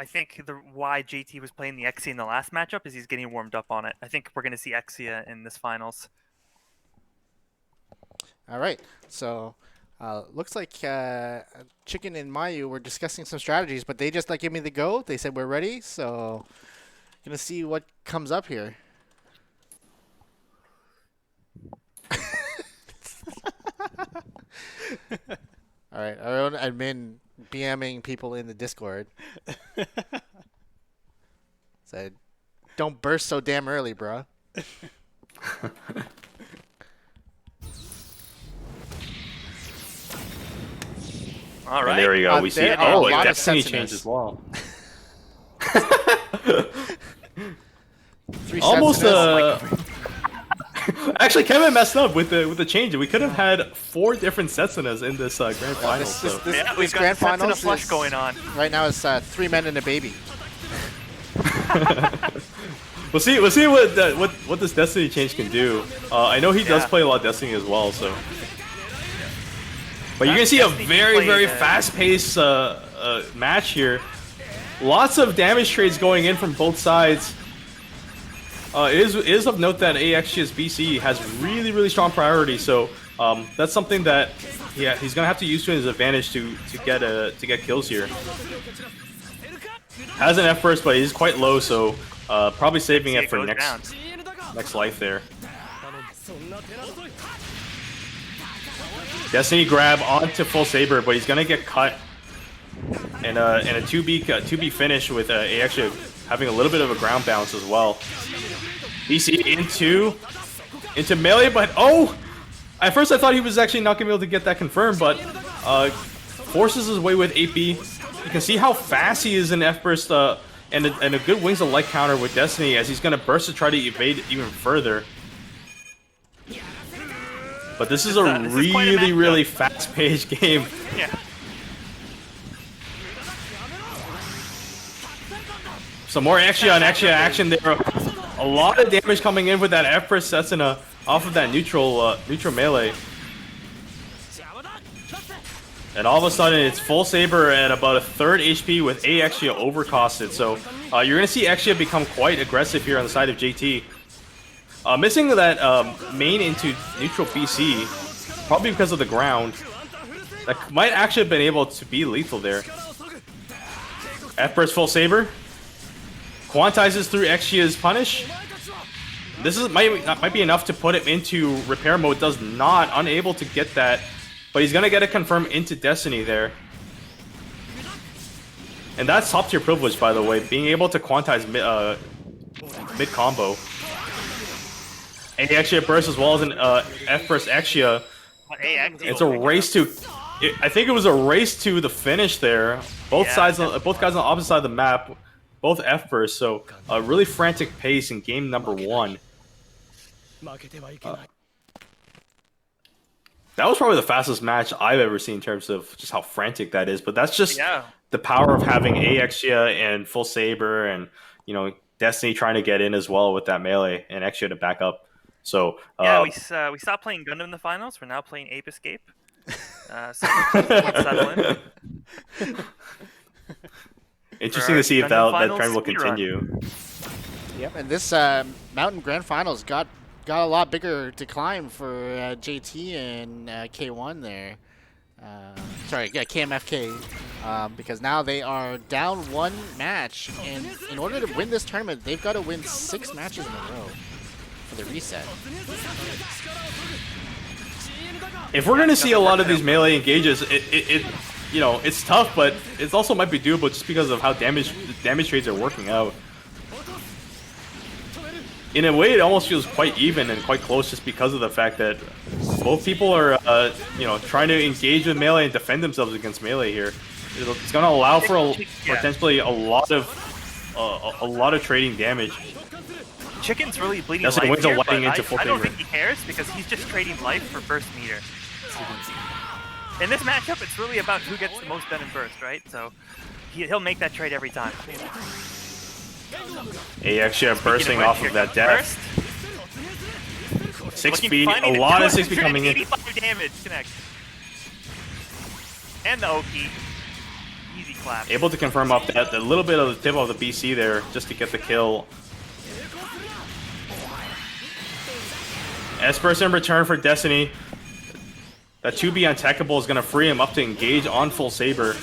[SPEAKER 2] why JT was playing the Exia in the last matchup is he's getting warmed up on it. I think we're going to see Exia in this finals.
[SPEAKER 3] All right, so. Looks like Chicken and Mayu were discussing some strategies, but they just gave me the go. They said we're ready, so gonna see what comes up here. All right, our own admin BMing people in the Discord said, "Don't burst so damn early, bro."
[SPEAKER 2] All right.
[SPEAKER 1] And there we go. We see it.
[SPEAKER 3] A
[SPEAKER 1] Oh,
[SPEAKER 3] lot of
[SPEAKER 1] Destiny
[SPEAKER 3] sensiness.
[SPEAKER 1] change as well.
[SPEAKER 3] 3
[SPEAKER 1] Almost
[SPEAKER 3] sentinels.
[SPEAKER 1] Actually, Kevin messed up with the change. We could have had 4 different Setsunas in this grand final.
[SPEAKER 2] We've got
[SPEAKER 3] grand
[SPEAKER 2] Setsuna
[SPEAKER 3] finals
[SPEAKER 2] flush
[SPEAKER 3] is-
[SPEAKER 2] going on.
[SPEAKER 3] Right now it's 3 men and a baby.
[SPEAKER 1] We'll see what this Destiny change can do. I know he does play a lot of Destiny as well, so. But you're gonna see a very fast-paced match here. Lots of damage trades going in from both sides. It is of note that AXG's BC has really strong priority, so that's something that he's gonna have to use to his advantage to get kills here. Has an F first, but he's quite low, so probably saving it for next life there. Destiny grab onto full saber, but he's gonna get cut. And a 2B finish with actually having a little bit of a ground bounce as well. BC into melee, but at first I thought he was actually not gonna be able to get that confirmed, but forces his way with 8B. You can see how fast he is in F burst and a good Wings of Light counter with Destiny, as he's gonna burst to try to evade even further. But this is a really fast-paced game.
[SPEAKER 2] Yeah.
[SPEAKER 1] Some more action there. A lot of damage coming in with that F-Press Setsuna off of that neutral melee. And all of a sudden, it's full saber at about a 3rd HP with A Exia overcosted. So you're going to see Exia become quite aggressive here on the side of JT. Missing that main into neutral BC, probably because of the ground. That might actually have been able to be lethal there. F-Burst full saber. Quantizes through Exia's punish. This might be enough to put him into repair mode. Does not, unable to get that. But he's going to get it confirmed into Destiny there. And that's top tier privilege, by the way. Being able to quantize mid combo. A Exia burst as well as an F burst Exia. It's a race to. I think it was a race to the finish there. Both guys on the opposite side of the map, both F bursts. So a really frantic pace in game number 1. That was probably the fastest match I've ever seen in terms of just how frantic that is. But that's just the power of having A Exia and full saber, and Destiny trying to get in as well with that melee, and actually had to back up. So
[SPEAKER 2] Yeah, we stopped playing Gundam in the finals. We're now playing Ape Escape. So let's settle in.
[SPEAKER 1] interesting to see if that trend will
[SPEAKER 2] speedrun.
[SPEAKER 1] continue.
[SPEAKER 3] Yep, and this Mountain Grand Finals got a lot bigger to climb for JT and K1 there. Sorry, yeah, KMFK, because now they are down 1 match, and in order to win this tournament, they've got to win 6 matches in a row for the reset.
[SPEAKER 1] If we're going to see a lot of these melee engages, it you know, it's tough, but it also might be doable just because of how damage trades are working out. In a way, it almost feels quite even and quite close just because of the fact that both people are, you know, trying to engage with melee and defend themselves against melee here. It's going to allow for potentially a lot of trading damage.
[SPEAKER 2] Chicken's really bleeding
[SPEAKER 1] That's
[SPEAKER 2] life
[SPEAKER 1] like
[SPEAKER 2] here,
[SPEAKER 1] lighting
[SPEAKER 2] but
[SPEAKER 1] into full
[SPEAKER 2] I don't
[SPEAKER 1] favor.
[SPEAKER 2] think he cares because he's just trading life for burst meter. In this matchup, it's really about who gets the most done in burst, right? So he'll make that trade every time.
[SPEAKER 1] Actually bursting off of that death. 6 speed, a
[SPEAKER 2] Funny,
[SPEAKER 1] lot of 6 speed coming in.
[SPEAKER 2] 85 damage connect. And the OP. Easy clap.
[SPEAKER 1] Able to confirm up that a little bit of the tip of the BC there just to get the kill. S-Burst in return for Destiny. That 2B untechable is going to free him up to engage on Full Saber.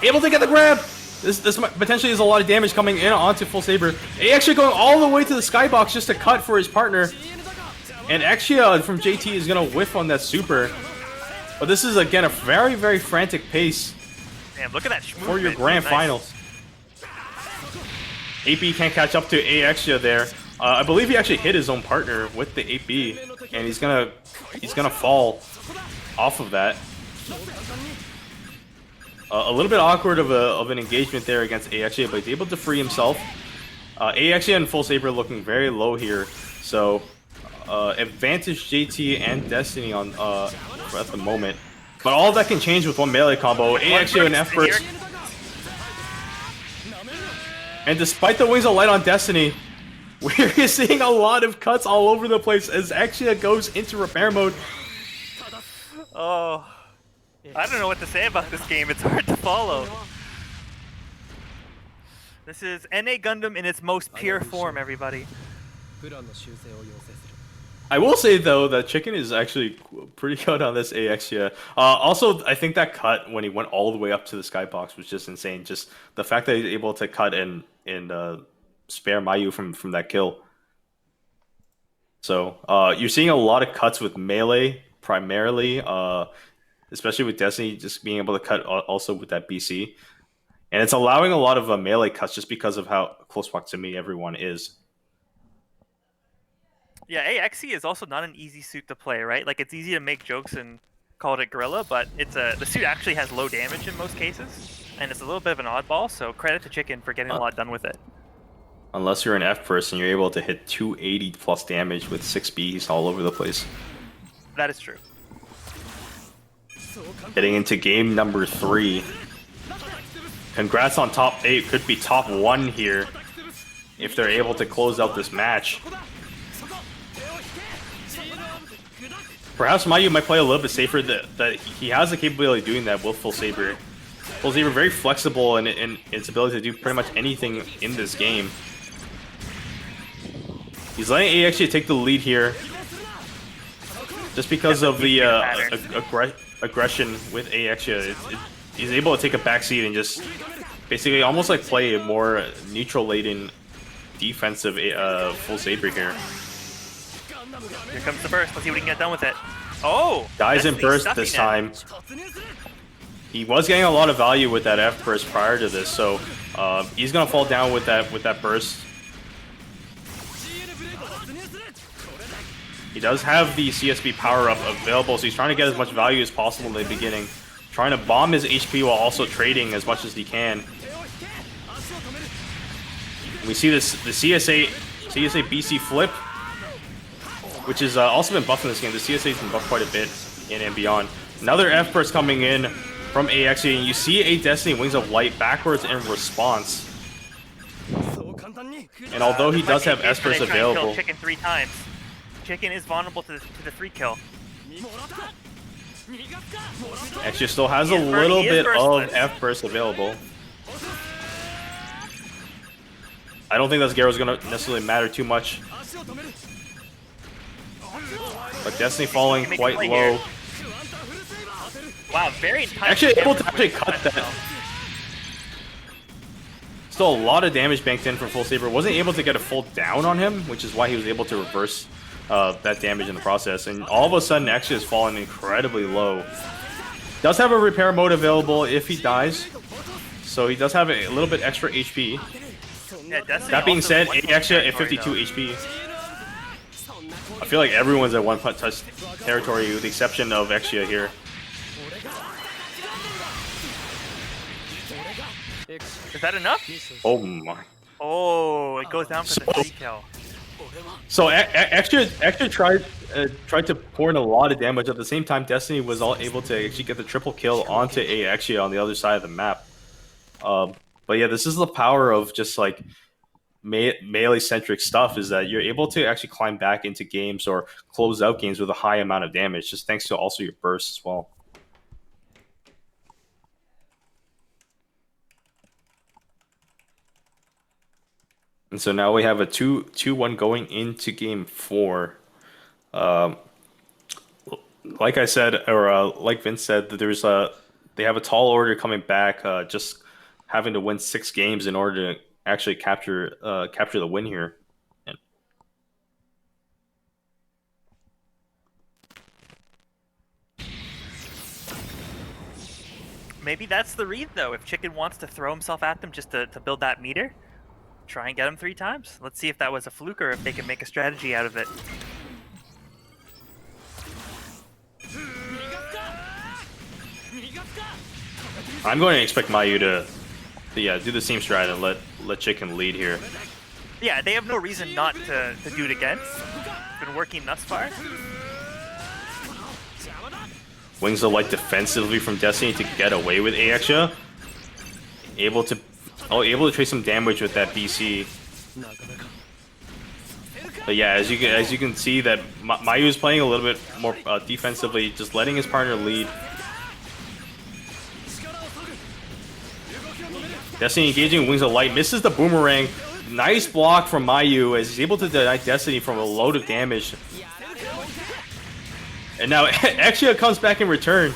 [SPEAKER 1] Able to get the grab! This potentially is a lot of damage coming in onto Full Saber. Actually going all the way to the skybox just to cut for his partner. And Exia from JT is going to whiff on that super. But this is, again, a very, very frantic pace.
[SPEAKER 2] Damn, look at that
[SPEAKER 1] for your grand finals. AP can't catch up to Exia there. I believe he actually hit his own partner with the 8B, and he's gonna fall off of that. A little bit awkward of an engagement there against Axia, but he's able to free himself. Axia and Full Saber looking very low here, so advantage JT and Destiny on at the moment. But all that can change with one melee combo. Axia and F burst. And despite the wings of light on Destiny, we're seeing a lot of cuts all over the place as Axia goes into repair mode.
[SPEAKER 2] Oh, I don't know what to say about this game. It's hard to follow. This is NA Gundam in its most pure form, everybody.
[SPEAKER 1] I will say, though, that Chicken is actually pretty good on this Axia. Also, I think that cut when he went all the way up to the skybox was just insane. Just the fact that he's able to cut and spare Mayu from that kill. So you're seeing a lot of cuts with melee primarily, especially with Destiny just being able to cut also with that BC. And it's allowing a lot of melee cuts just because of how close proximity everyone is.
[SPEAKER 2] Yeah, AXE is also not an easy suit to play, right? Like, it's easy to make jokes and call it a gorilla, but the suit actually has low damage in most cases, and it's a little bit of an oddball, so credit to Chicken for getting a lot done with it.
[SPEAKER 1] Unless you're an F person, you're able to hit 280 plus damage with 6 Bs all over the place.
[SPEAKER 2] That is true.
[SPEAKER 1] Heading into game number 3. Congrats on top 8. Could be top 1 here if they're able to close out this match. Perhaps Mayu might play a little bit safer that he has the capability of doing that with Full Saber. Full Saber very flexible in its ability to do pretty much anything in this game. He's letting AXA take the lead here. Just because of the aggression with AXA, he's able to take a backseat and just basically almost like play a more neutral-laden defensive Full Saber here.
[SPEAKER 2] Here comes the burst. Let's see what he can get done with it. Oh!
[SPEAKER 1] Dies in burst this time. He was getting a lot of value with that F burst prior to this, so he's gonna fall down with that burst. He does have the CSB power-up available, so he's trying to get as much value as possible in the beginning. Trying to bomb his HP while also trading as much as he can. We see the CSA BC flip, which has also been buffed in this game. The CSA has been buffed quite a bit in MBON. Another F burst coming in from AXE, and you see a Destiny Wings of Light backwards in response. And although he
[SPEAKER 2] This might
[SPEAKER 1] does
[SPEAKER 2] be a
[SPEAKER 1] have
[SPEAKER 2] case where
[SPEAKER 1] Espers
[SPEAKER 2] they try and kill
[SPEAKER 1] available,
[SPEAKER 2] Chicken 3 times. Chicken is vulnerable to the free kill.
[SPEAKER 1] actually still has
[SPEAKER 2] He
[SPEAKER 1] a
[SPEAKER 2] is
[SPEAKER 1] little bit of
[SPEAKER 2] burstless.
[SPEAKER 1] F burst available. I don't think that Garo's gonna necessarily matter too much. But Destiny falling
[SPEAKER 2] He makes
[SPEAKER 1] quite
[SPEAKER 2] play
[SPEAKER 1] low.
[SPEAKER 2] here. Wow, very enticing.
[SPEAKER 1] Actually able to
[SPEAKER 2] damage
[SPEAKER 1] actually
[SPEAKER 2] with
[SPEAKER 1] cut
[SPEAKER 2] that
[SPEAKER 1] that. Still a lot of damage banked in from Full Saber. Wasn't able to get a full down on him, which is why he was able to reverse that damage in the process. And all of a sudden, actually has fallen incredibly low. Does have a repair mode available if he dies, so he does have a little bit extra HP.
[SPEAKER 2] Yeah, Destiny
[SPEAKER 1] That being
[SPEAKER 2] also
[SPEAKER 1] said,
[SPEAKER 2] one-punch
[SPEAKER 1] Axia at
[SPEAKER 2] territory,
[SPEAKER 1] 52 HP. I feel like everyone's at one-punch touch territory with the exception of Axia here.
[SPEAKER 2] though. Is that enough?
[SPEAKER 1] Oh my.
[SPEAKER 2] Oh, it goes down for the free kill.
[SPEAKER 1] So Axia tried to pour in a lot of damage. At the same time, Destiny was all able to actually get the triple kill onto Axia on the other side of the map. But yeah, this is the power of just like melee-centric stuff, is that you're able to actually climb back into games or close out games with a high amount of damage, just thanks to also your bursts as well. And so now we have a 2-1 going into game 4. Like I said, or like Vince said, that they have a tall order coming back, just having to win 6 games in order to actually capture the win here.
[SPEAKER 2] Maybe that's the read, though. If Chicken wants to throw himself at them just to build that meter, try and get him 3 times. Let's see if that was a fluke or if they can make a strategy out of it.
[SPEAKER 1] I'm going to expect Mayu to do the same strat and let Chicken lead here.
[SPEAKER 2] Yeah, they have no reason not to do it again. It's been working thus far.
[SPEAKER 1] Wings of Light defensively from Destiny to get away with Axia. Able to trace some damage with that BC. But yeah, as you can see that Mayu is playing a little bit more defensively, just letting his partner lead. Destiny engaging Wings of Light, misses the boomerang. Nice block from Mayu as he's able to deny Destiny from a load of damage. And now Axia comes back in return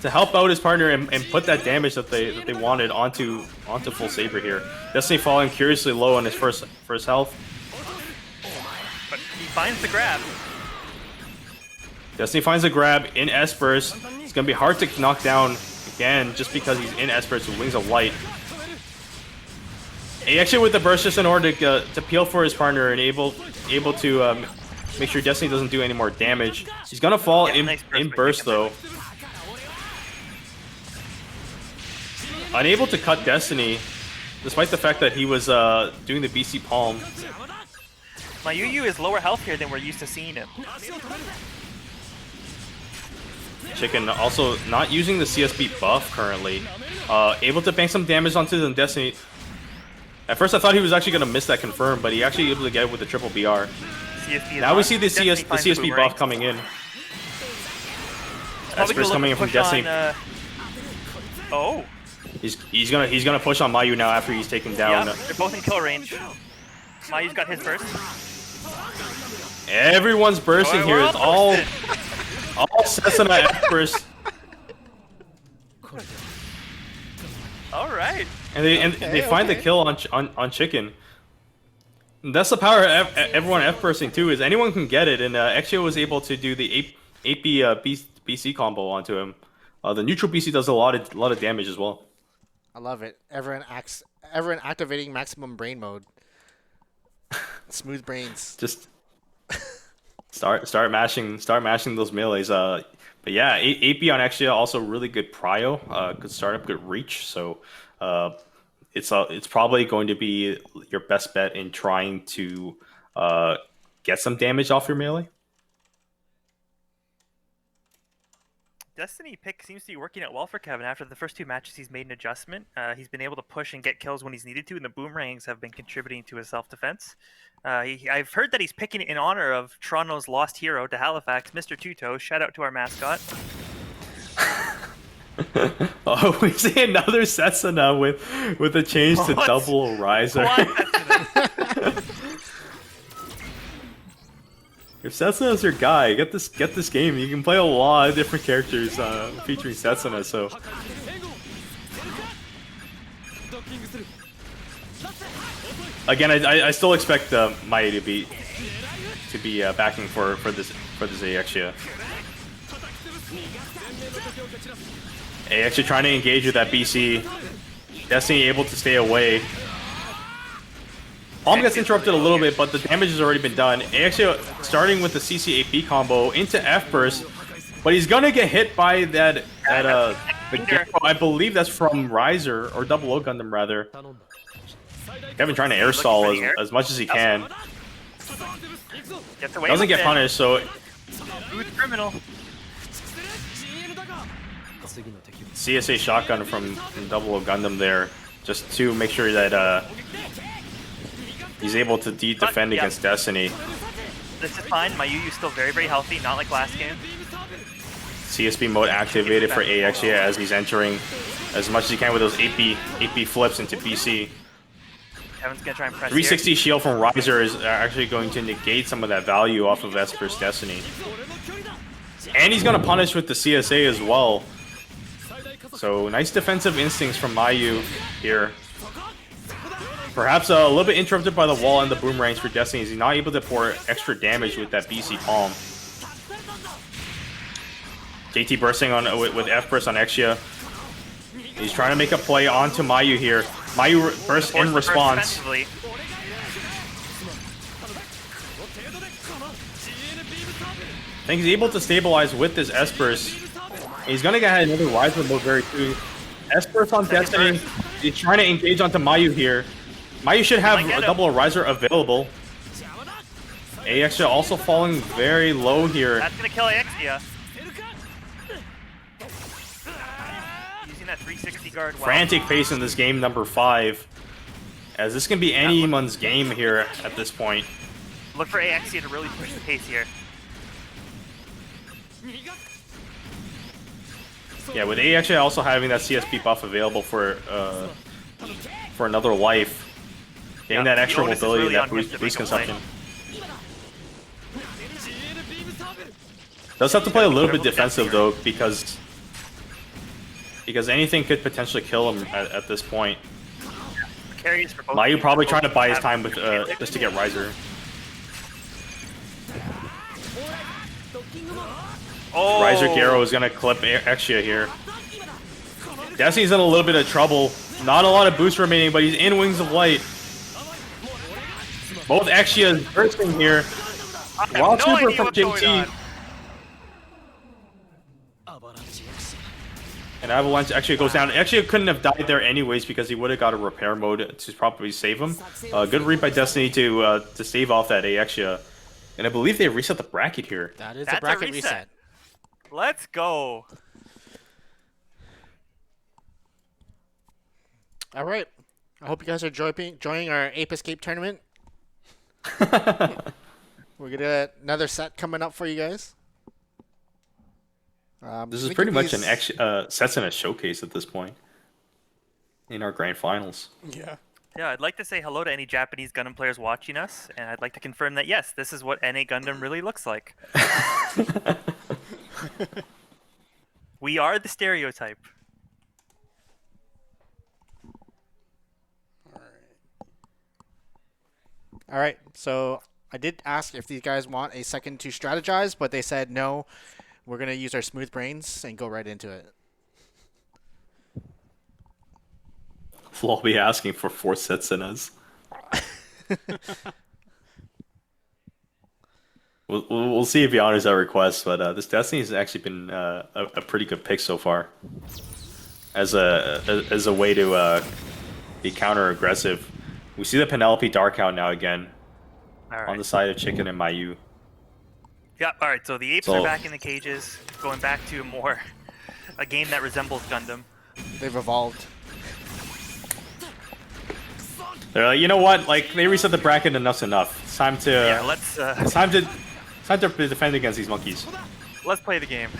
[SPEAKER 1] to help out his partner and put that damage that they wanted onto Full Saber here. Destiny falling curiously low on his first health.
[SPEAKER 2] But he finds the grab.
[SPEAKER 1] Destiny finds a grab in Espers. It's gonna be hard to knock down again just because he's in Espers with Wings of Light. He actually with the burst just in order to peel for his partner and able to make sure Destiny doesn't do any more damage. He's gonna fall
[SPEAKER 2] Nice
[SPEAKER 1] in burst though. Unable to cut Destiny, despite the fact that he was doing the BC Palm.
[SPEAKER 2] Mayuyu is lower health here than we're used to seeing him.
[SPEAKER 1] Chicken also not using the CSB buff currently. Able to bank some damage onto the Destiny. At first I thought he was actually going to miss that confirm, but he actually able to get it with the triple BR.
[SPEAKER 2] CSB is
[SPEAKER 1] Now we
[SPEAKER 2] on.
[SPEAKER 1] see the
[SPEAKER 2] Destiny finds
[SPEAKER 1] CSB
[SPEAKER 2] boomerang.
[SPEAKER 1] buff coming in.
[SPEAKER 2] Probably gonna
[SPEAKER 1] Espers
[SPEAKER 2] look
[SPEAKER 1] coming
[SPEAKER 2] to
[SPEAKER 1] in from
[SPEAKER 2] push
[SPEAKER 1] Destiny.
[SPEAKER 2] on, oh,
[SPEAKER 1] He's gonna push on Mayu now after he's taken down.
[SPEAKER 2] yeah, they're both in kill range. Mayu's got his burst.
[SPEAKER 1] Everyone's bursting
[SPEAKER 2] Oh,
[SPEAKER 1] here.
[SPEAKER 2] we're
[SPEAKER 1] It's
[SPEAKER 2] all
[SPEAKER 1] all Cessna Espers.
[SPEAKER 2] All right.
[SPEAKER 1] And they find the kill on Chicken. And that's the power of everyone F-bursting too, is anyone can get it, and Exio was able to do the 8B BC combo onto him. The neutral BC does a lot of damage as well.
[SPEAKER 3] I love it. Everyone activating maximum brain mode. Smooth brains.
[SPEAKER 1] Just start mashing those melees. But yeah, 8B on Exia also really good prio, good startup, good reach. So it's probably going to be your best bet in trying to get some damage off your melee.
[SPEAKER 2] Destiny pick seems to be working out well for Kevin. After the first 2 matches, he's made an adjustment. He's been able to push and get kills when he's needed to, and the boomerangs have been contributing to his self-defense. I've heard that he's picking it in honor of Toronto's lost hero to Halifax, Mr. Two-Toe. Shout out to our mascot.
[SPEAKER 1] Oh, we see another Setsuna with a change to
[SPEAKER 2] What?
[SPEAKER 1] double riser. If Setsuna is your guy, get this game. You can play a lot of different characters featuring Setsuna. So again, I still expect Mai to be backing for this Aexia. Aexia trying to engage with that BC. Destiny able to stay away. Palm gets interrupted a little bit, but the damage has already been done. Aexia starting with the CC-AP combo into F-Burst, but he's gonna get hit by the Gecko. I believe that's from Riser, or Double O Gundam rather. Kevin trying to air stall as much as he can. Doesn't get punished, so
[SPEAKER 2] Who's criminal?
[SPEAKER 1] CSA shotgun from Double O Gundam there, just to make sure that he's able to defend against Destiny.
[SPEAKER 2] This is fine. My Yu-Yu's still very, very healthy, not like last game.
[SPEAKER 1] CSP mode activated for Aexia as he's entering as much as he can with those AP flips into BC.
[SPEAKER 2] Kevin's gonna try and press
[SPEAKER 1] 360 shield from Riser is actually going to negate some of that value off of Esper's Destiny. And he's gonna punish with the CSA as well. So nice defensive instincts from Mayu here. Perhaps a little bit interrupted by the wall and the boomerangs for Destiny. He's not able to pour extra damage with that BC Palm. JT bursting on with F burst on Exia. He's trying to make a play onto Mayu here. Mayu bursts in response. I think he's able to stabilize with this S-Burst. He's gonna get another Riser mode very soon. S-Burst on Destiny. He's trying to engage onto Mayu here. Mayu should have a double Riser available. Aexia also falling very low here.
[SPEAKER 2] That's gonna kill Aexia. Using that 360 guard.
[SPEAKER 1] Frantic pace in this game number 5. As this can be anyone's game here at this point.
[SPEAKER 2] Look for Aexia to really push the pace here.
[SPEAKER 1] Yeah, with Aexia also having that CSP buff available for another life. Getting that extra mobility, really that boost consumption. Does have to play a little bit defensive though, because anything could potentially kill him at this point. Mayu probably trying to buy his time with just to get Riser.
[SPEAKER 2] Oh.
[SPEAKER 1] Riser Garo is gonna clip Exia here. Destiny's in a little bit of trouble. Not a lot of boost remaining, but he's in Wings of Light. Both Exia's bursting here. Raw Super from JT. And Avalanche actually goes down. Exia couldn't have died there anyways because he would have got a repair mode to probably save him. Good read by Destiny to stave off that Aexia. And I believe they reset the bracket here.
[SPEAKER 3] That's a bracket reset.
[SPEAKER 2] Let's go.
[SPEAKER 3] All right. I hope you guys are enjoying our Ape Escape tournament. We're gonna another set coming up for you guys.
[SPEAKER 1] This is pretty much an Setsuna showcase at this point in our grand finals.
[SPEAKER 4] Yeah.
[SPEAKER 2] Yeah, I'd like to say hello to any Japanese Gundam players watching us, and I'd like to confirm that yes, this is what NA Gundam really looks like. We are the stereotype.
[SPEAKER 3] All right. So I did ask if these guys want a second to strategize, but they said no. We're gonna use our smooth brains and go right into it.
[SPEAKER 1] We'll be asking for 4 Setsunas. We'll see if he honors our request, but this Destiny has actually been a pretty good pick so far. As a way to be counter-aggressive. We see the Penelope Dark Hound now again. On the side of Chicken and Mayu.
[SPEAKER 2] Yeah, alright, so the apes are back in the cages, going back to a more a game that resembles Gundam.
[SPEAKER 3] They've evolved.
[SPEAKER 1] They're like, you know what? Like, they reset the bracket, enough's enough. It's time to.
[SPEAKER 2] Yeah, let's
[SPEAKER 1] It's time to defend against these monkeys.
[SPEAKER 2] let's play the game.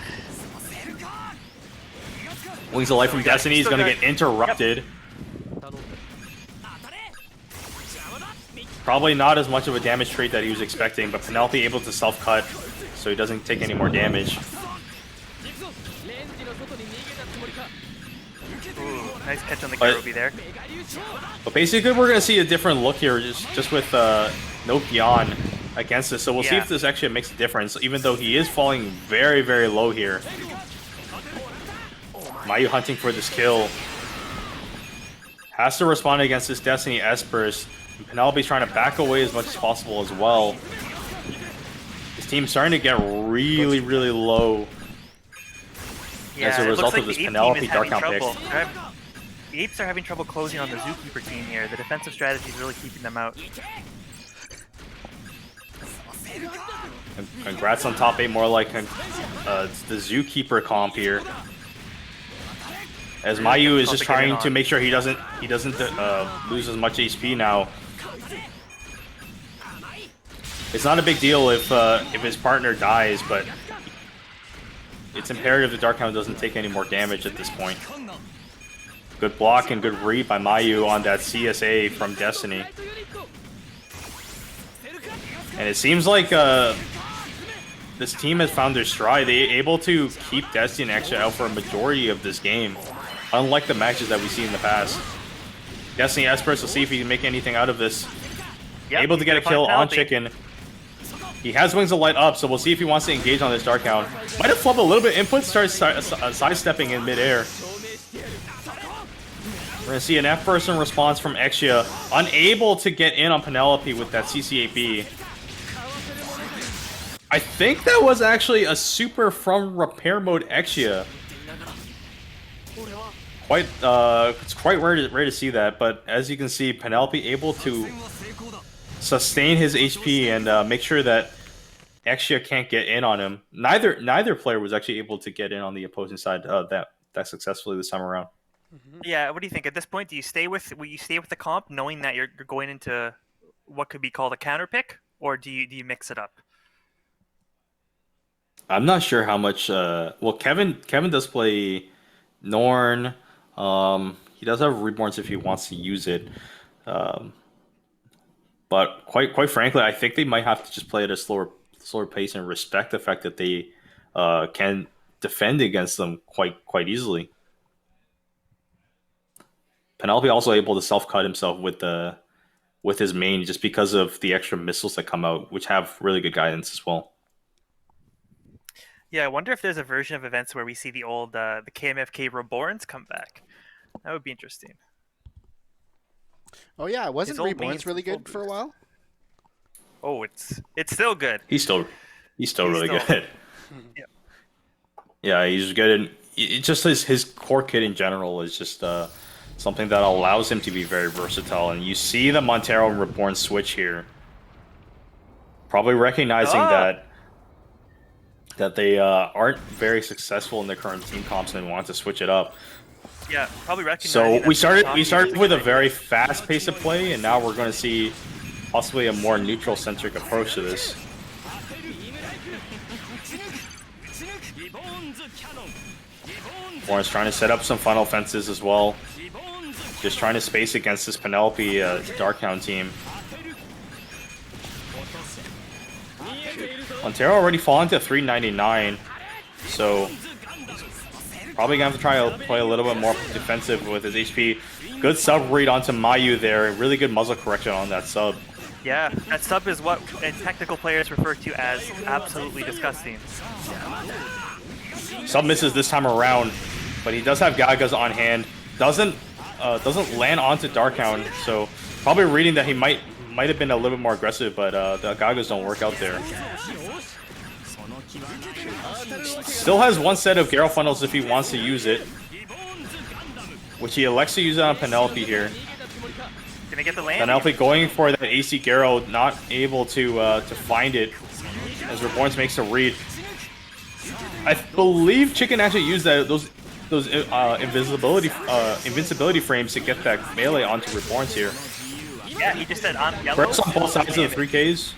[SPEAKER 1] Wings of Light from
[SPEAKER 2] got-
[SPEAKER 1] Destiny is
[SPEAKER 2] still
[SPEAKER 1] going to
[SPEAKER 2] got-
[SPEAKER 1] get interrupted. Probably not as much of a damage trait that he was expecting, but Penelope able to self-cut, so he doesn't take any more damage.
[SPEAKER 2] Ooh, nice catch on the
[SPEAKER 1] But-
[SPEAKER 2] Garobi there.
[SPEAKER 1] But basically, we're going to see a different look here, just with no Beyond against this. So we'll see
[SPEAKER 2] Yeah.
[SPEAKER 1] if this actually makes a difference, even though he is falling very, very low here. Mayu hunting for this kill. Has to respond against this Destiny S-Burst. And Penelope's trying to back away as much as possible as well. His team's starting to get really, really low.
[SPEAKER 2] Yeah,
[SPEAKER 1] as a
[SPEAKER 2] it
[SPEAKER 1] result
[SPEAKER 2] looks like
[SPEAKER 1] of this
[SPEAKER 2] the Ape
[SPEAKER 1] Penelope
[SPEAKER 2] team is having
[SPEAKER 1] Dark Count
[SPEAKER 2] trouble. The Apes are having trouble closing on the Zookeeper team here. The defensive strategy is really keeping them out.
[SPEAKER 1] Congrats on top 8, more like the Zookeeper comp here. As Mayu is just trying to make sure he doesn't lose as much HP now. It's not a big deal if his partner dies, but it's imperative that Dark Hound doesn't take any more damage at this point. Good block and good read by Mayu on that CSA from Destiny. And it seems like this team has found their stride. They're able to keep Destiny and Extra out for a majority of this game, unlike the matches that we've seen in the past. Destiny Espress will see if he can make anything out of this.
[SPEAKER 2] Yep,
[SPEAKER 1] Able to get a kill on Chicken. He has Wings of Light up, so we'll see if he wants to engage on this Dark Hound. Might have flubbed a little bit. Input starts sidestepping in midair. We're going to see an F-person response from Exia. Unable to get in on Penelope with that CC8B. I think that was actually a super from repair mode Exia. It's quite rare to see that, but as you can see, Penelope able to sustain his HP and make sure that Exia can't get in on him. Neither player was actually able to get in on the opposing side that successfully this time around.
[SPEAKER 2] Yeah, what do you think at this point? Will you stay with the comp, knowing that you're going into what could be called a counter pick, or do you mix it up?
[SPEAKER 1] I'm not sure how much. Well, Kevin does play Norn. He does have Reborns if he wants to use it. But quite frankly, I think they might have to just play at a slower pace and respect the fact that they can defend against them quite easily. Penelope also able to self-cut himself with his main just because of the extra missiles that come out, which have really good guidance as well.
[SPEAKER 2] Yeah, I wonder if there's a version of events where we see the old the KMFK Reborns come back. That would be interesting.
[SPEAKER 3] Oh yeah, wasn't
[SPEAKER 2] His old
[SPEAKER 3] Reborns
[SPEAKER 2] main's
[SPEAKER 3] really
[SPEAKER 2] full
[SPEAKER 3] good for a
[SPEAKER 2] boost.
[SPEAKER 3] while?
[SPEAKER 2] Oh, it's still good.
[SPEAKER 1] He's still really
[SPEAKER 2] still-
[SPEAKER 1] good.
[SPEAKER 2] Yeah.
[SPEAKER 1] Yeah, he's good. And it's just his core kit in general is just something that allows him to be very versatile. And you see the Montero and Reborn switch here, probably recognizing that they aren't very successful in their current team comps and want to switch it up.
[SPEAKER 2] Yeah, probably recognizing.
[SPEAKER 1] So
[SPEAKER 2] that
[SPEAKER 1] we
[SPEAKER 2] the
[SPEAKER 1] started
[SPEAKER 2] Shocky
[SPEAKER 1] with a
[SPEAKER 2] is-
[SPEAKER 1] very fast pace of play, and now we're going to see possibly a more neutral centric approach to this. Warren's trying to set up some funnel fences as well. Just trying to space against this Penelope Darkhound team. Montero already fallen to 399, so probably gonna have to try to play a little bit more defensive with his HP. Good sub read onto Mayu there. Really good muzzle correction on that sub.
[SPEAKER 2] Yeah, that sub is what technical players refer to as absolutely disgusting.
[SPEAKER 1] Sub misses this time around, but he does have Gagas on hand. Doesn't land onto Darkhound, so probably reading that he might have been a little bit more aggressive, but the Gagas don't work out there. Still has one set of Garo funnels if he wants to use it, which he elects to use it on Penelope here.
[SPEAKER 2] Gonna get the land?
[SPEAKER 1] Penelope going for that AC Garo, not able to find it as Reborns makes a read. I believe Chicken actually used those those invincibility frames to get that melee onto Reborn's here.
[SPEAKER 2] Yeah, he just said I'm yellow.
[SPEAKER 1] Burst on both sides of the 3Ks.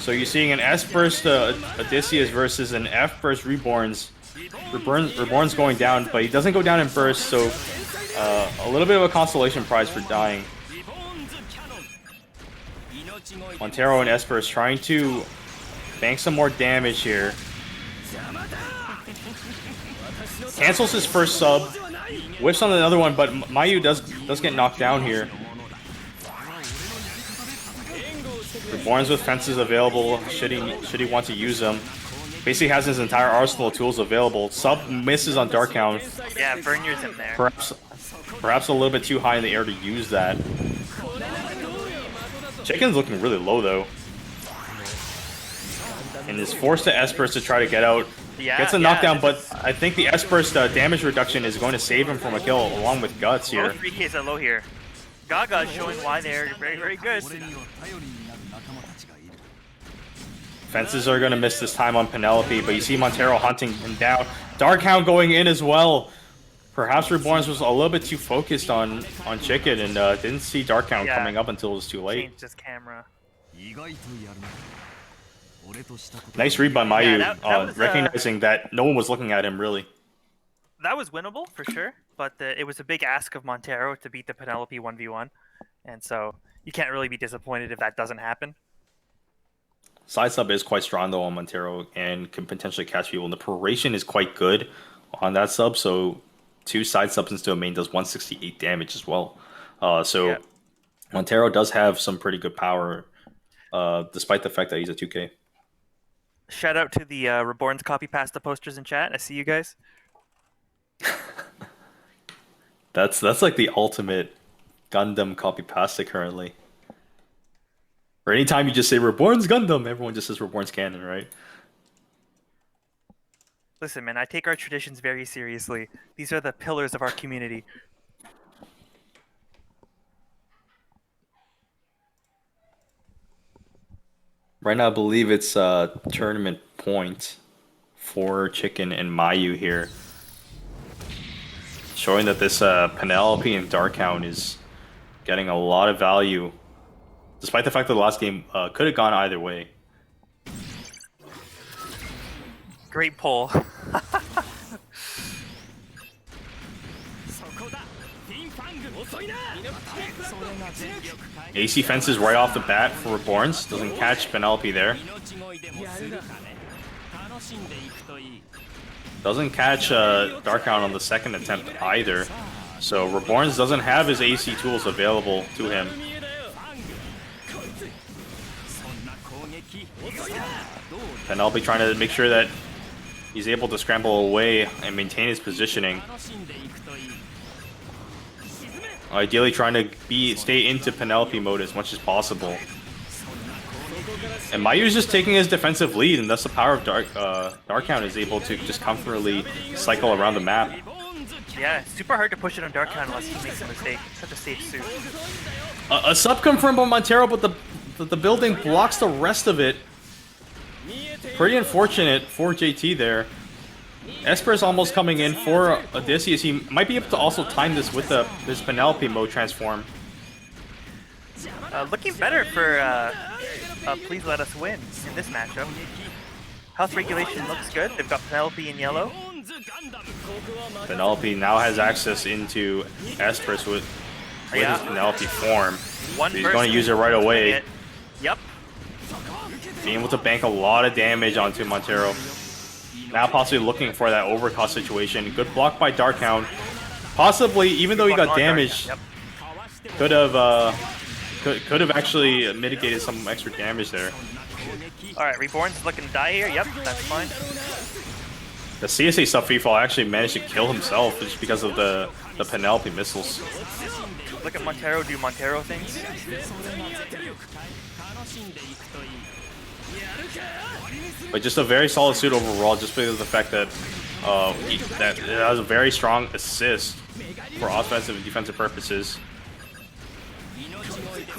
[SPEAKER 1] So you're seeing an S burst Odysseus versus an F burst Reborn's. Reborn's going down, but he doesn't go down in burst, so a little bit of a consolation prize for dying. Montero and S burst trying to bank some more damage here. Cancels his first sub, whiffs on another one, but Mayu does get knocked down here. Reborn's with fences available, should he want to use them. Basically has his entire arsenal of tools available. Sub misses on Darkhound.
[SPEAKER 2] Yeah, Bernier's in there.
[SPEAKER 1] Perhaps a little bit too high in the air to use that. Chicken's looking really low though. And is forced to S-Burst to try to get out.
[SPEAKER 2] Yeah,
[SPEAKER 1] Gets a knockdown, but I think the S-Burst damage reduction is going to save him from a kill along with Guts here.
[SPEAKER 2] Both 3Ks are low here. Gaga is showing why they're very, very good.
[SPEAKER 1] Fences are going to miss this time on Penelope, but you see Montero hunting him down. Darkhound going in as well. Perhaps Reborn's was a little bit too focused on Chicken and didn't see Darkhound coming up until it was too late.
[SPEAKER 2] Changed his camera.
[SPEAKER 1] Nice read by Mayu,
[SPEAKER 2] Yeah, that was,
[SPEAKER 1] recognizing that no one was looking at him really.
[SPEAKER 2] That was winnable for sure, but it was a big ask of Montero to beat the Penelope 1v1, and so you can't really be disappointed if that doesn't happen.
[SPEAKER 1] Side sub is quite strong though on Montero and can potentially catch people. And the Paration is quite good on that sub, so 2 side subs into a main does 168 damage as well. So Montero does have some pretty good power, despite the fact that he's a 2K.
[SPEAKER 2] Shout out to the Reborn's copy pasta posters in chat. I see you guys.
[SPEAKER 1] That's like the ultimate Gundam copy pasta currently. Or anytime you just say Reborn's Gundam, everyone just says Reborn's canon, right?
[SPEAKER 2] Listen, man, I take our traditions very seriously. These are the pillars of our community.
[SPEAKER 1] Right now, I believe it's tournament point for Chicken and Mayu here. Showing that this Penelope and Darkhound is getting a lot of value. Despite the fact that the last game could have gone either way.
[SPEAKER 2] Great pull.
[SPEAKER 1] AC fences right off the bat for Reborns. Doesn't catch Penelope there. Doesn't catch Darkhound on the second attempt either. So Reborns doesn't have his AC tools available to him. Penelope trying to make sure that he's able to scramble away and maintain his positioning. Ideally trying to stay into Penelope mode as much as possible. And Mayu's just taking his defensive lead, and thus the power of Darkhound is able to just comfortably cycle around the map.
[SPEAKER 2] Yeah, it's super hard to push it on Darkhound unless he makes a mistake. Such a safe suit.
[SPEAKER 1] A sub confirmed by Montero, but the building blocks the rest of it. Pretty unfortunate for JT there. Esper's almost coming in for Odysseus. He might be able to also time this with this Penelope mode transform.
[SPEAKER 2] Looking better for Please Let Us Win in this matchup. Health regulation looks good. They've got Penelope in yellow.
[SPEAKER 1] Penelope now has access into Esper's with his Penelope form. So he's going to use it right away.
[SPEAKER 2] Yep.
[SPEAKER 1] Being able to bank a lot of damage onto Montero. Now possibly looking for that overcost situation. Good block by Darkhound. Possibly, even though he got damaged, could have actually mitigated some extra damage there.
[SPEAKER 2] Alright, Reborn's looking to die here. Yep, that's fine.
[SPEAKER 1] The CSA sub free fall actually managed to kill himself just because of the Penelope missiles.
[SPEAKER 2] Look at Montero do Montero things.
[SPEAKER 1] But just a very solid suit overall, just because of the fact that that it has a very strong assist for offensive and defensive purposes.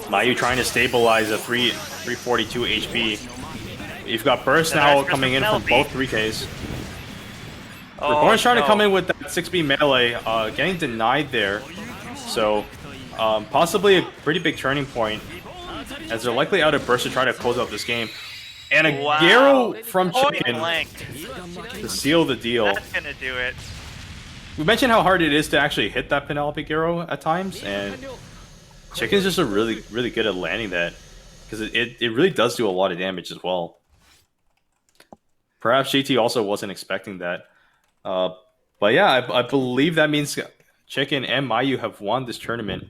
[SPEAKER 1] Mayu trying to stabilize a 342 HP. You've got burst now coming in from both 3Ks. Reborn's trying to
[SPEAKER 2] no.
[SPEAKER 1] come in with that 6B melee, getting denied there. So, possibly a pretty big turning point, as they're likely out of burst to try to close out this game. And a
[SPEAKER 2] Wow.
[SPEAKER 1] Garo from
[SPEAKER 2] Point
[SPEAKER 1] Chicken
[SPEAKER 2] blank.
[SPEAKER 1] to seal the deal.
[SPEAKER 2] That's gonna do it.
[SPEAKER 1] We mentioned how hard it is to actually hit that Penelope Garo at times, and Chicken's just really good at landing that, because it really does do a lot of damage as well. Perhaps GT also wasn't expecting that. But yeah, I believe that means Chicken and Mayu have won this tournament.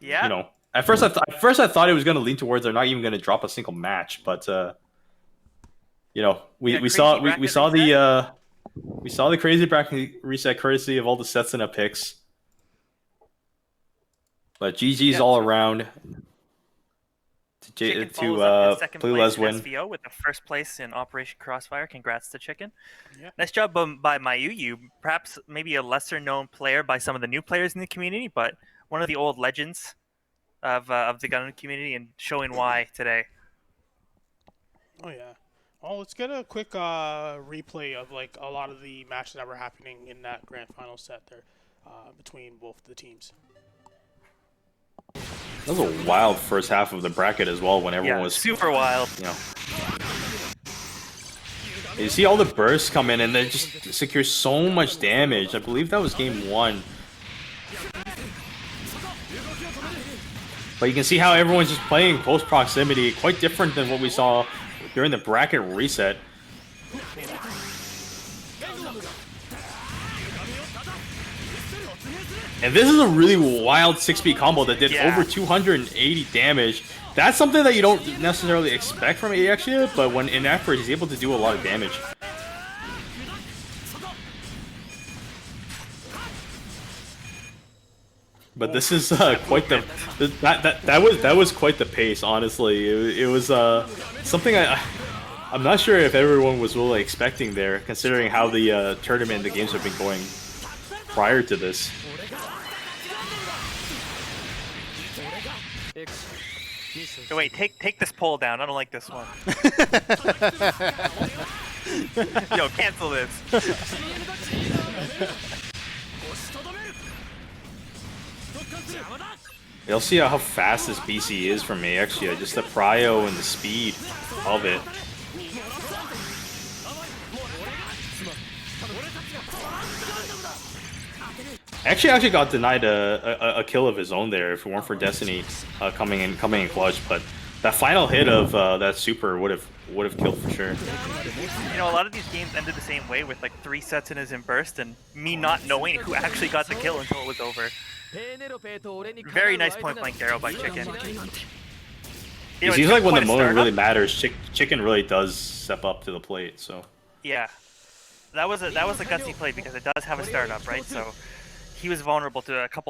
[SPEAKER 2] Yeah.
[SPEAKER 1] You know, at first I thought it was going to lean towards they're not even going to drop a single match, but you know, we saw the crazy bracket reset courtesy of all the sets and picks. But GG's all around
[SPEAKER 2] Chicken
[SPEAKER 1] to
[SPEAKER 2] follows up in second
[SPEAKER 1] play
[SPEAKER 2] place
[SPEAKER 1] Les
[SPEAKER 2] in
[SPEAKER 1] win.
[SPEAKER 2] SVO with the first place in Operation Crossfire. Congrats to Chicken.
[SPEAKER 4] Yeah.
[SPEAKER 2] Nice job by Mayuyu. Perhaps maybe a lesser known player by some of the new players in the community, but one of the old legends of the Gundam community, and showing why today.
[SPEAKER 4] Oh yeah. Oh, let's get a quick replay of like a lot of the matches that were happening in that grand final set there between both the teams.
[SPEAKER 1] That was a wild first half of the bracket as well, when everyone was
[SPEAKER 2] super wild.
[SPEAKER 1] You know, you see all the bursts come in and they just secure so much damage. I believe that was game 1. But you can see how everyone's just playing close proximity, quite different than what we saw during the bracket reset. And this is a really wild 6B combo that did over 280 damage. That's something that you don't necessarily expect from AXia, but when in effort, he's able to do a lot of damage. But this is quite the that was quite the pace. Honestly, it was something I'm not sure if everyone was really expecting there, considering how the tournament and the games have been going prior to this.
[SPEAKER 2] So wait, take this poll down. I don't like this one. Yo, cancel this.
[SPEAKER 1] You'll see how fast this BC is from AXia, just the prio and the speed of it. Actually got denied a kill of his own there if it weren't for Destiny coming in clutch, but that final hit of that super would have killed for sure.
[SPEAKER 2] You know, a lot of these games ended the same way, with like 3 sets in his burst and me not knowing who actually got the kill until it was over. Very nice point blank arrow by Chicken.
[SPEAKER 1] It seems like when the moment really matters, Chicken really does step up to the plate. So
[SPEAKER 2] yeah, that was a gutsy play because it does have a startup, right? So he was vulnerable to a couple